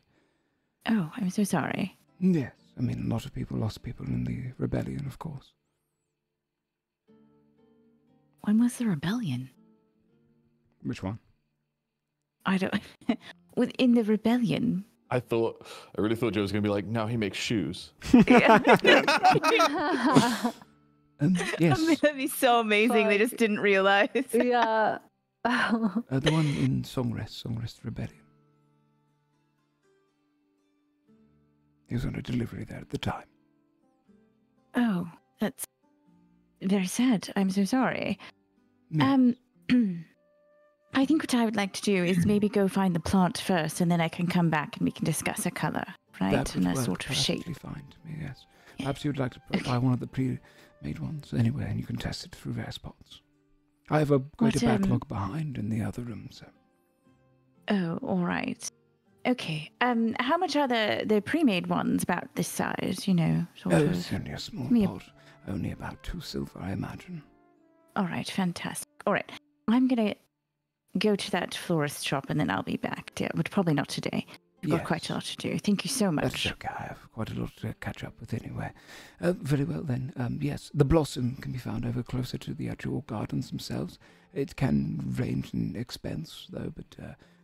Oh, I'm so sorry. Yes, I mean, a lot of people lost people in the rebellion, of course. When was the rebellion? Which one? I don't. Within the rebellion. I really thought Joe was gonna be like, now he makes shoes. Yes. That'd be so amazing. They just didn't realize. Yeah. The one in Songrest Rebellion. He was on a delivery there at the time. Oh, that's very sad. I'm so sorry. Yes. I think what I would like to do is maybe go find the plant first, and then I can come back and we can discuss a color, right? That would And a work sort of shape. perfectly fine to me, yes. Perhaps you'd like to buy one of the pre-made ones anyway, and you can test it through various pots. I have a greater backlog behind in the other room, so. Oh, all right. Okay. How much are the pre-made ones about this size? Sort of. It's only a small pot. Only about 2 silver, I imagine. All right, fantastic. All right, I'm gonna go to that florist shop and then I'll be back. But probably not today. I've got quite a lot to do. Thank you so much. That's okay. I have quite a lot to catch up with anyway. Very well then. Yes, the blossom can be found over closer to the actual gardens themselves. It can range in expense though, but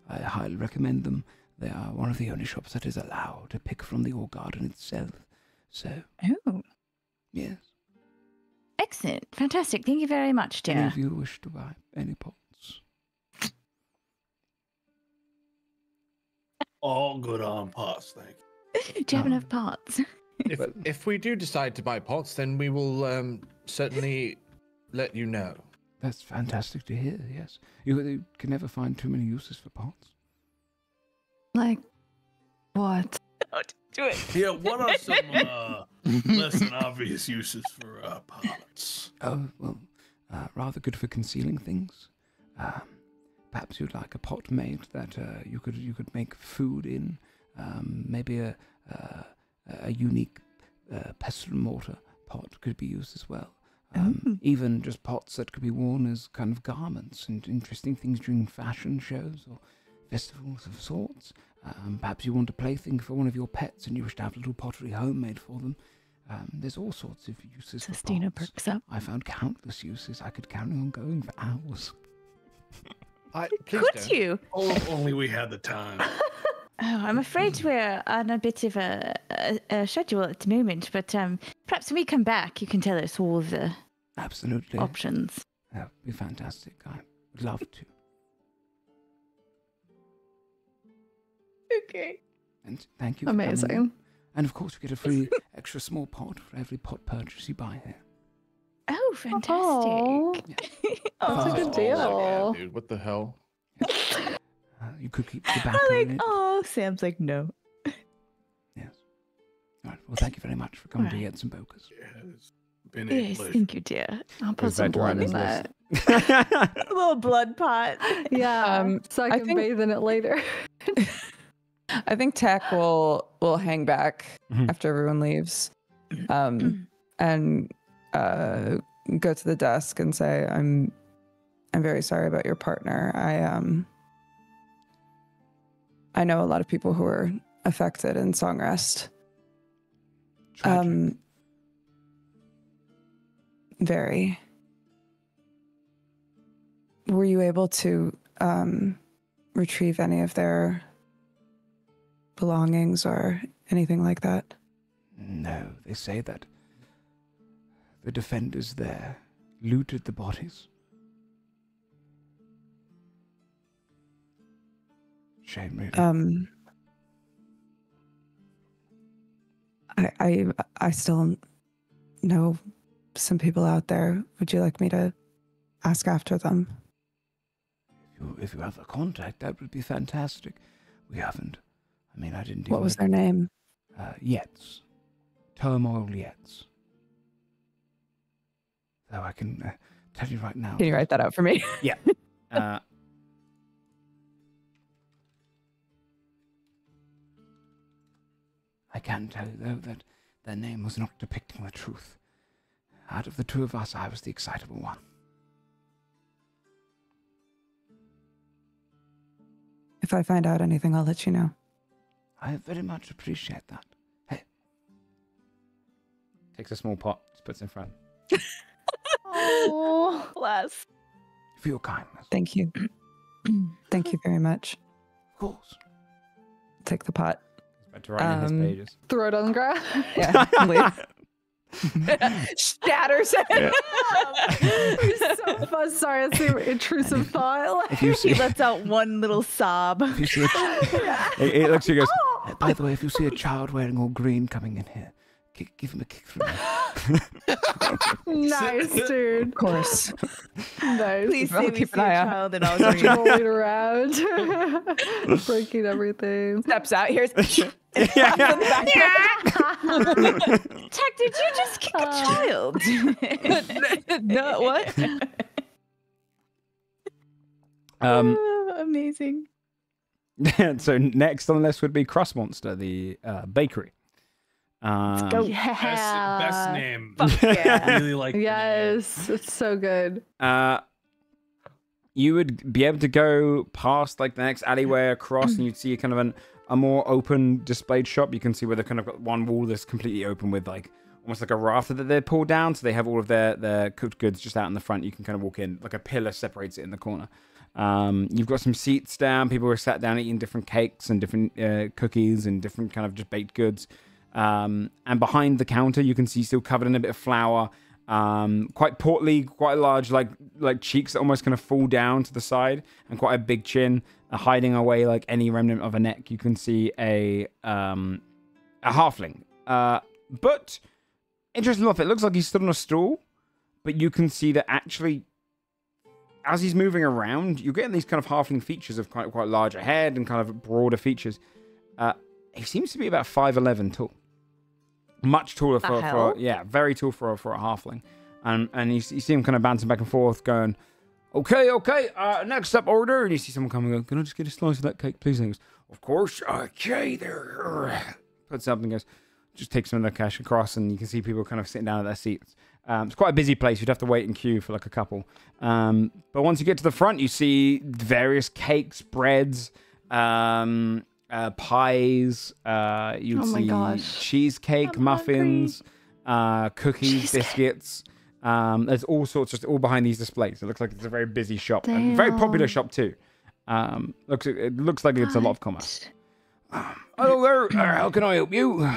I highly recommend them. They are one of the only shops that is allowed to pick from the All Garden itself. So. Oh. Yes. Excellent. Fantastic. Thank you very much, Any dear. of you wish to buy any pots? All good on pots, thank you. Do you have enough parts? If we do decide to buy pots, then we will certainly let you know. That's fantastic to hear, yes. You can never find too many uses for pots. Like, what? Do it. Yeah, what are some less than obvious uses for pots? Oh, well, rather good for concealing things. Perhaps you'd like a pot made that you could make food in. Maybe a unique pestle and mortar pot could be used as well. Even just pots that could be worn as kind of garments and interesting things during fashion shows or festivals of sorts. Perhaps you want a plaything for one of your pets and you wish to have a little pottery homemade for them. There's all sorts of uses Christina for pots. perks up. I found countless uses. I could count on going for hours. Could you? Oh, only we had the time. Oh, I'm afraid we're on a bit of a schedule at the moment, but perhaps when we come back, you can tell us all of the Absolutely. options. That would be fantastic. I would love to. Okay. And thank you for coming in. Amazing. And of course, you get a free extra small pot for every pot purchase you buy here. Oh, fantastic. Oh, that's a good Yeah, deal. dude, what the hell? You could keep tobacco in it. Oh, Sam's like, no. Yes. All right. Well, thank you very much for coming to get some bokas. It's been a Yes, pleasure. thank you, dear. I'll put some blood in that. A little blood pot. Yeah, so I I can think- bathe in it later. I think Tech will hang back Mhm. after everyone leaves, and go to the desk and say, "I'm very sorry about your partner. I know a lot of people who are affected in Song Rest. Tragic. Very. Were you able to retrieve any of their belongings or anything like that? No, they say that the defenders there looted the bodies. Shame, really. I still know some people out there. Would you like me to ask after them? If you have a contact, that would be fantastic. We haven't. I mean, I didn't. What was their name? Yets. Turmoil Yets. So I can tell you right now. Can you write that out for me? Yeah. I can tell you, though, that their name was not depicting the truth. Out of the two of us, I was the excitable one. If I find out anything, I'll let you know. I very much appreciate that. Hey. Takes a small pot, just puts it in front. Oh, Bless. For your kindness. Thank you. Thank you very much. Of course. Take the pot. He's about to write in his pages. throw it on the ground. Yeah. leave. Shatters it. You're so fun. Sorry, that's an intrusive thought. If you see, He lets out one little sob. if you see it looks at you and goes, by the way, if you see a child wearing all green coming in here, give him a kick from me. Nice, dude. Of course. Nice. Please I'll say we keep see an a eye out. child and I'll agree. Rolling around, breaking everything. Steps out. Here's. Tech, did you just kick a child? No, what? Amazing. So next on the list would be Cross Monster, the bakery. Go. Best name. Fuck yeah. Really like. the name. Yes, it's so good. You would be able to go past like the next alleyway across, and you'd see kind of a more open displayed shop. You can see where they've kind of got one wall that's completely open with like almost like a rafter that they pulled down, so they have all of their cooked goods just out in the front. You can kind of walk in, like a pillar separates it in the corner. You've got some seats down. People are sat down eating different cakes and different cookies and different kind of just baked goods. And behind the counter, you can see still covered in a bit of flour, Quite portly, quite large, like cheeks that almost kind of fall down to the side, and quite a big chin, hiding away like any remnant of a neck. You can see a halfling. But interesting enough, it looks like he's stood on a stool, but you can see that actually, as he's moving around, you're getting these kind of halfling features of quite larger head and kind of broader features. He seems to be about 5'11" tall. Much taller for very tall for a halfling. And you see him kind of bouncing back and forth, going, okay, next up order. And you see someone coming and go, can I just get a slice of that cake, please? And he goes, of course, okay, there. Puts up and goes, just take some of the cash across, and you can see people kind of sitting down at their seats. It's quite a busy place. You'd have to wait in queue for like a couple. But once you get to the front, you see various cakes, breads, pies. You'd see cheesecake, muffins, cookies, biscuits. There's all sorts, just all behind these displays. It looks like it's a very busy shop, and a very popular shop too. It looks like it's a lot of commerce. Hello there. How can I help you?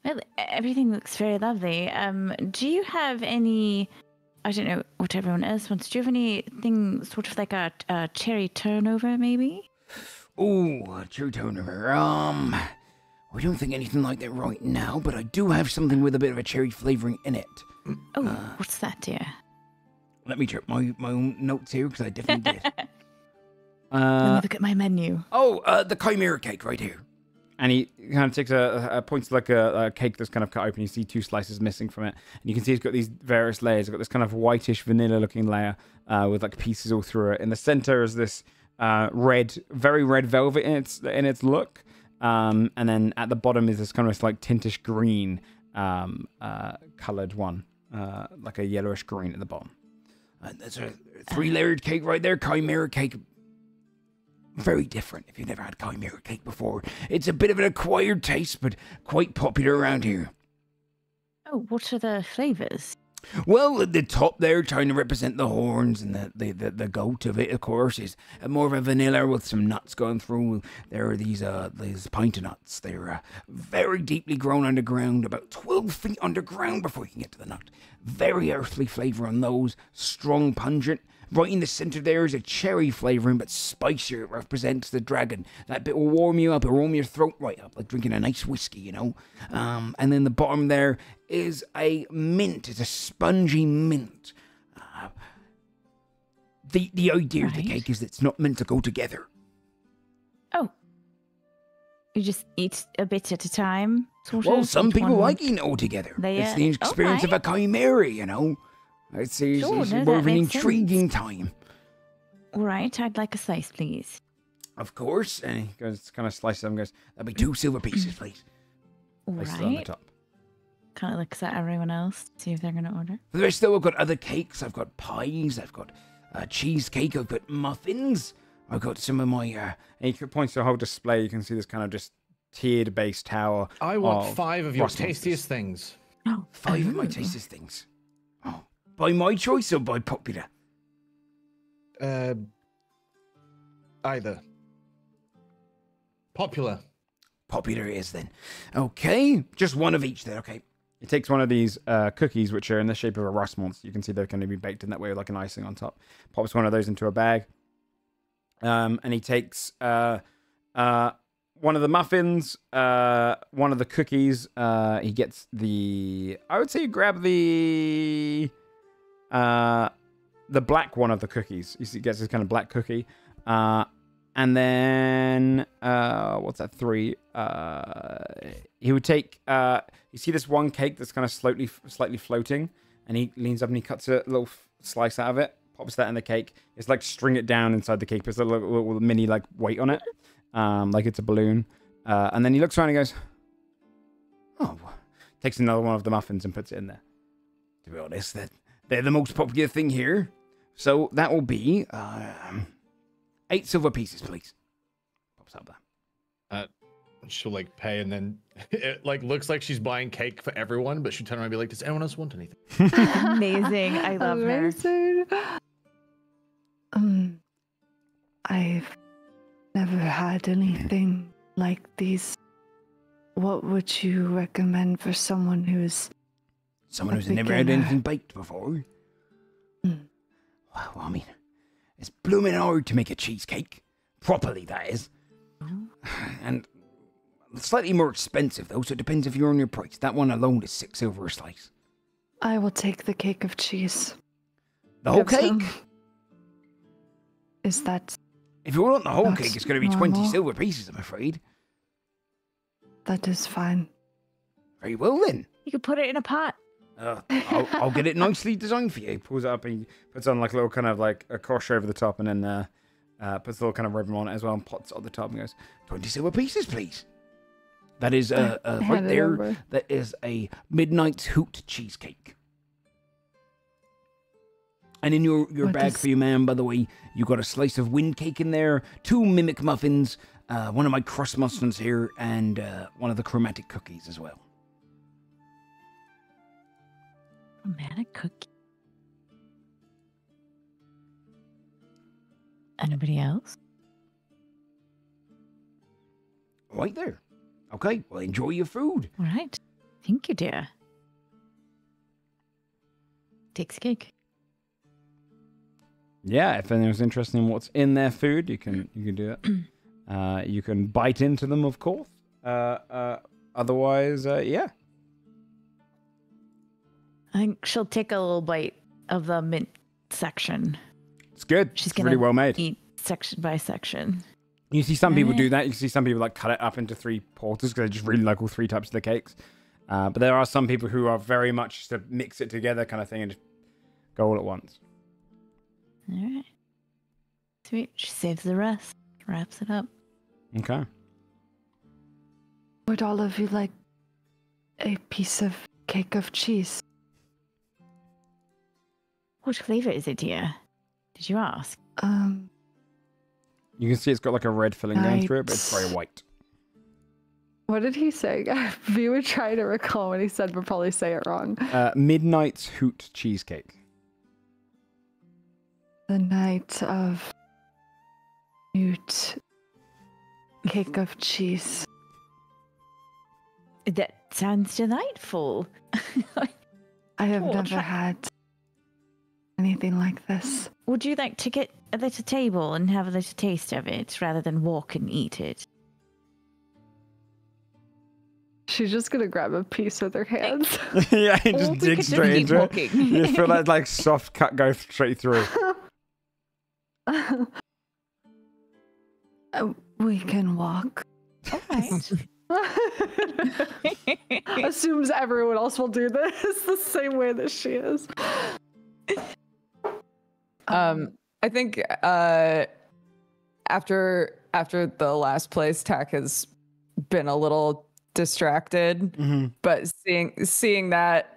Well, everything looks very lovely. Do you have any, I don't know what everyone else wants, do you have anything sort of like a cherry turnover, maybe? Oh, a cherry turnover. I don't think anything like that right now, but I do have something with a bit of a cherry flavoring in it. Oh, what's that, dear? Let me check my own notes here, because I definitely did. Let me look at my menu. Oh, the chimera cake right here. And he kind of takes points to like a cake that's kind of cut open. You see 2 slices missing from it. And you can see it's got these various layers. It's got this kind of whitish vanilla looking layer with like pieces all through it. In the center is this very red velvet in its look. And then at the bottom is this kind of like tintish green colored one. Like a yellowish green at the bottom. That's a 3-layered cake right there. Chimera cake. Very different if you've never had chimera cake before. It's a bit of an acquired taste, but quite popular around here. Oh, what are the flavors? Well, at the top there, trying to represent the horns and the goat of it, of course, is more of a vanilla with some nuts going through. There are these pint of nuts. They're very deeply grown underground, about 12 feet underground before you can get to the nut. Very earthly flavor on those, strong, pungent. Right in the center there is a cherry flavoring, but spicier. It represents the dragon. That bit will warm you up, it'll warm your throat right up, like drinking a nice whiskey, you know. And then the bottom there is a mint. It's a spongy mint. The idea of the cake is that it's not meant to go together. Oh. You just eat a bit at a time, sort of? Well, some people like eating it all together. It's the experience of a chimera, you know. It's more of an intriguing time. All right, I'd like a slice, please. Of course. And he goes, kind of slices them and goes, that'll be 2 silver pieces, please. All right. On the top. Kind of looks at everyone else to see if they're going to order. For the rest, though, I've got other cakes. I've got pies. I've got cheesecake. I've got muffins. I've got some of my... and he points to a whole display. You can see this kind of just tiered base tower. I want 5 of your tastiest things. Oh, 5 of my tastiest things. Oh. By my choice or by popular? Either. Popular. Popular it is then. Okay, just one of each then, okay. He takes one of these cookies, which are in the shape of a rust monster. You can see they're going to be baked in that way with like an icing on top. Pops one of those into a bag. And he takes one of the muffins, one of the cookies. He gets I would say grab the black one of the cookies. He gets this kind of black cookie. And then, what's that, 3? He would take, you see this one cake that's kind of slightly floating, and he leans up and he cuts a little slice out of it, pops that in the cake. It's like string it down inside the cake. There's a little mini like weight on it, like it's a balloon. And then he looks around and goes, oh, takes another one of the muffins and puts it in there. To be honest, they're the most popular thing here. So that will be 8 silver pieces, please. Pops up there. She'll like pay, and then it like looks like she's buying cake for everyone, but she'll turn around and be like, does anyone else want anything? Amazing. I love her. I've never had anything like these What would you recommend for someone who's never had anything baked before? Well, I mean, it's blooming hard to make a cheesecake. Properly, that is. And slightly more expensive, though, so it depends if you're on your price. That one alone is 6 silver a slice. I will take the cake of cheese. The whole cake? Is that... If you want the whole cake, it's going to be normal? 20 silver pieces, I'm afraid. That is fine. Very well, then. You could put it in a pot. I'll get it nicely designed for you. He pulls it up and he puts on like a little kind of like a kosh over the top and then puts a little kind of ribbon on it as well and pots it on the top and goes, 20 silver pieces, please. That is right there. That is a Midnight's Hoot cheesecake. And in your bag for you, ma'am, by the way, you got a slice of wind cake in there, 2 mimic muffins, one of my crust muffins here, and one of the chromatic cookies as well. Chromatic cookie. Anybody else? Right there. Okay, well, enjoy your food. All right. Thank you, dear. Takes cake. Yeah, if anyone's interested in what's in their food, you can do it. You can bite into them, of course. Otherwise, yeah. I think she'll take a little bite of the mint section. It's good. She's it's really well made. Eat section by section. You see some people do that. You see some people like cut it up into 3 portions because they just really like all 3 types of the cakes. But there are some people who are very much just to mix it together kind of thing and just go all at once. All right. Sweet. She saves the rest. Wraps it up. Okay. Would all of you like a piece of cake of cheese? What flavor is it, dear? Did you ask? You can see it's got like a red filling going through it, but it's very white. What did he say? We would try to recall what he said, but probably say it wrong. Midnight's Hoot cheesecake. The night of Newt cake of cheese. That sounds delightful. I have never had anything like this. Would you like to get a little table and have a little taste of it rather than walk and eat it? She's just gonna grab a piece with her hands. Yeah, and just dig straight into it. You feel that like soft cut go straight through. We can walk. All right. Assumes everyone else will do this the same way that she is. I think after the last place, Tack has been a little distracted, but seeing that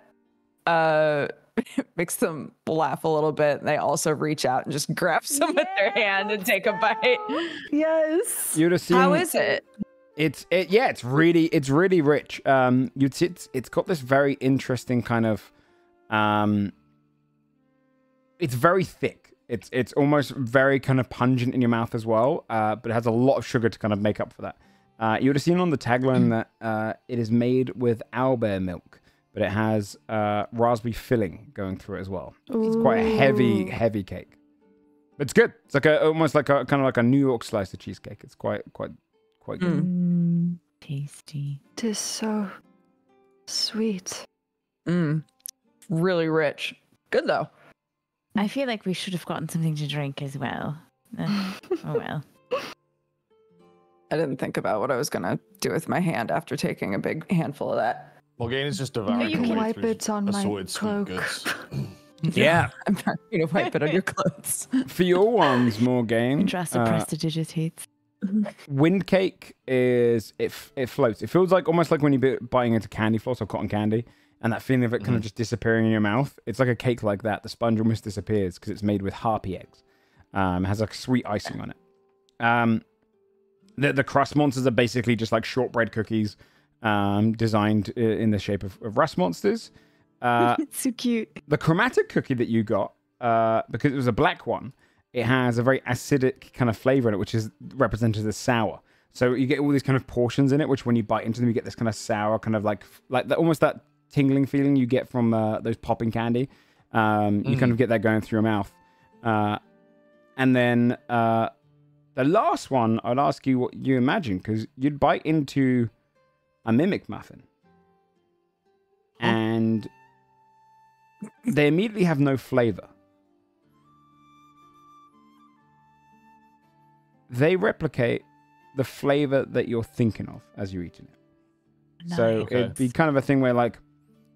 makes them laugh a little bit. And they also reach out and just grab some with their hand and take a bite. Yes. You'd have seen, how is it? It's really rich. You'd see it's got this very interesting kind of it's very thick. It's almost very kind of pungent in your mouth as well, but it has a lot of sugar to kind of make up for that. You would have seen on the tagline that it is made with owlbear milk, but it has raspberry filling going through it as well. It's quite a heavy cake. But it's good. It's like almost like a kind of like a New York slice of cheesecake. It's quite good. Tasty. It is so sweet. Really rich. Good though. I feel like we should have gotten something to drink as well. Oh well. I didn't think about what I was gonna do with my hand after taking a big handful of that. Morgane is just devouring. You can wipe it on my cloak. Yeah. I'm not going to wipe it on your clothes. For your ones, Morgane. Drastic prestidigitates. Wind cake is it floats. It feels like almost like when you're biting into candy floss or cotton candy, and that feeling of it kind of just disappearing in your mouth. It's like a cake like that. The sponge almost disappears because it's made with harpy eggs. It has like sweet icing on it. The crust monsters are basically just like shortbread cookies, designed in the shape of rust monsters. It's so cute. The chromatic cookie that you got, because it was a black one, it has a very acidic kind of flavor in it, which is represented as sour. So you get all these kind of portions in it, which when you bite into them, you get this kind of sour, kind of like almost that tingling feeling you get from those popping candy. You kind of get that going through your mouth. And then the last one, I'd ask you what you imagine, because you'd bite into a mimic muffin. And they immediately have no flavor. They replicate the flavor that you're thinking of as you're eating it. Nice. So it'd be kind of a thing where, like,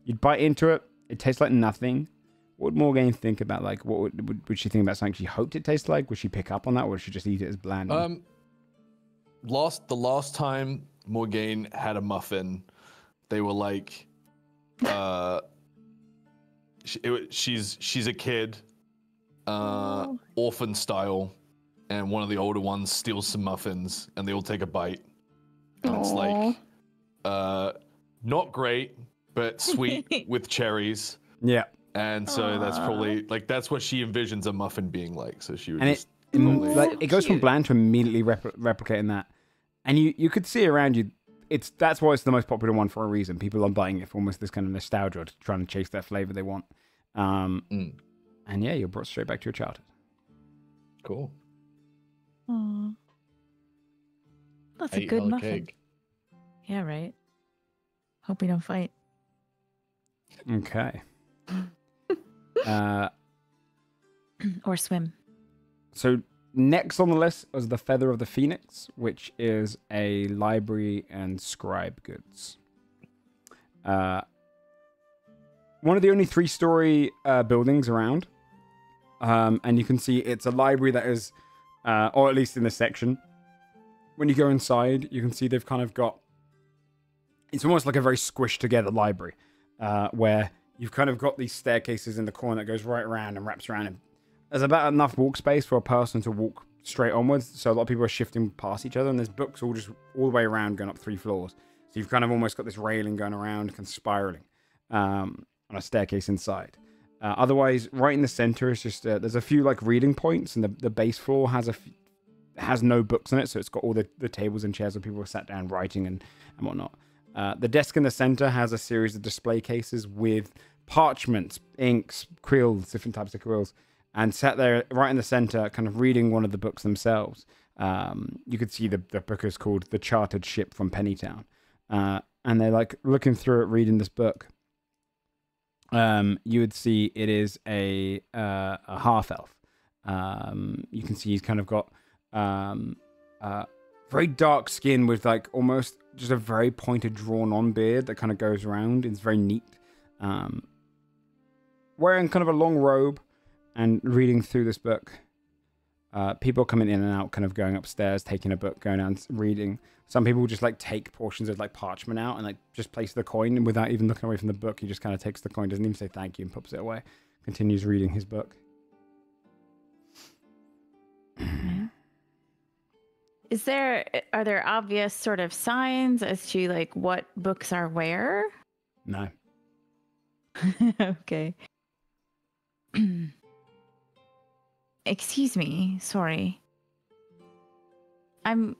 you'd bite into it, it tastes like nothing. What would Morgane think about, like, what would she think about something she hoped it tasted like? Would she pick up on that, or would she just eat it as bland? The last time Morgane had a muffin, they were like, she's a kid, orphan style, and one of the older ones steals some muffins, and they all take a bite, and it's like, not great, but sweet with cherries. Yeah. And so that's probably like that's what she envisions a muffin being like. So she would it goes from bland to immediately replicating that, and you could see around you. That's why it's the most popular one for a reason. People are buying it for almost this kind of nostalgia, to trying to chase that flavor they want. And yeah, you're brought straight back to your childhood. Cool. Aww. That's a good muffin. Yeah, right. Hope we don't fight. Okay. Or swim. So next on the list was the Feather of the Phoenix, which is a library and scribe goods. One of the only 3-story buildings around. And you can see it's a library that is, or at least in this section, when you go inside, you can see they've kind of got, it's almost like a very squished together library, where you've kind of got these staircases in the corner that goes right around and wraps around. And there's about enough walk space for a person to walk straight onwards. So a lot of people are shifting past each other, and there's books all the way around going up 3 floors. So you've kind of almost got this railing going around, kind of spiraling on a staircase inside. Otherwise, right in the center is just there's a few like reading points, and the base floor has no books in it, so it's got all the tables and chairs where people are sat down writing and whatnot. The desk in the center has a series of display cases with parchments, inks, quills, different types of quills, and sat there right in the center, kind of reading one of the books themselves. You could see the book is called The Chartered Ship from Pennytown, and they're like looking through it, reading this book. You would see it is a half elf. You can see he's kind of got very dark skin with like almost just a very pointed, drawn-on beard that kind of goes around. It's very neat. Wearing kind of a long robe and reading through this book. People coming in and out, kind of going upstairs, taking a book, going down, reading. Some people just like take portions of like parchment out and like just place the coin, and without even looking away from the book, he just kind of takes the coin, doesn't even say thank you, and puts it away. Continues reading his book. Are there obvious sort of signs as to like what books are where? No. Okay. Excuse me, sorry. I'm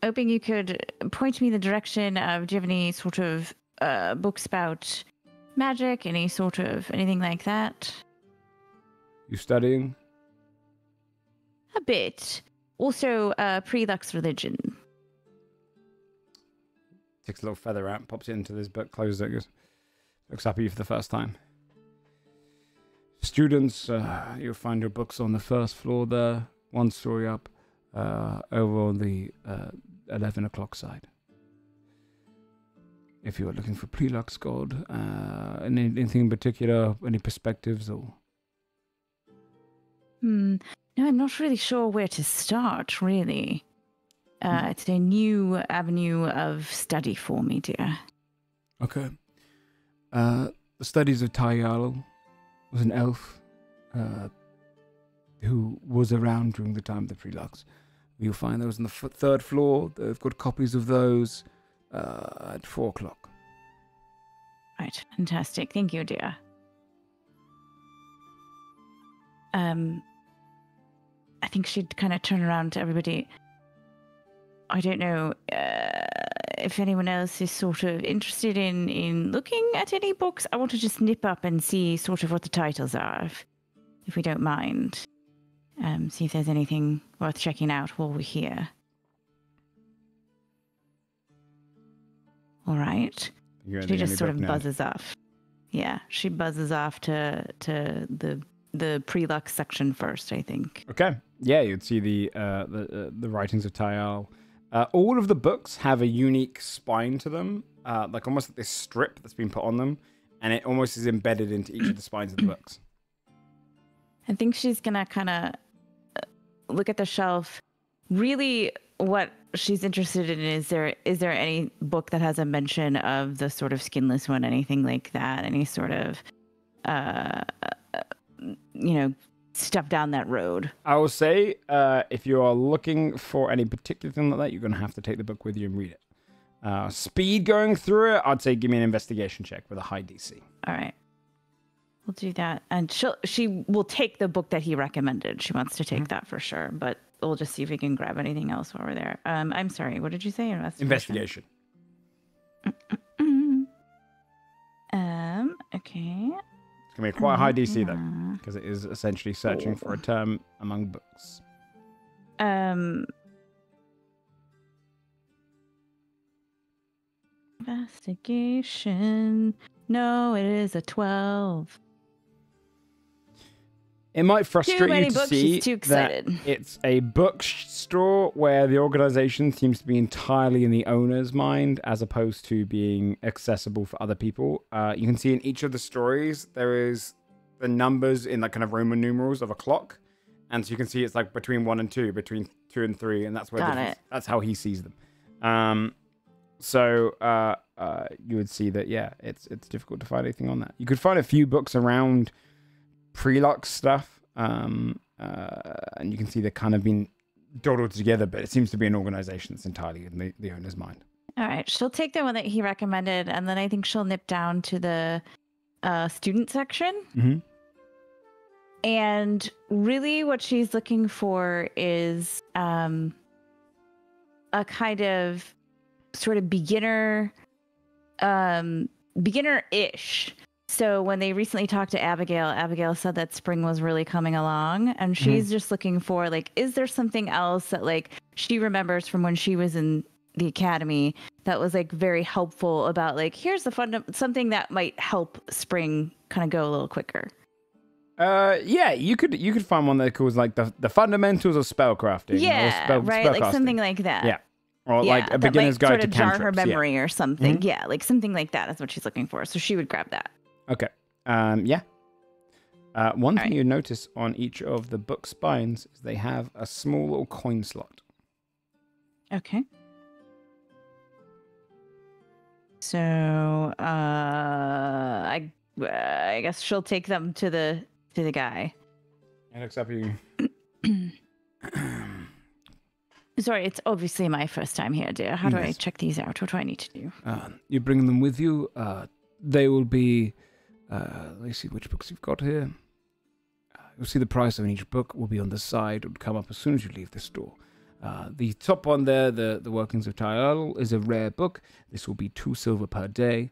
hoping you could point me the direction of, do you have any sort of books about magic, any sort of anything like that? You studying? A bit. Also, pre-Lux religion. Takes a little feather out, pops it into this book, closes it, goes, looks up at you for the first time. Students, you'll find your books on the first floor there, 1 story up, over on the 11 o'clock side. If you're looking for pre-Lux God, anything in particular, any perspectives or... No, I'm not really sure where to start, really. It's a new avenue of study for me, dear. Okay. The studies of Tyal was an elf who was around during the time of the pre-Lux. You'll find those on the 3rd floor. They've got copies of those at 4 o'clock. Right, fantastic. Thank you, dear. I think she'd kind of turn around to everybody. I don't know if anyone else is sort of interested in looking at any books. I want to just nip up and see sort of what the titles are, if we don't mind. See if there's anything worth checking out while we're here. All right. She just sort of buzzes off. Yeah, she buzzes off to the pre-luck section first, I think. Okay. Yeah, you'd see the writings of Tyal. All of the books have a unique spine to them, like almost like this strip that's been put on them, and it almost is embedded into each of the spines of the books. I think she's gonna kind of look at the shelf. Really, what she's interested in is there any book that has a mention of the sort of skinless one, anything like that, any sort of stuff down that road. I will say, if you are looking for any particular thing like that, you're going to have to take the book with you and read it. Speed going through it, I'd say give me an investigation check with a high DC. All right. We'll do that. And she will take the book that he recommended. She wants to take that for sure, but we'll just see if we can grab anything else while we're there. I'm sorry, what did you say? Investigation. Okay. It's going to be quite a high DC, though, because it is essentially searching for a term among books. Investigation. No, it is a 12. It might frustrate you to see that it's a bookstore where the organization seems to be entirely in the owner's mind as opposed to being accessible for other people. You can see in each of the stories there is the numbers in like kind of Roman numerals of a clock, and so you can see it's like between 1 and 2, between 2 and 3, and that's where that's how he sees them. So you would see that it's difficult to find anything on that. You could find a few books around pre-luck stuff, and you can see they're kind of been dawdled together, but it seems to be an organization that's entirely in the owner's mind. All right, she'll take the one that he recommended, and then I think she'll nip down to the student section. Mm-hmm. And really what she's looking for is a kind of sort of beginner-ish. So when they recently talked to Abigail said that spring was really coming along, and she's just looking for, like, is there something else that, like, she remembers from when she was in the academy that was, like, very helpful about, like, here's the something that might help spring kind of go a little quicker. Yeah, you could find one that calls, like, the fundamentals of spellcrafting. Yeah, right, like something like that. Yeah. Or like a beginner's guide to cantrips. Jar her memory or something. Mm-hmm. Yeah, like something like that is what she's looking for. So she would grab that. Okay. Yeah. One thing you notice on each of the book spines is they have a small little coin slot. Okay. So I guess she'll take them to the guy. And looks up at you. Sorry, it's obviously my first time here, dear. How do I check these out? What do I need to do? You bring them with you. They will be... let's see which books you've got here. You'll see the price of each book will be on the side. It will come up as soon as you leave the store. The top one there, the Workings of Tyal, is a rare book. This will be 2 silver per day.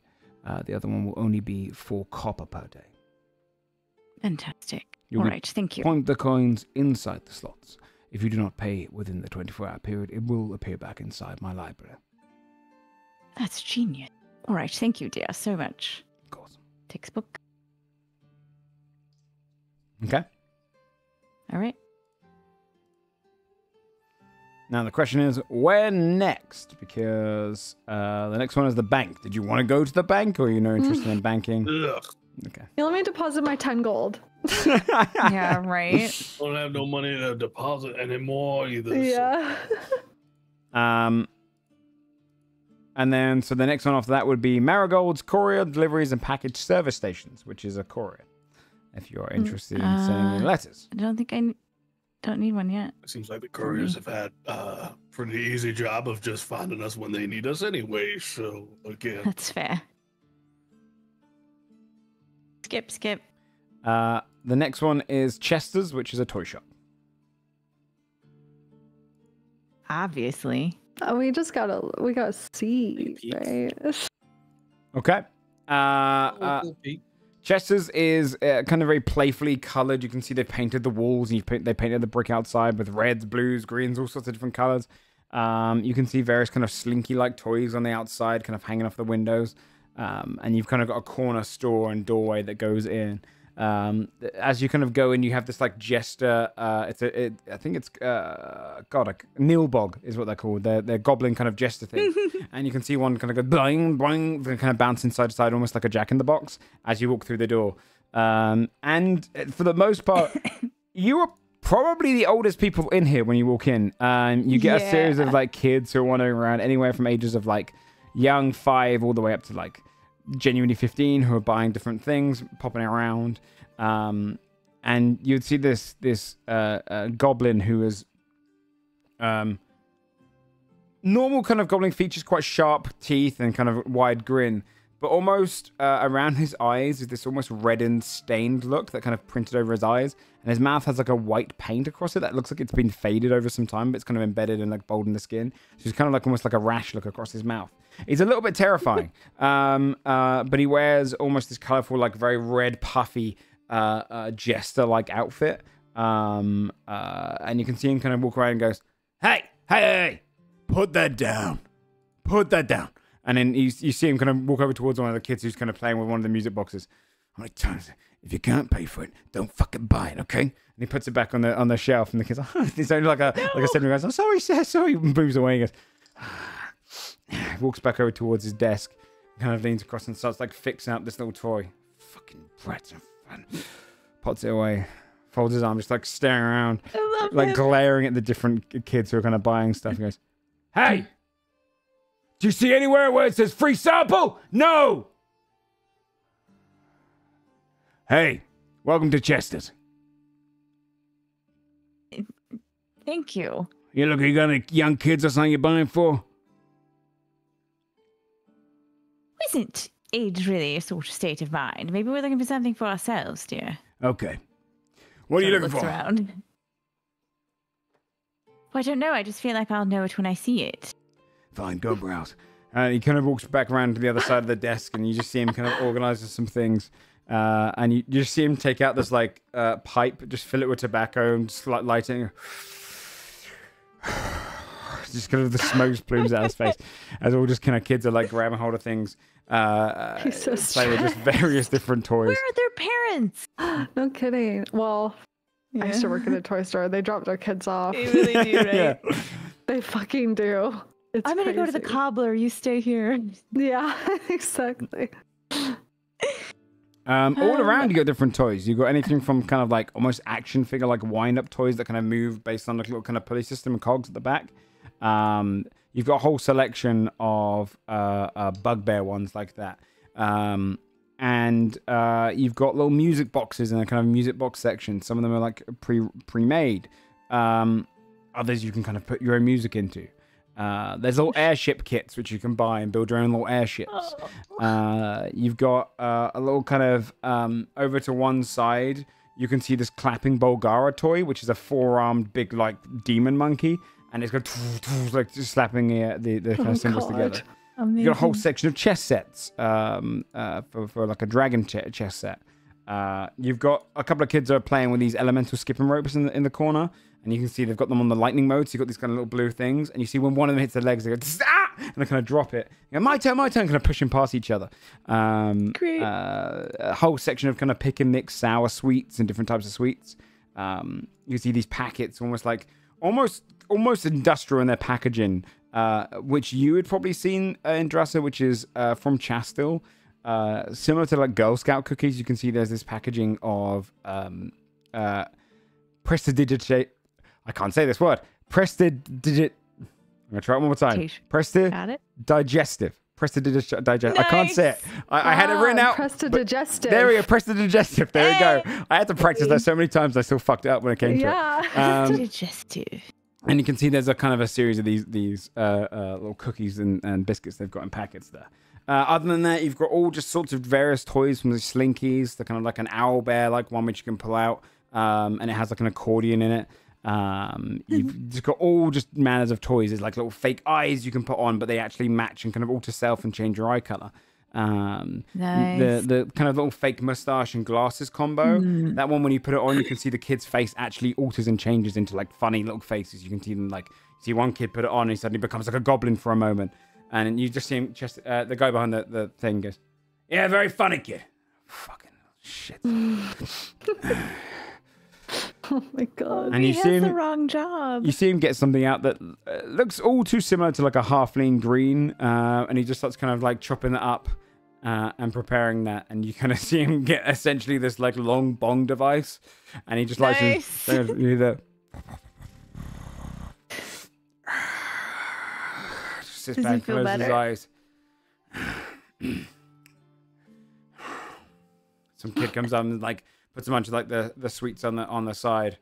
The other one will only be 4 copper per day. Fantastic. All right, thank you. Point the coins inside the slots. If you do not pay within the 24-hour period, it will appear back inside my library. That's genius. All right, thank you, dear, so much. Of course. Textbook. Okay. All right. Now the question is, where next? Because the next one is the bank. Did you want to go to the bank, or are you no interested in banking? Ugh. Okay. You let me deposit my 10 gold. Yeah, right. I don't have no money to deposit anymore either. Yeah. And then, so the next one after that would be Marigold's courier deliveries and package service stations, which is a courier. If you're interested in sending in letters. I don't think I don't need one yet. It seems like the couriers have had a pretty easy job of just finding us when they need us anyway. So again, that's fair. Skip. The next one is Chester's, which is a toy shop. Obviously. We gotta see, right? Okay. Chester's is kind of very playfully colored. You can see they painted the walls and they painted the brick outside with reds, blues, greens, all sorts of different colors. You can see various kind of slinky-like toys on the outside, kind of hanging off the windows. And you've kind of got a corner store and doorway that goes in. As you kind of go in, you have this like jester. I think it's Nilbog is what they're called. They're goblin kind of jester thing. And you can see one kind of go boing boing, kind of bouncing side to side, almost like a Jack in the Box as you walk through the door. And for the most part, you are probably the oldest people in here when you walk in. You get a series of like kids who are wandering around anywhere from ages of like young 5 all the way up to like genuinely 15 who are buying different things, popping around. And you'd see this goblin who is normal kind of goblin features, quite sharp teeth and kind of wide grin, but almost around his eyes is this almost reddened, stained look that kind of printed over his eyes, and his mouth has like a white paint across it that looks like it's been faded over some time, but it's kind of embedded and like bold in the skin. So it's kind of like almost like a rash look across his mouth. He's a little bit terrifying, but he wears almost this colorful, like very red, puffy jester-like outfit, and you can see him kind of walk around and goes, hey, put that down. And then you see him kind of walk over towards one of the kids who's kind of playing with one of the music boxes. I'm like, if you can't pay for it, don't fucking buy it, okay? And he puts it back on the shelf, and the kid's like, he's only like a 7-year-old guy. I'm sorry, sir, sorry. And moves away. He goes, walks back over towards his desk, kind of leans across and starts like fixing up this little toy. Fucking brats are fun. Pots it away, folds his arm, just like staring around, like glaring at the different kids who are kind of buying stuff. He goes, hey! Do you see anywhere where it says free sample? No! Hey, welcome to Chester's. Thank you. You got any young kids or something you're buying for? Isn't age really a sort of state of mind? Maybe we're looking for something for ourselves, dear. Okay. What are you looking for? Around. Well, I don't know. I just feel like I'll know it when I see it. Fine, go browse. And he kind of walks back around to the other side of the desk, and you just see him kind of organizing some things. And you just see him take out this like pipe, just fill it with tobacco, and just like lighting. Just kind of the smoke plumes out his face, as all just kind of kids are like grabbing hold of things. He's so play with just various different toys. Where are their parents? No kidding. Well, I used to work at a toy store. They drop their kids off. They really do, right? Yeah. They fucking do. It's I'm gonna go to the crazy. cobbler. You stay here. Yeah, exactly. All around you got different toys. You got anything from kind of like almost action figure like wind up toys that kind of move based on like little kind of pulley system and cogs at the back. You've got a whole selection of bugbear ones like that. And you've got little music boxes in a kind of music box section. Some of them are like pre-made. Others you can kind of put your own music into. There's little airship kits which you can buy and build your own little airships. You've got a little kind of over to one side you can see this clapping Bulgara toy, which is a 4-armed big like demon monkey, and it's got like just slapping the kind of symbols together. Amazing. You got a whole section of chess sets for like a dragon chess set. You've got a couple of kids that are playing with these elemental skipping ropes in the corner. And you can see they've got them on the lightning mode, so you've got these kind of little blue things. And you see when one of them hits their legs, they go, and they kind of drop it. You go, my turn, kind of pushing past each other. Great. A whole section of kind of pick and mix sour sweets and different types of sweets. You see these packets, almost industrial in their packaging, which you had probably seen in Drassa, which is from Chastil. Similar to like Girl Scout cookies, you can see there's this packaging of prestidigitate. I can't say this word. Prestidigit. I'm gonna try it one more time. Prestidigestive. Prestidigestive. I can't say it. I had it written out. Prestidigestive. There we go. Prestidigestive. There we go. I had to practice that so many times. I still fucked it up when it came to it. Prestidigestive. And you can see there's a kind of a series of these little cookies and biscuits they've got in packets there. Other than that, you've got all just sorts of various toys from the Slinkies. They're kind of like an owl bear, like one which you can pull out, and it has like an accordion in it. You've just got all just manners of toys. There's like little fake eyes you can put on, but they actually match and kind of alter self and change your eye color. Nice. The kind of little fake mustache and glasses combo. That one, when you put it on, you can see the kid's face actually alters and changes into like funny little faces. You can see them like see one kid put it on and he suddenly becomes like a goblin for a moment, and you just see him just the guy behind the thing goes, "Yeah, very funny kid." Fucking shit. Oh my god. And he you has see him, the wrong job. you see him get something out that looks all too similar to like a halfling green, and he just starts kind of like chopping it up and preparing that, and you kind of see him get essentially this like long bong device, and he just lights Nice. the just sits Does back, he feel closes his better? eyes. Some kid comes up and like puts a bunch of like the sweets on the side.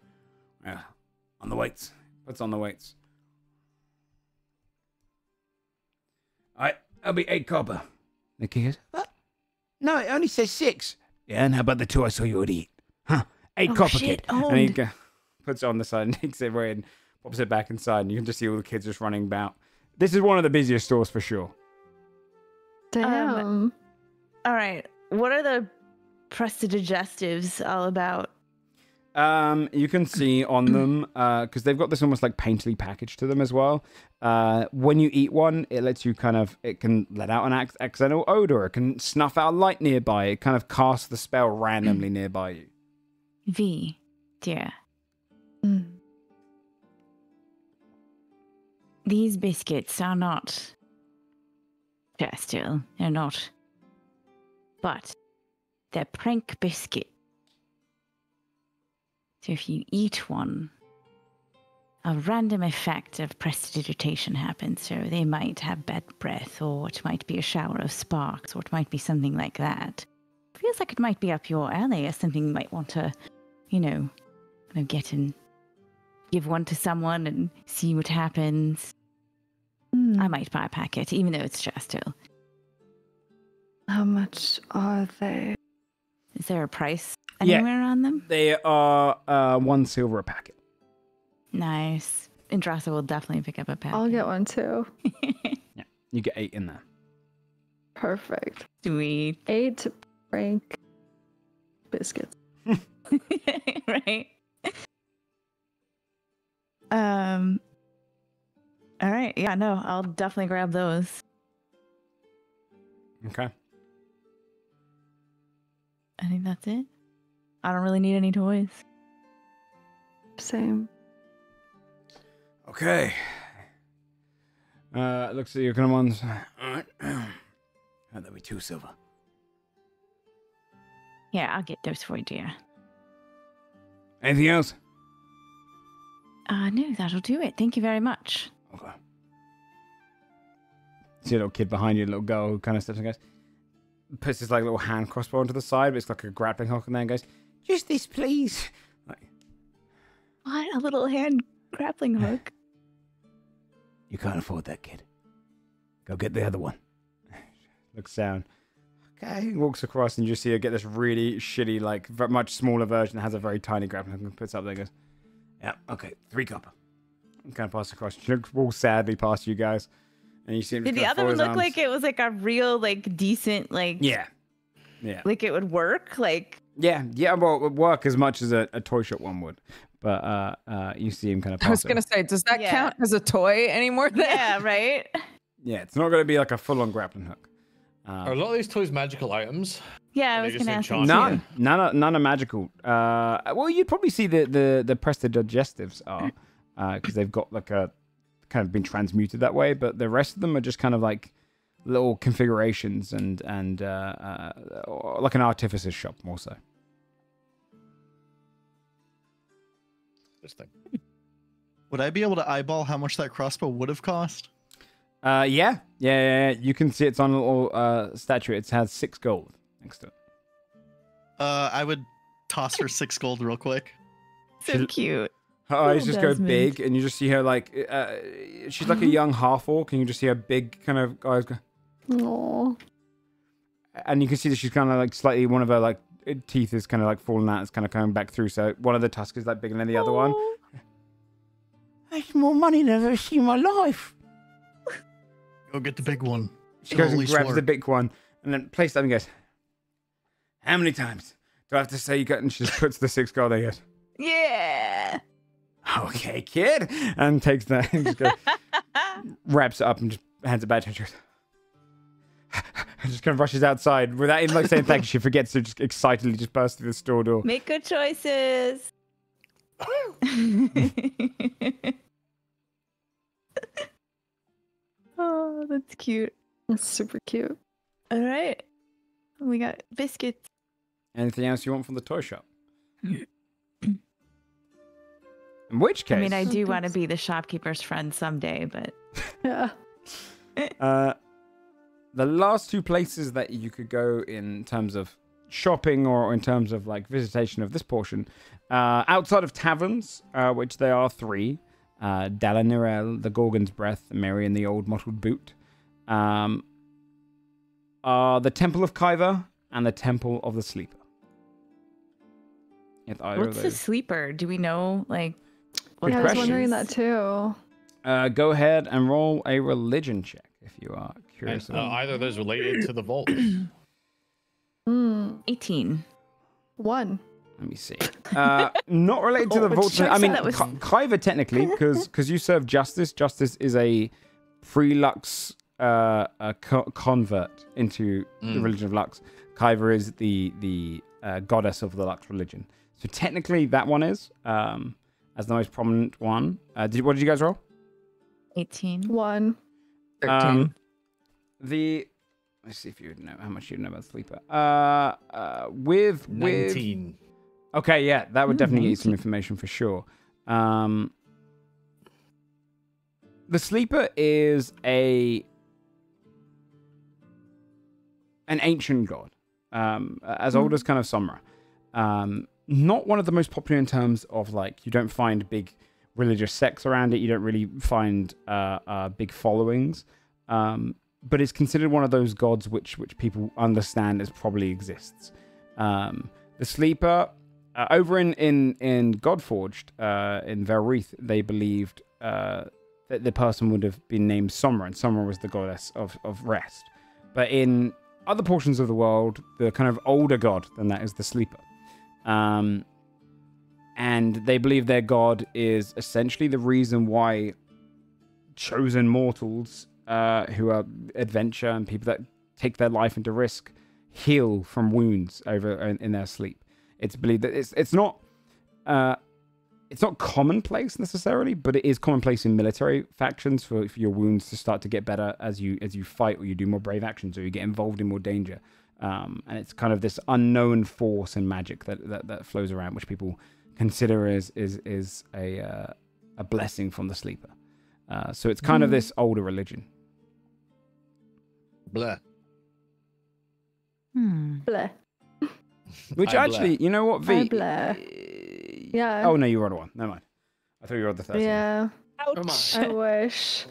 Yeah, on the weights. Puts on the weights. Alright, that'll be 8 copper. The kid goes, what? No, it only says 6. Yeah, and how about the 2 I saw you would eat? Huh? 8 copper, shit, kid. And he owned. puts it on the side and takes it away and pops it back inside, and you can just see all the kids just running about. This is one of the busiest stores for sure. Damn. All right. What are the prestidigestives all about? You can see on them, because they've got this almost like painterly package to them as well. When you eat one, it lets you it can let out an accidental odor. It can snuff out light nearby. It kind of casts the spell randomly nearby you. V, dear. These biscuits are not Chastil. They're not. But they're prank biscuit. So if you eat one, a random effect of prestidigitation happens. So they might have bad breath, or it might be a shower of sparks, or it might be something like that. Feels like it might be up your alley as something you might want to, kind of get and give one to someone and see what happens. I might buy a packet, even though it's Chastil. How much are they? Is there a price Yeah. anywhere on them? They are 1 silver a packet. Nice. Indrasa will definitely pick up a packet. I'll get one too. Yeah, you get 8 in there. Perfect. Sweet. 8 prank biscuits. Right. All right. Yeah, no, I'll definitely grab those. Okay. I think that's it. I don't really need any toys. Same. Okay. It looks like you're going to ones. Alright. That'll be 2 silver. Yeah, I'll get those for you, dear. Anything else? No, that'll do it. Thank you very much. Okay. See a little kid behind you, a little girl who kind of steps and goes, puts his like little hand crossbow onto the side, but it's like a grappling hook, and then goes, "Just this, please." Like, What? A little hand grappling hook? you can't afford that, kid. Go get the other one. Looks down. Okay, he walks across, and you just see her get this really shitty, like much smaller version that has a very tiny grappling hook, and puts it up there. And goes, "Yeah, okay, 3 copper." And kind of pass across. She walks sadly past you guys, and you see him. Did the kind of other fold one his look arms. like it was like a real, like, decent, like... Yeah. Like it would work? Like... Yeah, well, it would work as much as a toy shop one would. But you see him kind of pass I was going to say, does that Yeah. count as a toy anymore? Yeah, right? Yeah, it's not going to be like a full-on grappling hook. Are a lot of these toys magical items? Yeah, I Are was they going to just ask that enchanted? too. None are magical. Well, you'd probably see the prestidigestives are, because they've got like a kind of been transmuted that way. But the rest of them are just kind of like little configurations and like an artificer's shop more so. Interesting. Would I be able to eyeball how much that crossbow would have cost? Yeah. You can see it's on a little statue. It has 6 gold next to it. I would toss her 6 gold real quick. So cute. Her eyes just go Desmond. big, and you just see her like she's like a young half orc, and you just see her big kind of eyes go. Aww. And you can see that she's kind of like slightly, one of her like teeth is kind of like falling out. It's kind of coming back through. So one of the tusks is like bigger than the other one. That's more money than I've ever seen in my life. Go get the big one. She goes and Holy grabs sword. the big one and then places it up and goes, how many times do I have to say you got? And she just puts the 6 gold in it. Yeah. Okay, kid. And takes that and just goes, wraps it up and just hands it back to her. She goes, and just kind of rushes outside without even like saying thank you. She forgets to just excitedly just burst through the store door. Make good choices. Oh, that's cute. That's super cute. All right. We got biscuits. Anything else you want from the toy shop? In which case, I mean, I do want to be the shopkeeper's friend someday, but Yeah. the last 2 places that you could go in terms of shopping or in terms of like visitation of this portion, outside of taverns, which there are 3, Dalanirel, the Gorgon's Breath, Mary and the Old Mottled Boot, are the Temple of Kyver and the Temple of the Sleeper. If either what's of the those. sleeper? Do we know, like, what Good Yeah, I was question. wondering that too. Go ahead and roll a religion check if you are curious. And, about either of those related to the vault. 18. 1. Let me see. Not related to the which vault. I checks mean, that was- Kyver technically, because you serve Justice. Justice is a free Lux convert into the religion of Lux. Kyver is the goddess of the Lux religion. So technically, that one is as the most prominent one. What did you guys roll? 18. 1. 13. Let's see if you know how much you know about Sleeper. With 19. Okay, yeah, that would definitely get you some information for sure. The Sleeper is an ancient god, as old as kind of Somra. Not one of the most popular in terms of like you don't find big religious sects around it. You don't really find big followings, but it's considered one of those gods which people understand as probably exists. The Sleeper. Over in Godforged, in Velreith, they believed that the person would have been named Somra, and Somra was the goddess of rest. But in other portions of the world, the kind of older god than that is the Sleeper. And they believe their god is essentially the reason why chosen mortals who are adventure and people that take their life into risk heal from wounds over in their sleep. It's believed that it's not commonplace necessarily, but it is commonplace in military factions for your wounds to start to get better as you fight or you do more brave actions or you get involved in more danger. And it's kind of this unknown force and magic that flows around, which people consider is a blessing from the Sleeper. So it's kind of this older religion. Blah. Bleh. Which I actually, you know what, V? I blah. Yeah. Oh no, you rolled a 1. Never mind. I thought you rolled the 13. Yeah. Ouch. I wish.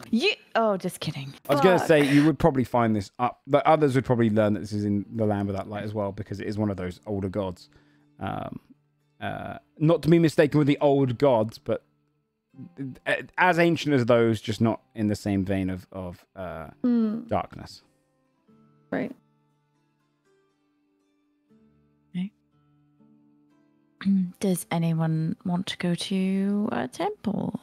Oh, just kidding. I was going to Fuck. say you would probably find this up, but others would probably learn that this is in the land without light as well, because it is one of those older gods. Not to be mistaken with the old gods, but as ancient as those, just not in the same vein of darkness. Right. Does anyone want to go to a temple?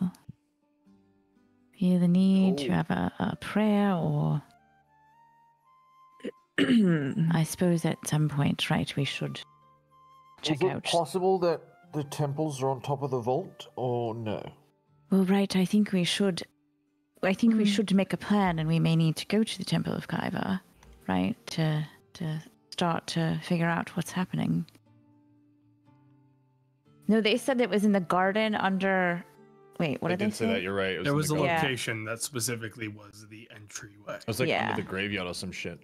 Feel the need to have a prayer, or I suppose at some point, right, we should check Is it out. possible that the temples are on top of the vault, or no? Well, right, I think we should. I think we should make a plan, and we may need to go to the Temple of Kyver, right, to start to figure out what's happening. No, they said it was in the garden under. Wait, what I did they did say say? that. You're right. It There was in a the garden. location that specifically was the entryway. It was like Yeah. under the graveyard or some shit.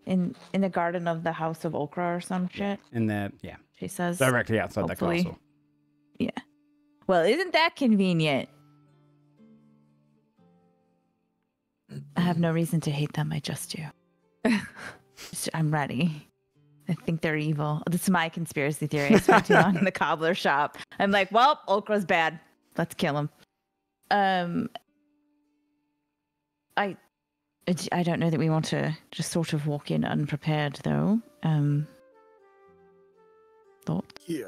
In the garden of the House of Okra or some shit. In there, yeah, She says directly outside hopefully. that castle. Yeah. Well, isn't that convenient? I have no reason to hate them. I just do. I'm ready. I think they're evil. This is my conspiracy theory. I spent too long in the cobbler shop. I'm like, well, Okra's bad. Let's kill him. I don't know that we want to just sort of walk in unprepared, though. Thoughts? Yeah.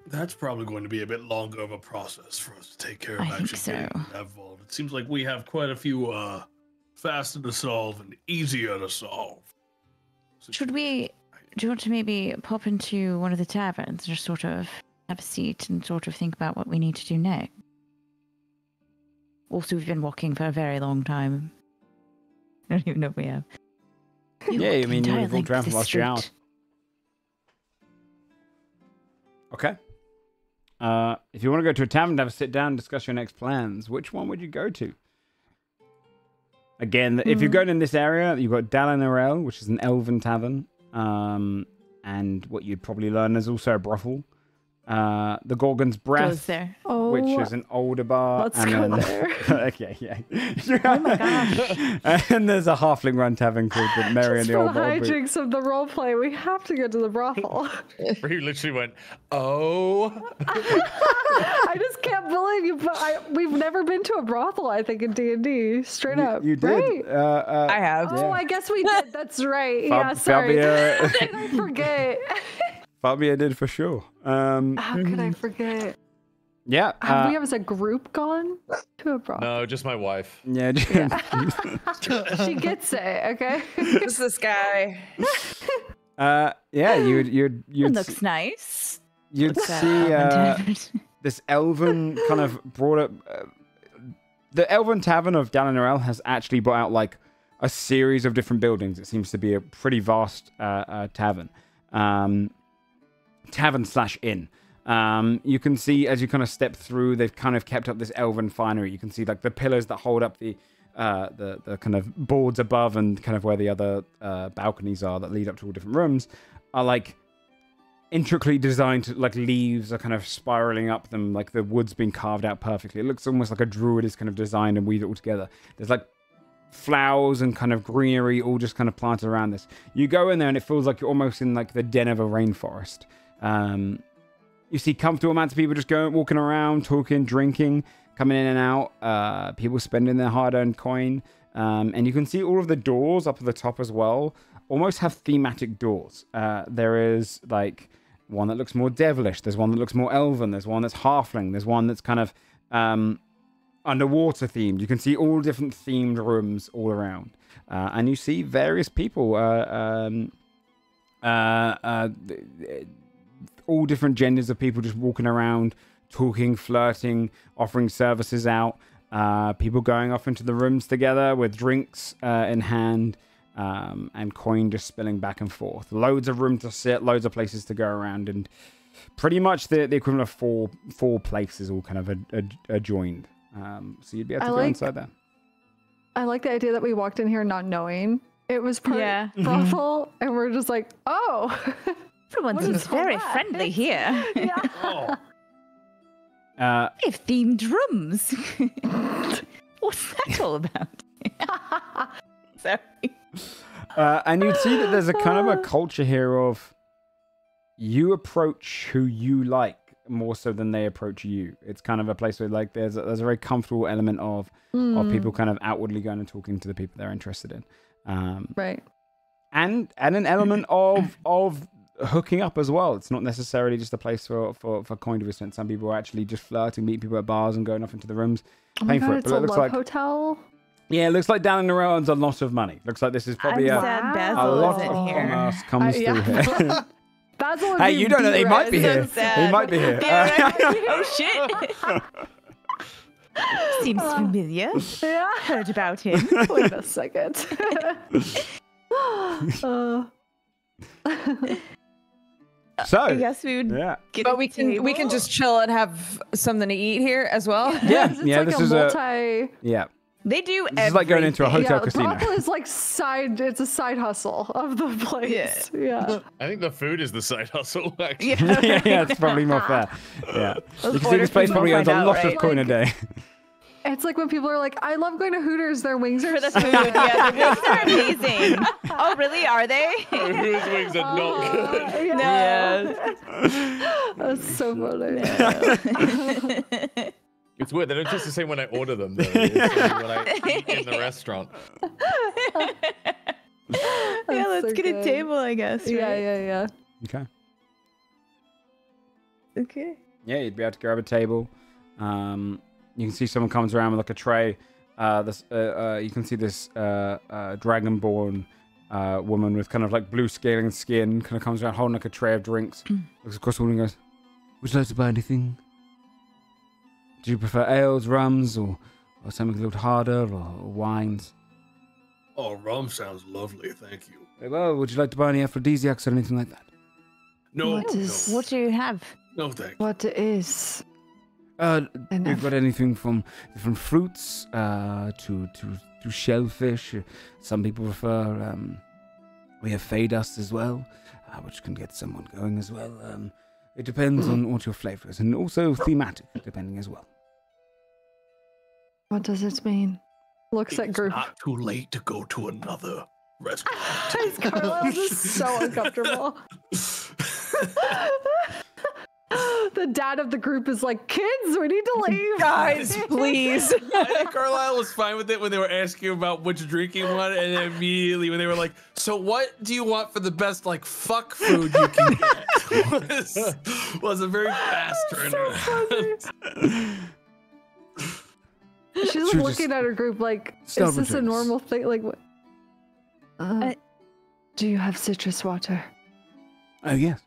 That's probably going to be a bit longer of a process for us to take care of I think actually so. getting that vault. It seems like we have quite a few faster to solve and easier to solve. Do you want to maybe pop into one of the taverns and just sort of have a seat and sort of think about what we need to do next? Also, we've been walking for a very long time. I don't even know if we have. Yeah, I mean, you've walked around for the last 3 hours. Okay. If you want to go to a tavern to have a sit down and discuss your next plans, which one would you go to? Again, if you're going in this area, you've got Dalanarel, which is an elven tavern. And what you'd probably learn is also a brothel. The Gorgon's Breath, which is an older bar. Let's go there. Okay, yeah. Oh my gosh. And there's a halfling run tavern called the Mary and Just the for Old the Bald Boot. hijinks of the roleplay, we have to go to the brothel. Where you literally went, oh. I just can't believe you. But we've never been to a brothel. I think in D&D, straight up. You did. Right? I have. Oh, I guess we did. That's right. Yeah, sorry. Fabia, How did I forget? Fabia did for sure. How could I forget? Yeah. Have we, as a group, gone to a brothel? No, just my wife. Yeah. She gets it. Okay. Who's this guy? Yeah. You'd It looks nice. You'd What's see this elven kind of brought up. The elven tavern of Dalanarel has actually brought out like a series of different buildings. It seems to be a pretty vast tavern. Tavern/inn. You can see as you kind of step through, they've kind of kept up this elven finery. You can see like the pillars that hold up the kind of boards above and kind of where the other balconies are that lead up to all different rooms are like intricately designed. Like leaves are kind of spiraling up them, like the wood's been carved out perfectly. It looks almost like a druid is kind of designed and weave it all together. There's like flowers and kind of greenery all just kind of planted around this. You go in there and it feels like you're almost in like the den of a rainforest. You see comfortable amounts of people just walking around, talking, drinking, coming in and out. People spending their hard-earned coin. And you can see all of the doors up at the top as well almost have thematic doors. There is like one that looks more devilish. There's one that looks more elven. There's one that's halfling. There's one that's kind of underwater themed. You can see all different themed rooms all around. And you see various people, all different genders of people just walking around, talking, flirting, offering services out. People going off into the rooms together with drinks in hand, and coin just spilling back and forth. Loads of room to sit, loads of places to go around, and pretty much the equivalent of four places all kind of adjoined. So you'd be able to go inside there. I like the idea that we walked in here not knowing it was part brothel, and we're just like, oh. Everyone seems very friendly here. Yeah. We have themed rooms. What's that all about? Sorry. And you'd see that there's a kind of a culture here of you approach who you like more so than they approach you. It's kind of a place where like there's a very comfortable element of people kind of outwardly going and talking to the people they're interested in. Right. And an element of hooking up as well. It's not necessarily just a place for coin to be spent. Some people are actually just flirting, meeting people at bars and going off into the rooms, paying for it. It's a love hotel. Yeah, it looks like down in the road owns a lot of money. Looks like this is probably a lot of commerce comes through here. Basil hey, you don't know. He might be here. Sad. He might be here. Oh shit! Seems familiar. Yeah. Heard about him. Wait a second. So I guess we would. Yeah. But we can just chill and have something to eat here as well. Yeah. It's Yeah. like This a is multi... Yeah. They do. This is like going into a hotel Yeah, casino. brothel is like it's a side hustle of the place. Yeah. I think the food is the side hustle, actually. Yeah, it's probably more fair. Yeah. You can see this place probably earns a lot of coin a day. It's like when people are like, I love going to Hooters, their wings are For the so food, yeah, the wings are amazing. Oh, really? Are they? Whose wings are not good? Yeah. That's so funny. It's weird. They don't taste the same when I order them, though. It's only when I eat in the restaurant. Yeah, let's so get good. a table, I guess. Yeah, right? yeah. Okay. Okay. Yeah, you'd be able to grab a table. You can see someone comes around with like a tray. You can see this dragonborn woman with kind of like blue scaling skin kind of comes around holding like a tray of drinks. Looks across the room and goes, "Would you like to buy anything? Do you prefer ales, rums, or something a little harder, or wines?" Oh, rum sounds lovely, thank you. Well, would you like to buy any aphrodisiacs or anything like that? No, What is- no, What do you have? no, thank you. What is? We've got anything from different fruits to shellfish. Some people prefer. We have fey dust as well, which can get someone going as well. It depends on what your flavor is, and also thematic, depending as well. What does it mean? Looks at It's group. not too late to go to another restaurant. Carlisle's just so uncomfortable. The dad of the group is like, "Kids, we need to leave." Guys, please. I think Carlisle was fine with it when they were asking about which drink you wanted, and then immediately when they were like, "So what do you want for the best like fuck food you can get?" was a very fast turnaround. She's like Should we looking just at her group like, start "Is with this a drinks? normal thing?" Like, what? Do you have citrus water? Oh yes,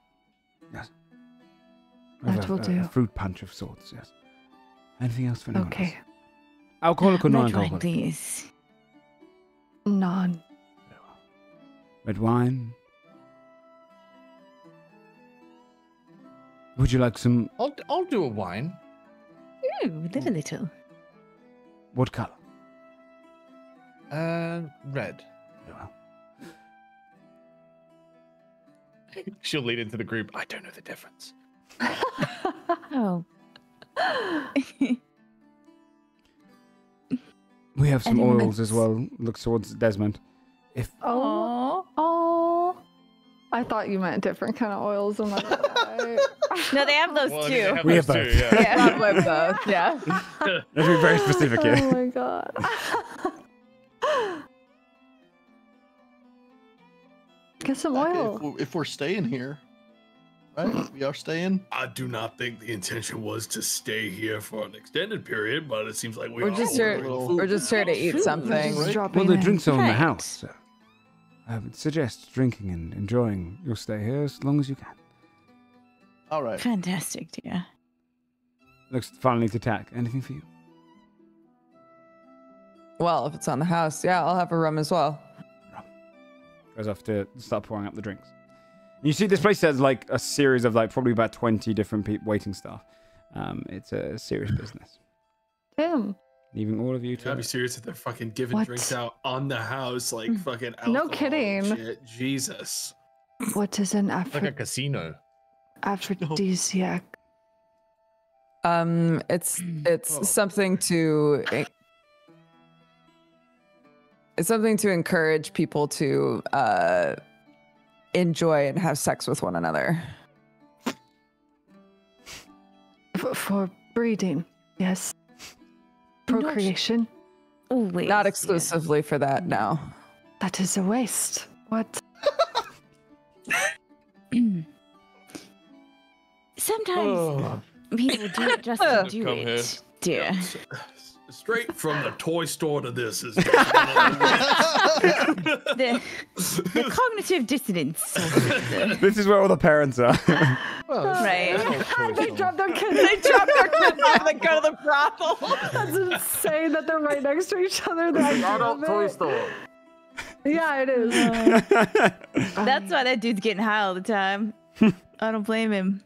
yes. We have That will a do. fruit punch of sorts. Yes. Anything else for anyone Okay, else? Alcoholic or Red wine, non-alcoholic? please. non. Red wine. Would you like some? I'll do a wine. Ooh, live a little. What color? Red. Very well. She'll lead into the group. I don't know the difference. Oh. We have some Any oils as mints? well. Looks towards Desmond. If Oh, oh. I thought you meant different kind of oils. I'm not gonna lie. No, they have those Well, too. they have We have those both. too, yeah. Yeah. Probably both, yeah. let's be very specific here. Oh my god. Get some oil. If we're staying here, right? We are staying. I do not think the intention was to stay here for an extended period, but it seems like We're are just here. ordering food. We're just here to eat Just something. Right. dropping Well, the in. drinks are in the Right. house, so I would suggest drinking and enjoying your stay here as long as you can. All right. Fantastic, dear. Looks finally to Tack. Anything for you? Well, if it's on the house, yeah, I'll have a rum as well. Goes off to start pouring up the drinks. You see, this place has like a series of like probably about 20 different waiting staff. It's a serious business. Damn. Leaving all of you You gotta to. be serious if they're fucking giving What? drinks out on the house, like fucking alcohol. No and kidding. shit. Jesus. What is an Like a casino. aphrodisiac? It's Oh. something to it's something to encourage people to enjoy and have sex with one another. For breeding, yes. Procreation. Always. Not yeah. exclusively for that, no. That is a waste. What? Sometimes people do it just to do Come it, dear. Straight from the toy store to this is The cognitive dissonance. Sort of, This is where all the parents are. right. They drop their kids. They drop their kids off and go to the brothel. That's insane that they're right next to each other. The idea of it. store. Yeah, it is. That's why that dude's getting high all the time. I don't blame him.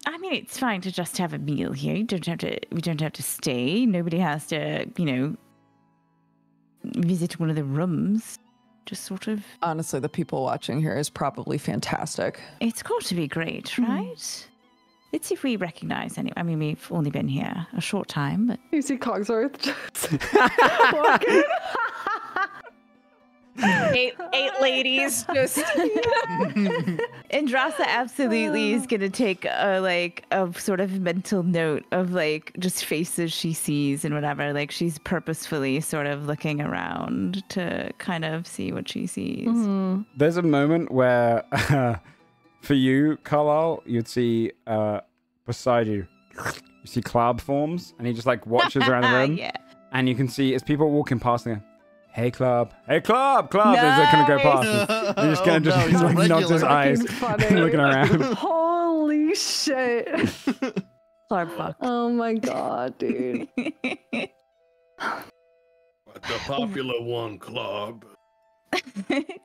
I mean, it's fine to just have a meal here. We don't have to stay. Nobody has to, visit one of the rooms. Just sort of. Honestly, the people watching here is probably fantastic. It's got to be great, right? Let's see if we recognize any. I mean, we've only been here a short time, but You see Cogsworth just walking. eight ladies just. Andrasa absolutely is gonna take a sort of mental note of like just faces she sees and whatever. Like she's purposefully sort of looking around to kind of see what she sees. Mm-hmm. There's a moment where, for you, Carlisle, you'd see beside you see Club forms, and he just like watches around the room, Yeah. and you can see as people walking past him, hey Club, as they're gonna go past. He's just gonna just like nods his eyes, looking around. Holy shit. Club fuck. Oh my god, dude. But the popular one, Club.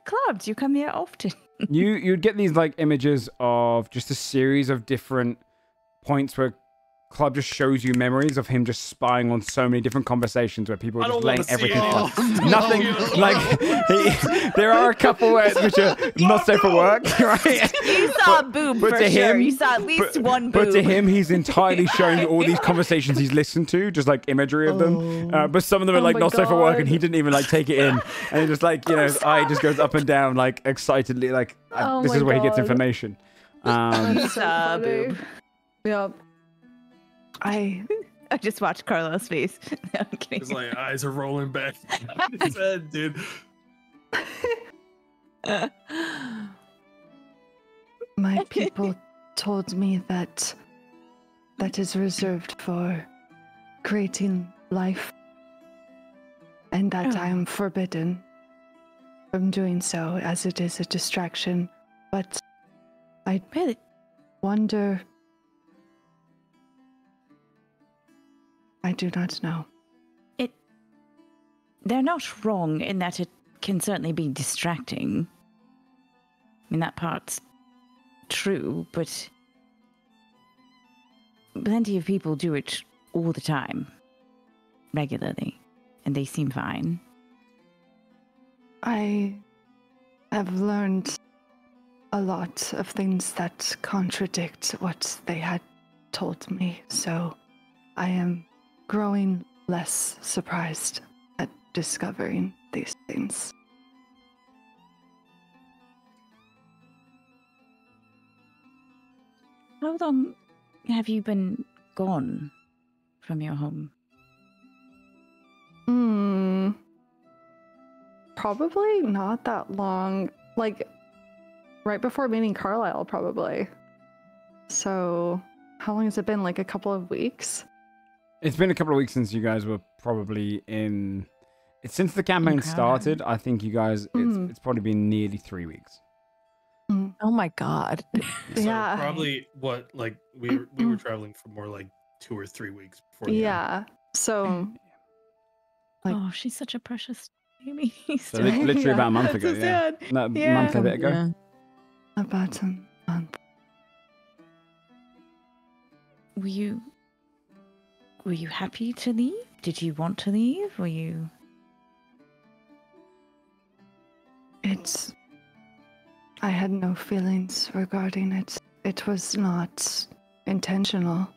Club, do you come here often? You'd get these like images of just a series of different points where Club just shows you memories of him just spying on so many different conversations where people are just laying everything flat. Nothing like there are a couple which are not safe for work, right? You saw a boob but for to sure. him- You saw at least one boob. But to him, he's entirely showing you all these conversations he's listened to, just like imagery of them. But some of them are like my not safe for work, and God. he didn't even like take it in, and he just like his eye just goes up and down like excitedly, like Oh this my is where he gets God. information. You saw a boob. Yep. I just watched Carlos' face. No, I'm kidding. His like eyes are rolling back in his head, dude. My people told me that is reserved for creating life, and that I am forbidden from doing so, as it is a distraction. But I Really? wonder. I do not know. They're not wrong in that it can certainly be distracting. I mean, that part's true, but plenty of people do it all the time, regularly, and they seem fine. I have learned a lot of things that contradict what they had told me, so I am growing less surprised at discovering these things. How long have you been gone from your home? Probably not that long. Like, right before meeting Carlisle, probably. So, how long has it been? Like a couple of weeks? It's been a couple of weeks since you guys were probably in. It's since the campaign Crowded. started. I think you guys. It's probably been nearly 3 weeks. Oh my god. So Yeah. probably what like we were traveling for more like 2 or 3 weeks before. the end. Yeah. So, Like- Oh, she's such a precious baby. So literally about a month ago. So Yeah, sad. no, Yeah. month and a bit ago. Yeah. about a month. Were you happy to leave? Did you want to leave? Were you? I had no feelings regarding it. It was not intentional.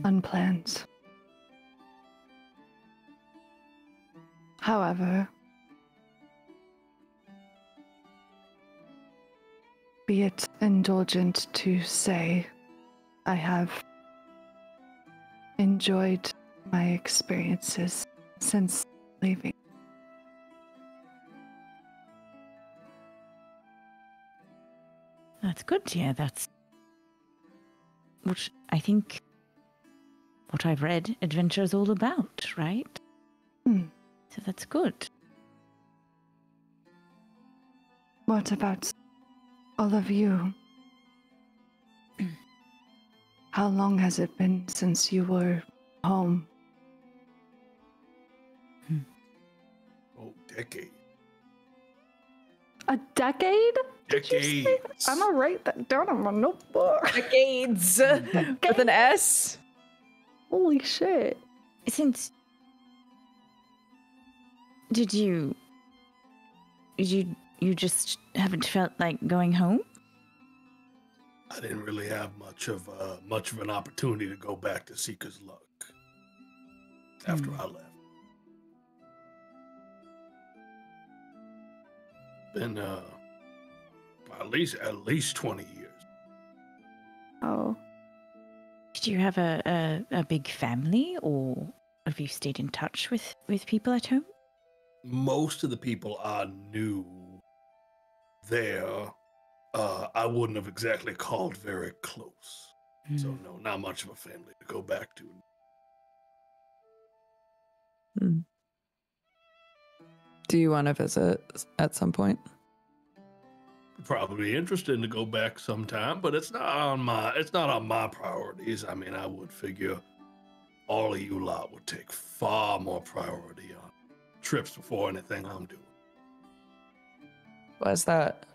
Unplanned. However, be it indulgent to say, I have enjoyed my experiences since leaving. That's good. Yeah, that's what I think. What I've read, adventure's all about, right? So that's good. What about all of you? How long has it been since you were home? Oh, decade. A decade? Did you say that? Decades. I'm gonna write that down on my notebook. Decades with an S. Holy shit. Since you just haven't felt like going home? I didn't really have much of an opportunity to go back to Seeker's Luck after I left. Been at least 20 years. Oh. Did you have a big family, or have you stayed in touch with people at home? Most of the people I knew there, I wouldn't have exactly called very close. So no, not much of a family to go back to. Do you want to visit at some point? Probably interesting to go back sometime, but it's not on my priorities. I mean, I would figure all of you lot would take far more priority on trips before anything I'm doing. Why's that?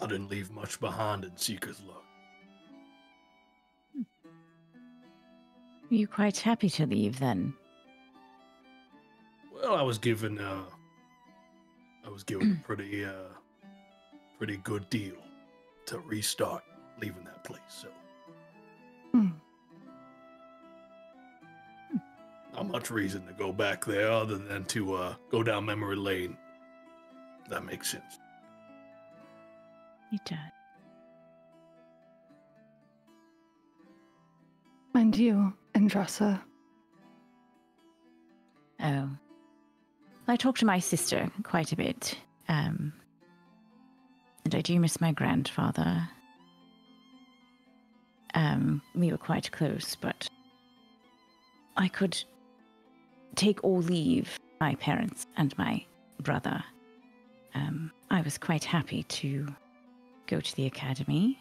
I didn't leave much behind in Seeker's Luck. Are you quite happy to leave then? Well, I was given a pretty good deal to restart leaving that place. So, not much reason to go back there other than to go down memory lane. That makes sense. It does. And you, Andressa? Oh. I talk to my sister quite a bit. And I do miss my grandfather. We were quite close, but I could take or leave my parents and my brother. I was quite happy to go to the academy.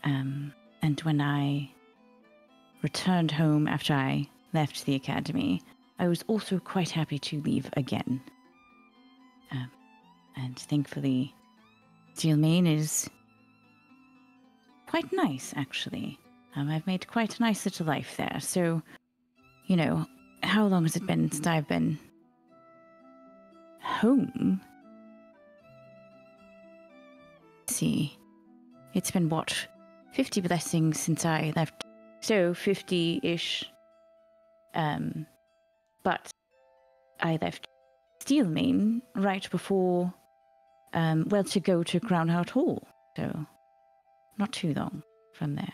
And when I returned home after I left the academy, I was also quite happy to leave again. And thankfully, Steelmane is quite nice, actually. I've made quite a nice little life there. So, you know, how long has it been since I've been home? Let's see. It's been, 50 blessings since I left. So, 50-ish. But I left Steelmane right before, to go to Groundheart Hall. So, not too long from there.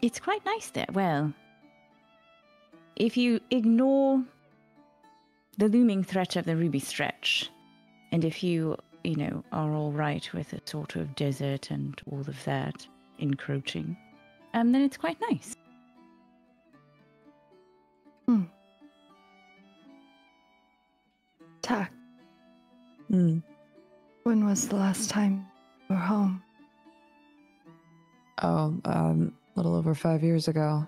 It's quite nice there. Well, if you ignore the looming threat of the Ruby Stretch, and if you are all right with a sort of desert and all of that encroaching, then it's quite nice. Tak. When was the last time you were home? Oh, a little over 5 years ago,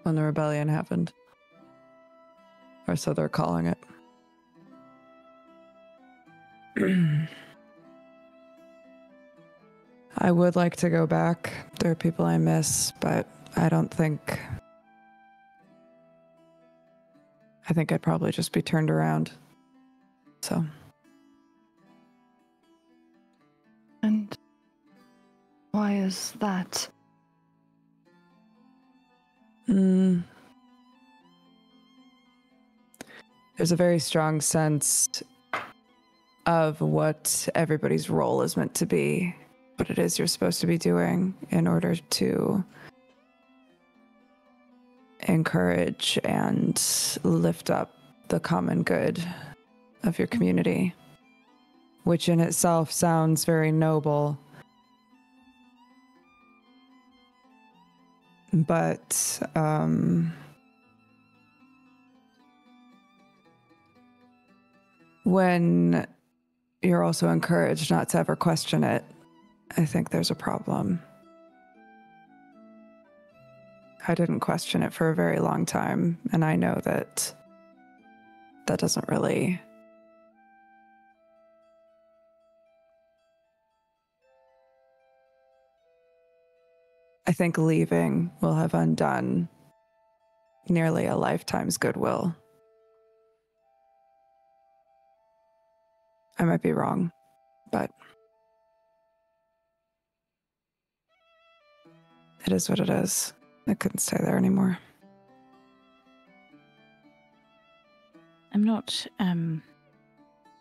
when the rebellion happened. Or so they're calling it. I would like to go back. There are people I miss, but I think I'd probably just be turned around. So. And why is that? There's a very strong sense of what everybody's role is meant to be, what it is you're supposed to be doing in order to encourage and lift up the common good of your community, which in itself sounds very noble. But when you're also encouraged not to ever question it, I think there's a problem. I didn't question it for a very long time, and I know that doesn't really... I think leaving will have undone nearly a lifetime's goodwill. I might be wrong, but It is what it is. I couldn't stay there anymore. I'm not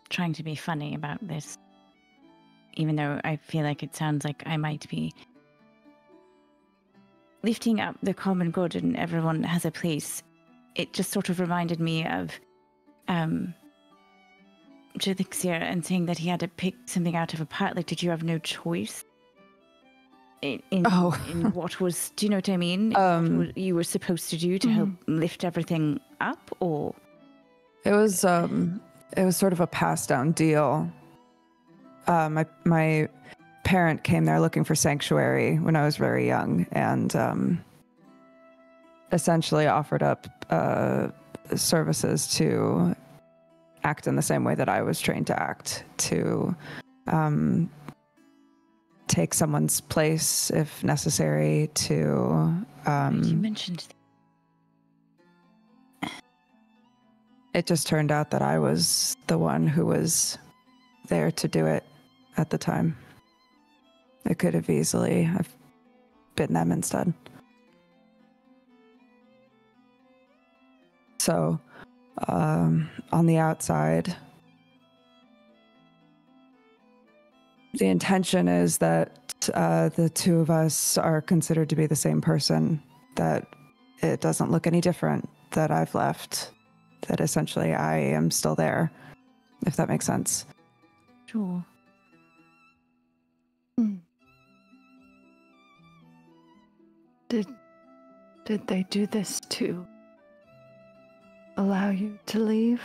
trying to be funny about this, even though I feel like it sounds like I might be lifting up the common good and everyone has a place. It just sort of reminded me of Judixia and saying that he had to pick something out of a pile. Like, did you have no choice in what was, do you know what I mean? What you were supposed to do to help lift everything up, or? It was sort of a passed down deal. My parent came there looking for sanctuary when I was very young, and essentially offered up services to act in the same way that I was trained to act, to take someone's place if necessary, to you mentioned it just turned out that I was the one who was there to do it at the time. I could have easily have been them instead. So, on the outside, the intention is that the two of us are considered to be the same person, that it doesn't look any different, that I've left, that essentially I am still there, if that makes sense. Sure. Did they do this to allow you to leave?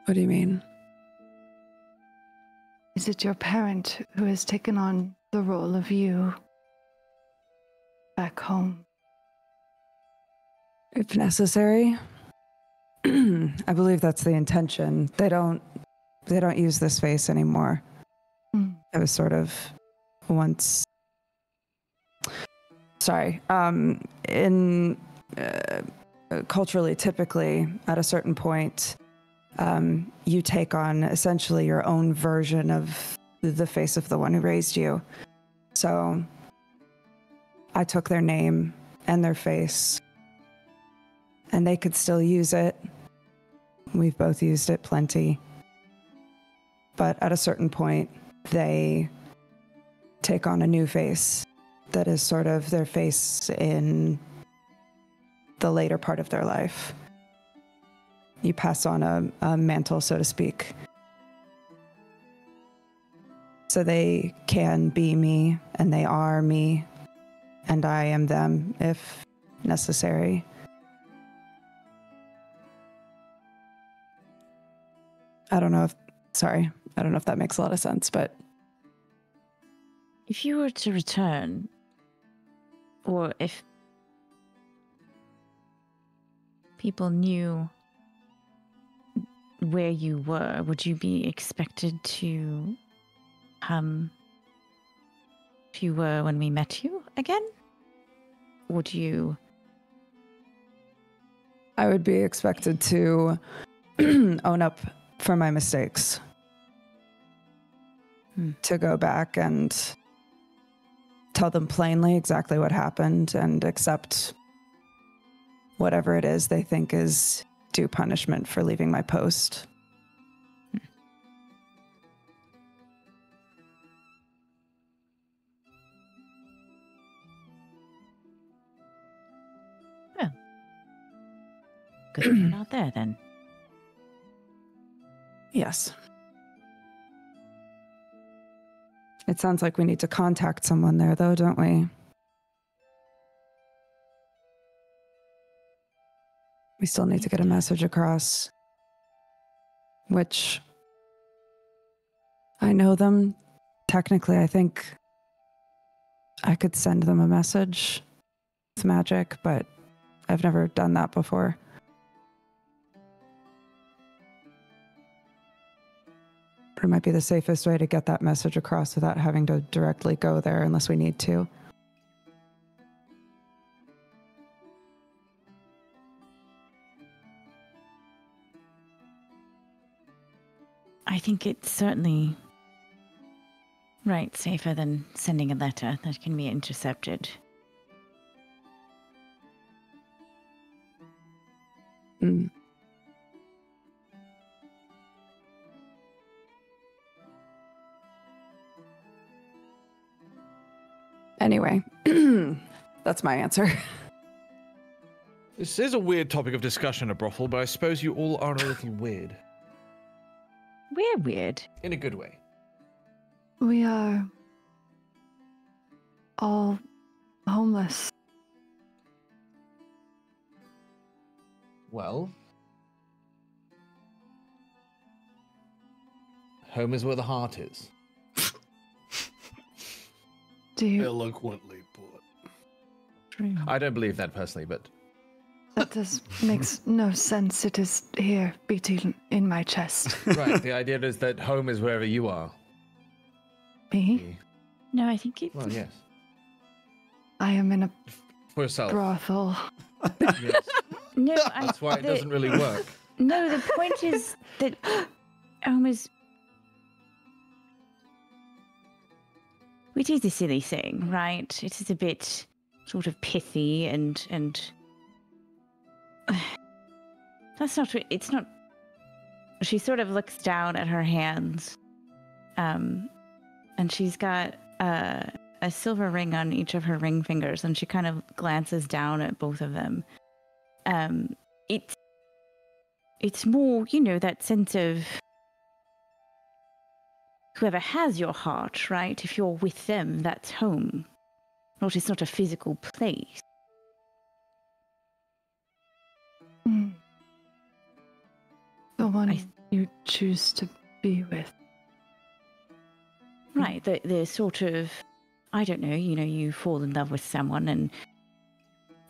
What do you mean? Is it your parent who has taken on the role of you back home? If necessary. I believe that's the intention. They don't use this face anymore. It was sort of once. Sorry. In culturally, typically, at a certain point, you take on essentially your own version of the face of the one who raised you. So I took their name and their face, and they could still use it. We've both used it plenty. But at a certain point, they take on a new face that is sort of their face in the later part of their life. You pass on a mantle, so to speak. So they can be me, and they are me, and I am them if necessary. I don't know if that makes a lot of sense, but if you were to return, or if people knew where you were, would you be expected to if you were when we met you again? Would you? I would be expected to own up for my mistakes. To go back and tell them plainly exactly what happened and accept whatever it is they think is due punishment for leaving my post. Well, good you're not there then. Yes. It sounds like we need to contact someone there, though, don't we? We still need to get a message across. Which I know them. Technically, I think I could send them a message with magic, but I've never done that before. It might be the safest way to get that message across without having to directly go there unless we need to. I think it's certainly Right, safer than sending a letter that can be intercepted. Mm. Anyway, that's my answer. This is a weird topic of discussion, a brothel, but I suppose you all are a little weird. We're weird. In a good way. We are all homeless. Well, home is where the heart is. Do you? Eloquently put. I don't believe that personally, but That makes no sense. It is here, beating in my chest. right. The idea is that home is wherever you are. Me? No, I think it's... Well, yes. I am in a For yourself. brothel. Yes. No, That's why it doesn't really work. No, the point is that home is... Which is a silly thing, right? It is a bit sort of pithy and that's not... It's not... She sort of looks down at her hands, and she's got a silver ring on each of her ring fingers, and she kind of glances down at both of them. It's more, you know, that sense of whoever has your heart, right? If you're with them, that's home. It's not a physical place. The one you choose to be with. Right, the sort of, I don't know, you know, you fall in love with someone and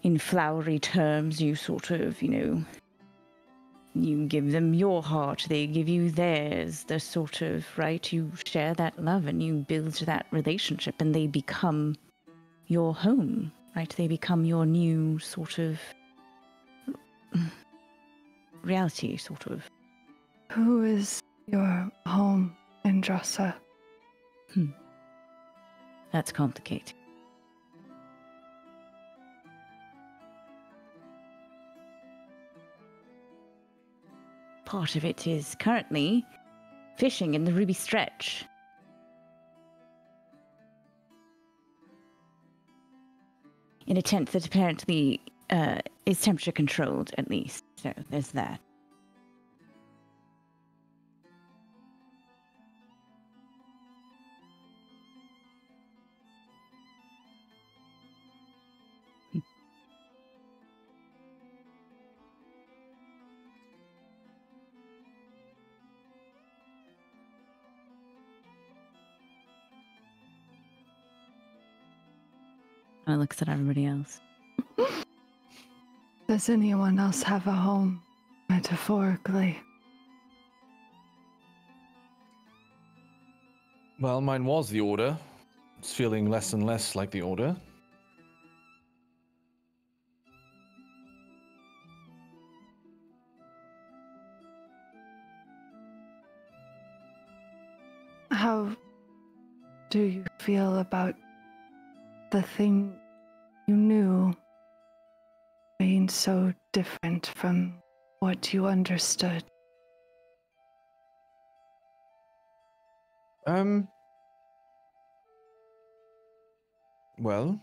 in flowery terms you sort of, you know, you give them your heart, they give you theirs, the sort of, right, you share that love and you build that relationship and they become your home, right? They become your new sort of reality, sort of. Who is your home, Andrasa? That's complicated. Part of it is currently fishing in the Ruby Stretch. In a tent that apparently is temperature controlled, at least. So there's that. And looks at everybody else. Does anyone else have a home, metaphorically? Well, mine was the Order. It's feeling less and less like the Order. How do you feel about the thing you knew being so different from what you understood? Well,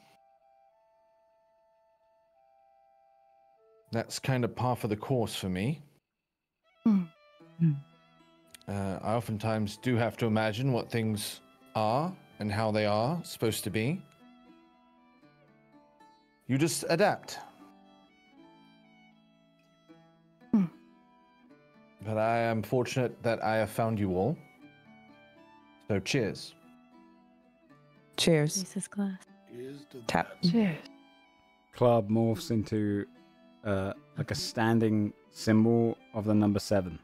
that's kind of par for the course for me. I oftentimes do have to imagine what things are and how they are supposed to be. You just adapt. But I am fortunate that I have found you all. So cheers. Cheers. Jesus glass. Tap. Cheers. Club morphs into like a standing symbol of the number 7.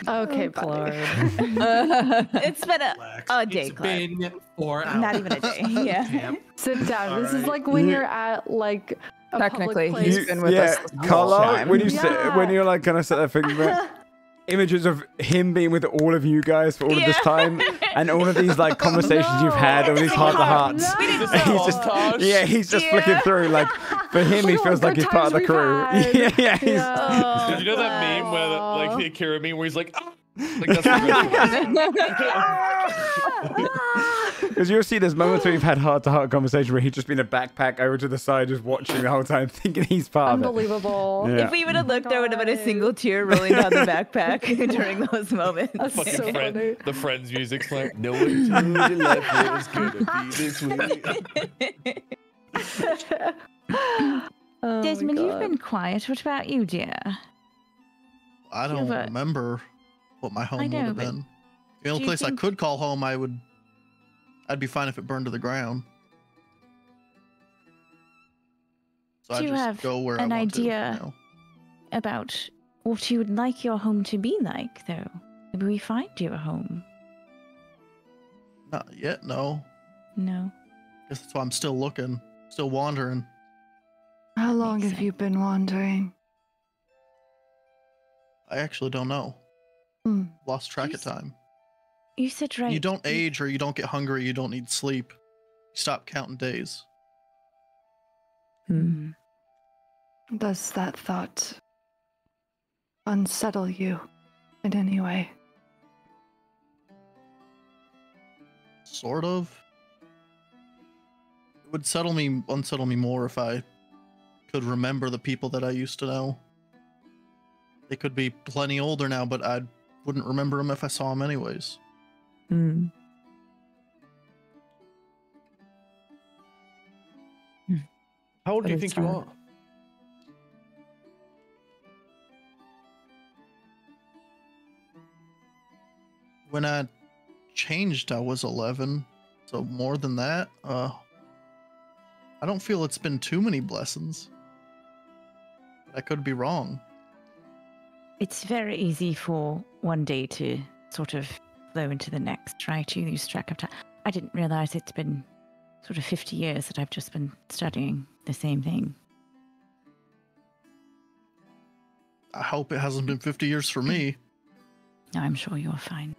Okay, buddy. It's been a day, It's Clark. been 4 hours. Not even a day. Yeah. Damn. Sit down. All This is right. like when you're at like a Technically, public he's place. been with us the whole Carlo, time. when you Yeah. when you're like, can I set that thing back? images of him being with all of you guys for all of this time, and all of these like conversations you've had, all these heart to hearts. He's just flicking through. Like for him, he feels like he's part of the crew. Did you know that meme where like the Akira meme where he's like, ah! Like that's because you'll see there's moments where you've had heart-to-heart conversation where he's just been a backpack over to the side, just watching the whole time, thinking he's part of it. Unbelievable. Yeah. If we would have looked, there would have been a single tear rolling down the backpack during those moments. That's so funny. The Friends music's like, no one told you life was gonna be this way. Oh Desmond, my you've God. been quiet. What about you, dear? I don't but- remember what my home I would know, have but been. The only do you place I think- could call home, I'd be fine if it burned to the ground. So Do I you just have go where I an want idea? to. You know? About what you would like your home to be like, though. Maybe we find you a home. Not yet, no. No. Guess that's why I'm still looking, still wandering. How long Makes have you been wandering? I actually don't know. Hmm. Lost track You of time. You said right. You don't age or you don't get hungry, you don't need sleep. You stop counting days. Hmm. Does that thought unsettle you in any way? Sort of. It would unsettle me more if I could remember the people that I used to know. They could be plenty older now, but I wouldn't remember them if I saw them anyways. Hmm. How old do you But think it's you hard. are? When I changed, I was 11. So more than that, I don't feel it's been too many blessings. I could be wrong. It's very easy for one day to sort of flow into the next, right? You lose track of time. I didn't realize it's been sort of 50 years that I've just been studying the same thing. I hope it hasn't been 50 years for me. No, I'm sure you're fine.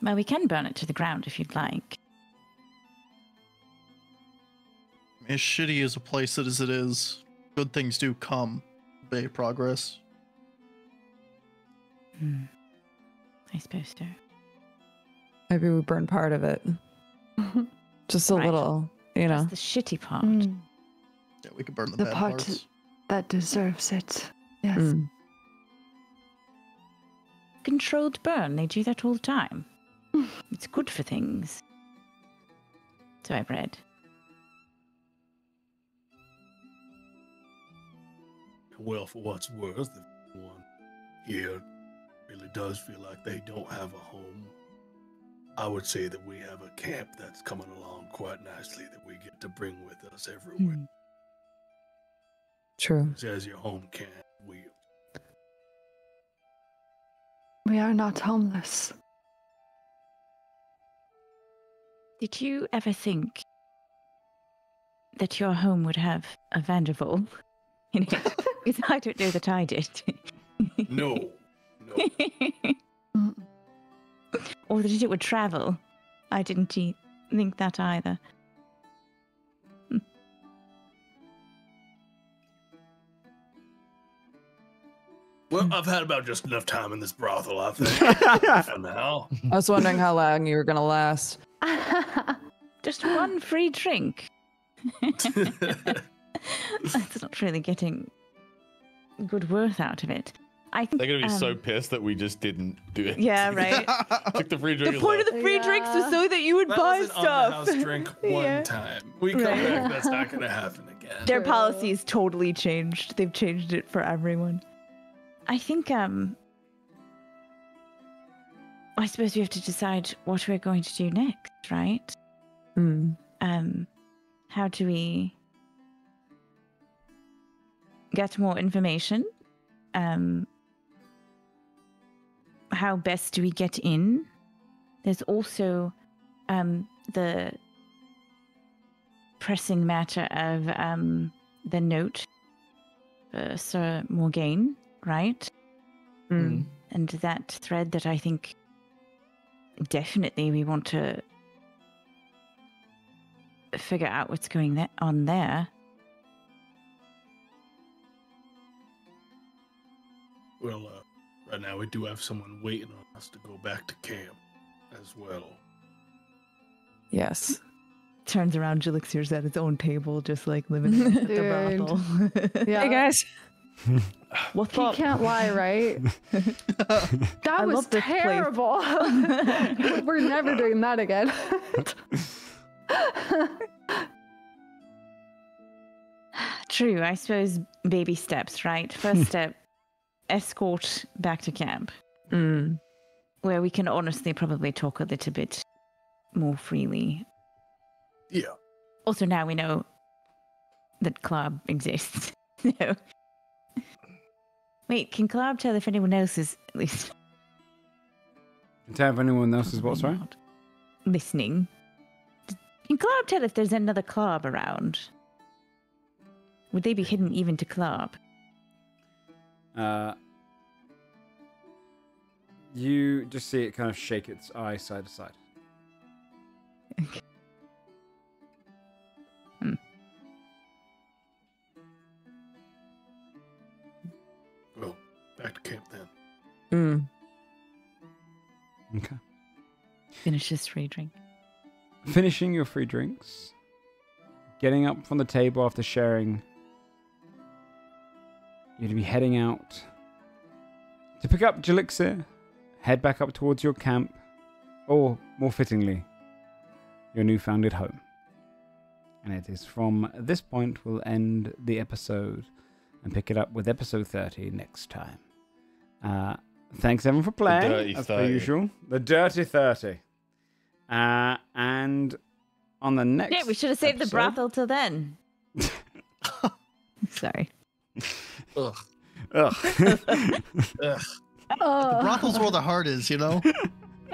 Well, we can burn it to the ground if you'd like. As shitty as a place as it is, good things do come. Obey progress. I suppose so. Maybe we burn part of it. Just a Right. little, you know. That's the shitty part. Mm, Yeah, we could burn the The bad part parts. that deserves it. Yes. Mm. Controlled burn, they do that all the time. It's good for things. So I've read. Well, for what's worth, if anyone here really does feel like they don't have a home, I would say that we have a camp that's coming along quite nicely that we get to bring with us everywhere. True. It says your home can't wheel. We are not homeless. Did you ever think that your home would have a Vanderbilt in it? Because I don't know that I did. No. Mm. Or that it would travel. I didn't think that either. Well, I've had about just enough time in this brothel, I think. For now. I was wondering how long you were going to last. Just one free drink. That's not really getting good worth out of it. I think They're gonna be so pissed that we just didn't do it. Yeah, right. Took the free drink. The and point of left. the free drinks was so that you would That buy was an stuff. on-the-house drink one Yeah. time. We come Right. back, that's not gonna happen again. Their True. policies totally changed. They've changed it for everyone. I think I suppose we have to decide what we're going to do next, right? Mm. How do we get more information? How best do we get in? There's also the pressing matter of the note Sir Morgaine, right? Mm. And that thread that I think definitely we want to figure out what's going on there. Well, right now we do have someone waiting on us to go back to camp as well. Yes. Turns around, Jelixier's at his own table, just like living at the brothel. Yeah. Hey guys. What's He up? can't lie, right? That was love this place. terrible. We're never doing that again. True, I suppose baby steps, right? First step, escort back to camp, Mm. where we can honestly probably talk a little bit more freely. Yeah. Also, now we know that Club exists. No. Wait, can Club tell if anyone else is at least Tell if anyone else is what, sorry? not listening? Can Club tell if there's another Club around? Would they be hidden even to Club? You just see it kind of shake its eye side to side. Well, back to camp then. Mm. Okay. Finish this free drink. Finishing your free drinks, getting up from the table after sharing, you'd be heading out to pick up Jelixir, head back up towards your camp, or more fittingly, your new-founded home. And it is from this point we'll end the episode and pick it up with episode 30 next time. Thanks everyone for playing, dirty as per 30. usual. The Dirty 30. And on the next Yeah, we should have saved the episode- brothel till then. Sorry. Ugh. Ugh. Ugh. Brothel's where the heart is, you know?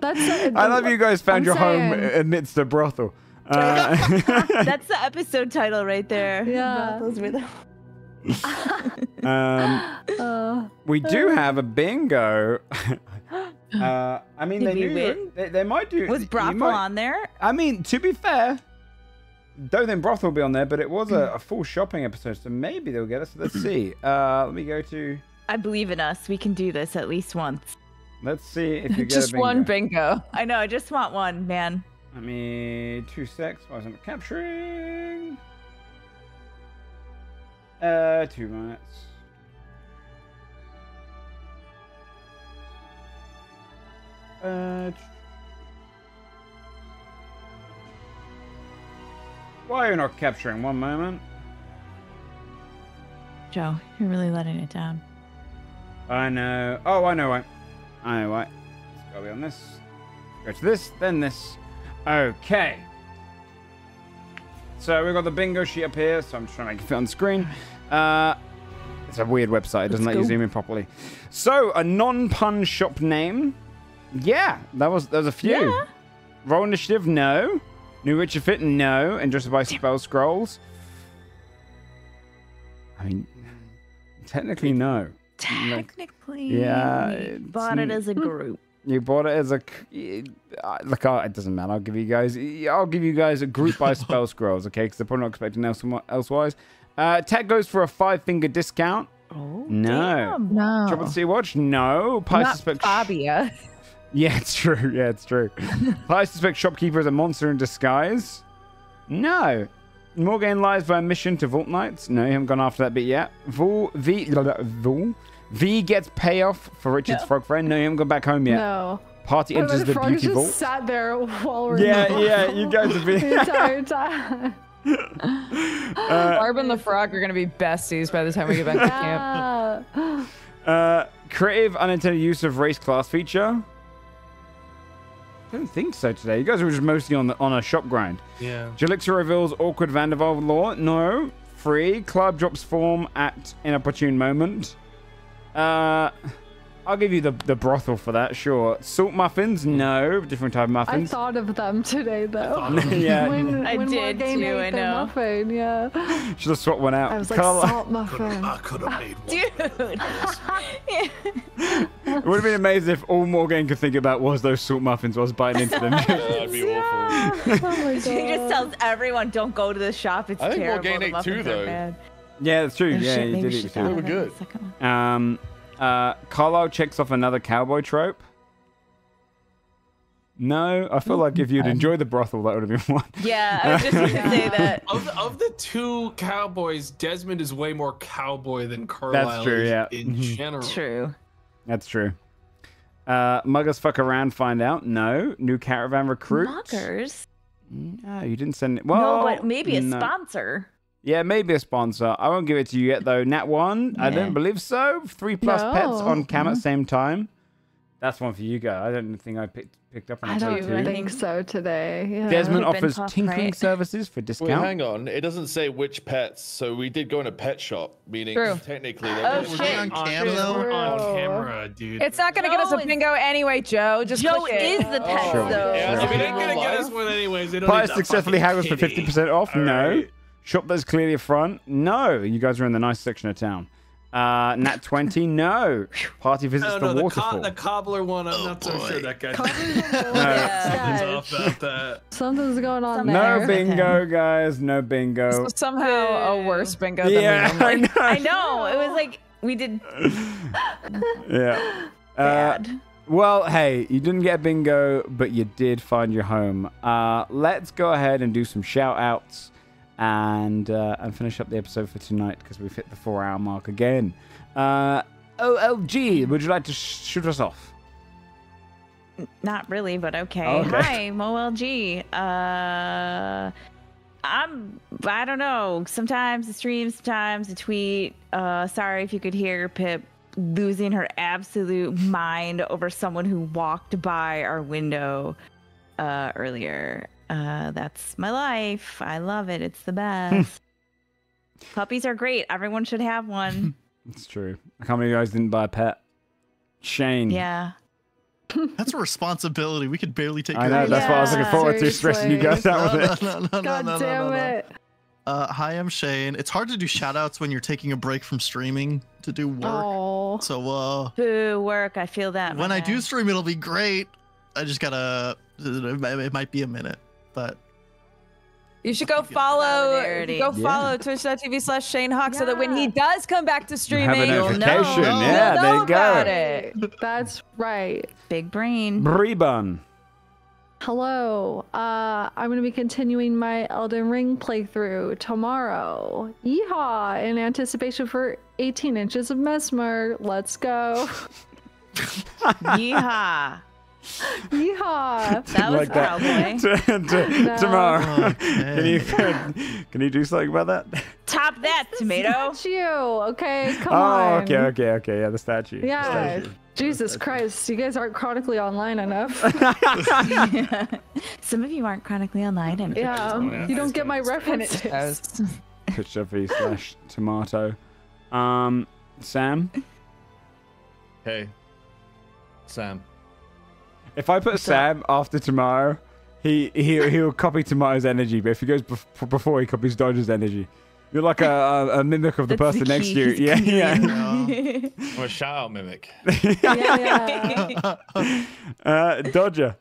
That's I love you guys found I'm your home saying- amidst a brothel. That's the episode title right there. Yeah. Brothels with We do have a bingo. I mean, Did they we knew win? they might do. Was you brothel might- on there? I mean, to be fair, don't think brothel will be on there, but it was a full shopping episode, so maybe they'll get us. Let's see. Let me go to. I believe in us. We can do this at least once. Let's see if you get Just a bingo. one bingo. I know. I just want one, man. Let me 2 secs. Why isn't it capturing? 2 minutes. Why are you not capturing? 1 moment. Joe, you're really letting it down. I know. Oh, I know why. I know why. It's gotta be on this. Go to this, then this. Okay. So we've got the bingo sheet up here, so I'm just trying to make it fit on screen. It's a weird website. It doesn't let you zoom in properly. So, a non-pun shop name. Yeah, there's a few. Yeah. Roll initiative, no. New Richard Fit, no. And just by spell scrolls. I mean, technically, no. Technically, yeah, we it's bought it as a group. You bought it as a look. It doesn't matter. I'll give you guys a group by spell scrolls, okay? Because they're probably not expecting elsewise. Tech goes for a 5-finger discount. Oh, No. damn. No. Trouble Sea Watch? No. Pie Not suspect. Fabia. Yeah, it's true. Yeah, it's true. Pie suspect shopkeeper is a monster in disguise. No. Morgaine lies by mission to Vault Knights. No, you haven't gone after that bit yet. V gets payoff for Richard's frog friend. No, you haven't gone back home yet. No. Party But enters the frog beauty just vault. sat there while we're Yeah, you guys have the been. entire time. Barb and the frog are going to be besties by the time we get back to camp. Yeah. Creative unintended use of race class feature. I don't think so today. You guys were just mostly on a shop grind. Yeah. Jelixir reveals awkward Vanderval law. No. Free. Club drops form at inopportune moment. I I'll give you the brothel for that, sure. Salt muffins? No. Different type of I muffins. thought of them today, though. Yeah. when I did Morgane too, ate I their know. muffin, yeah. Should have swapped one out. I was like, Carla- salt muffin. I could have made one. Dude. It would have been amazing if all Morgane could think about was those salt muffins while I was biting into them. That'd be awful. Oh my She just god. tells everyone, don't go to the shop. It's I think terrible. Morgane The ate two, muffins are though. bad. Yeah, that's true. Oh, Yeah, shit, you maybe did she eat got two. They were it in good. the second one. Carlisle checks off another cowboy trope. No, I feel like if you'd enjoyed the brothel, that would have been one. Yeah, I was just going to say that. Of the two cowboys, Desmond is way more cowboy than Carlisle true, is yeah. in Mhm. general. True. That's true. Muggers fuck around, find out. No. New caravan recruit. Muggers? No, you didn't send it. Well, No, but maybe a no. sponsor. Yeah, maybe a sponsor. I won't give it to you yet, though. Nat 1, I Yeah. don't believe so. 3+ pets No. on cam at the same time. That's one for you guys. I don't think I picked up on I it. don't too. think so today. Yeah. Desmond Would've been offers tough, tinkering right? services for Wait, discount. hang on. It doesn't say which pets, so we did go in a pet shop, meaning True. technically. Oh, They Were shit. they on cam though? On True. camera, dude. It's not gonna get us a Joe is- bingo anyway, Joe. Just Joe click it. is the pet, Sure. though. Yeah, If it ain't gonna Live. get us one anyways, they don't Buy need that successfully fucking haggles for kitty. 50% off? All No. right. Shop that's clearly a front? No. You guys are in the nice section of town. Nat 20? No. Party visits Oh, the no, waterfall. the cobbler one, I'm not so sure that guy. Yeah. Something's off about that. Something's going on Something. there. No bingo, guys. No bingo. So somehow a worse bingo Yeah, than we I normally. know. I know. It was like we did Yeah. bad. Well, hey, you didn't get bingo, but you did find your home. Let's go ahead and do some shout outs and finish up the episode for tonight because we've hit the 4-hour mark again. OLG, would you like to shoot us off? Not really, but okay. Okay. Hi, MoLG. I don't know. Sometimes a stream, sometimes a tweet. Sorry if you could hear Pip losing her absolute mind over someone who walked by our window earlier. That's my life. I love it. It's the best. Puppies are great. Everyone should have one. It's true. I can't believe you guys didn't buy a pet. Shane. Yeah. That's a responsibility. We could barely take I care know. of That's what I was looking Yeah, forward to, stressing you guys out with it. No, God damn it. Hi, I'm Shane. It's hard to do shout outs when you're taking a break from streaming to do work. Oh. So Boo, work. I feel that. when my I do man. stream, it'll be great. I just gotta. It might be a minute, but You should go follow Solidarity. follow twitch.tv/Shane Hawk so that when he does come back to Have a streaming, you'll know. notification. You'll Yeah, you'll there know you about go. it. That's right. Big brain. Brebun. Hello. I'm going to be continuing my Elden Ring playthrough tomorrow. Yeehaw! In anticipation for 18 inches of Mesmer. Let's go. Yeehaw. Yeehaw! That was Like that. cowboy. No. Tomorrow. Okay. Can you do something about that? Top that, tomato. Statue, okay? Come Oh, on. okay. Yeah, the statue. Yeah. The statue. Jesus Christ, you guys aren't chronically online enough. Some of you aren't chronically online. And Yeah, you don't get my references. Twitch.tv/tomato. Sam? Hey, Sam. If I put Sam after tomorrow, he'll copy Tomato's energy, but if he goes before, he copies Dodger's energy. You're like a mimic of the That's person the next key. to you. He's Yeah. I'm a shout out mimic. Yeah. Dodger.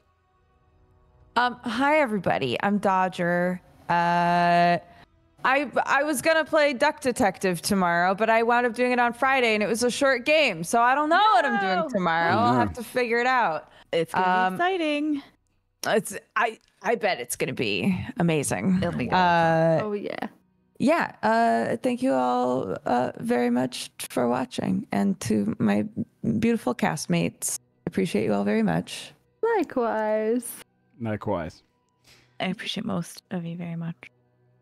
Hi everybody. I'm Dodger. I was gonna play Duck Detective tomorrow, but I wound up doing it on Friday, and it was a short game, so I don't know what I'm doing tomorrow. I'll have to figure it out. It's gonna be exciting. I bet it's gonna be amazing. It'll be good. Oh yeah. Yeah. Thank you all very much for watching, and to my beautiful castmates. Appreciate you all very much. Likewise. Likewise. I appreciate most of you very much.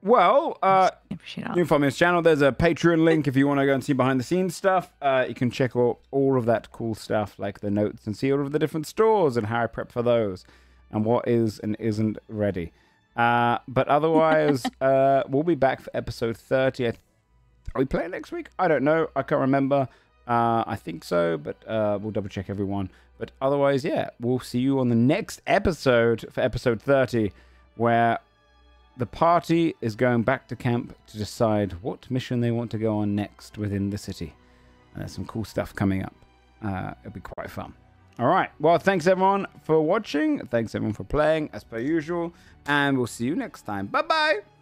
Well, I appreciate all. you can find me on this channel. There's a Patreon link if you want to go and see behind the scenes stuff. You can check out all of that cool stuff, like the notes, and see all of the different stores and how I prep for those, and what is and isn't ready. But otherwise, we'll be back for episode 30. Are we playing next week? I don't know. I can't remember. I think so, but we'll double check everyone. But otherwise, yeah, we'll see you on the next episode for episode 30, where the party is going back to camp to decide what mission they want to go on next within the city. And there's some cool stuff coming up. It'll be quite fun. All right. Well, thanks everyone for watching. Thanks everyone for playing as per usual. And we'll see you next time. Bye-bye.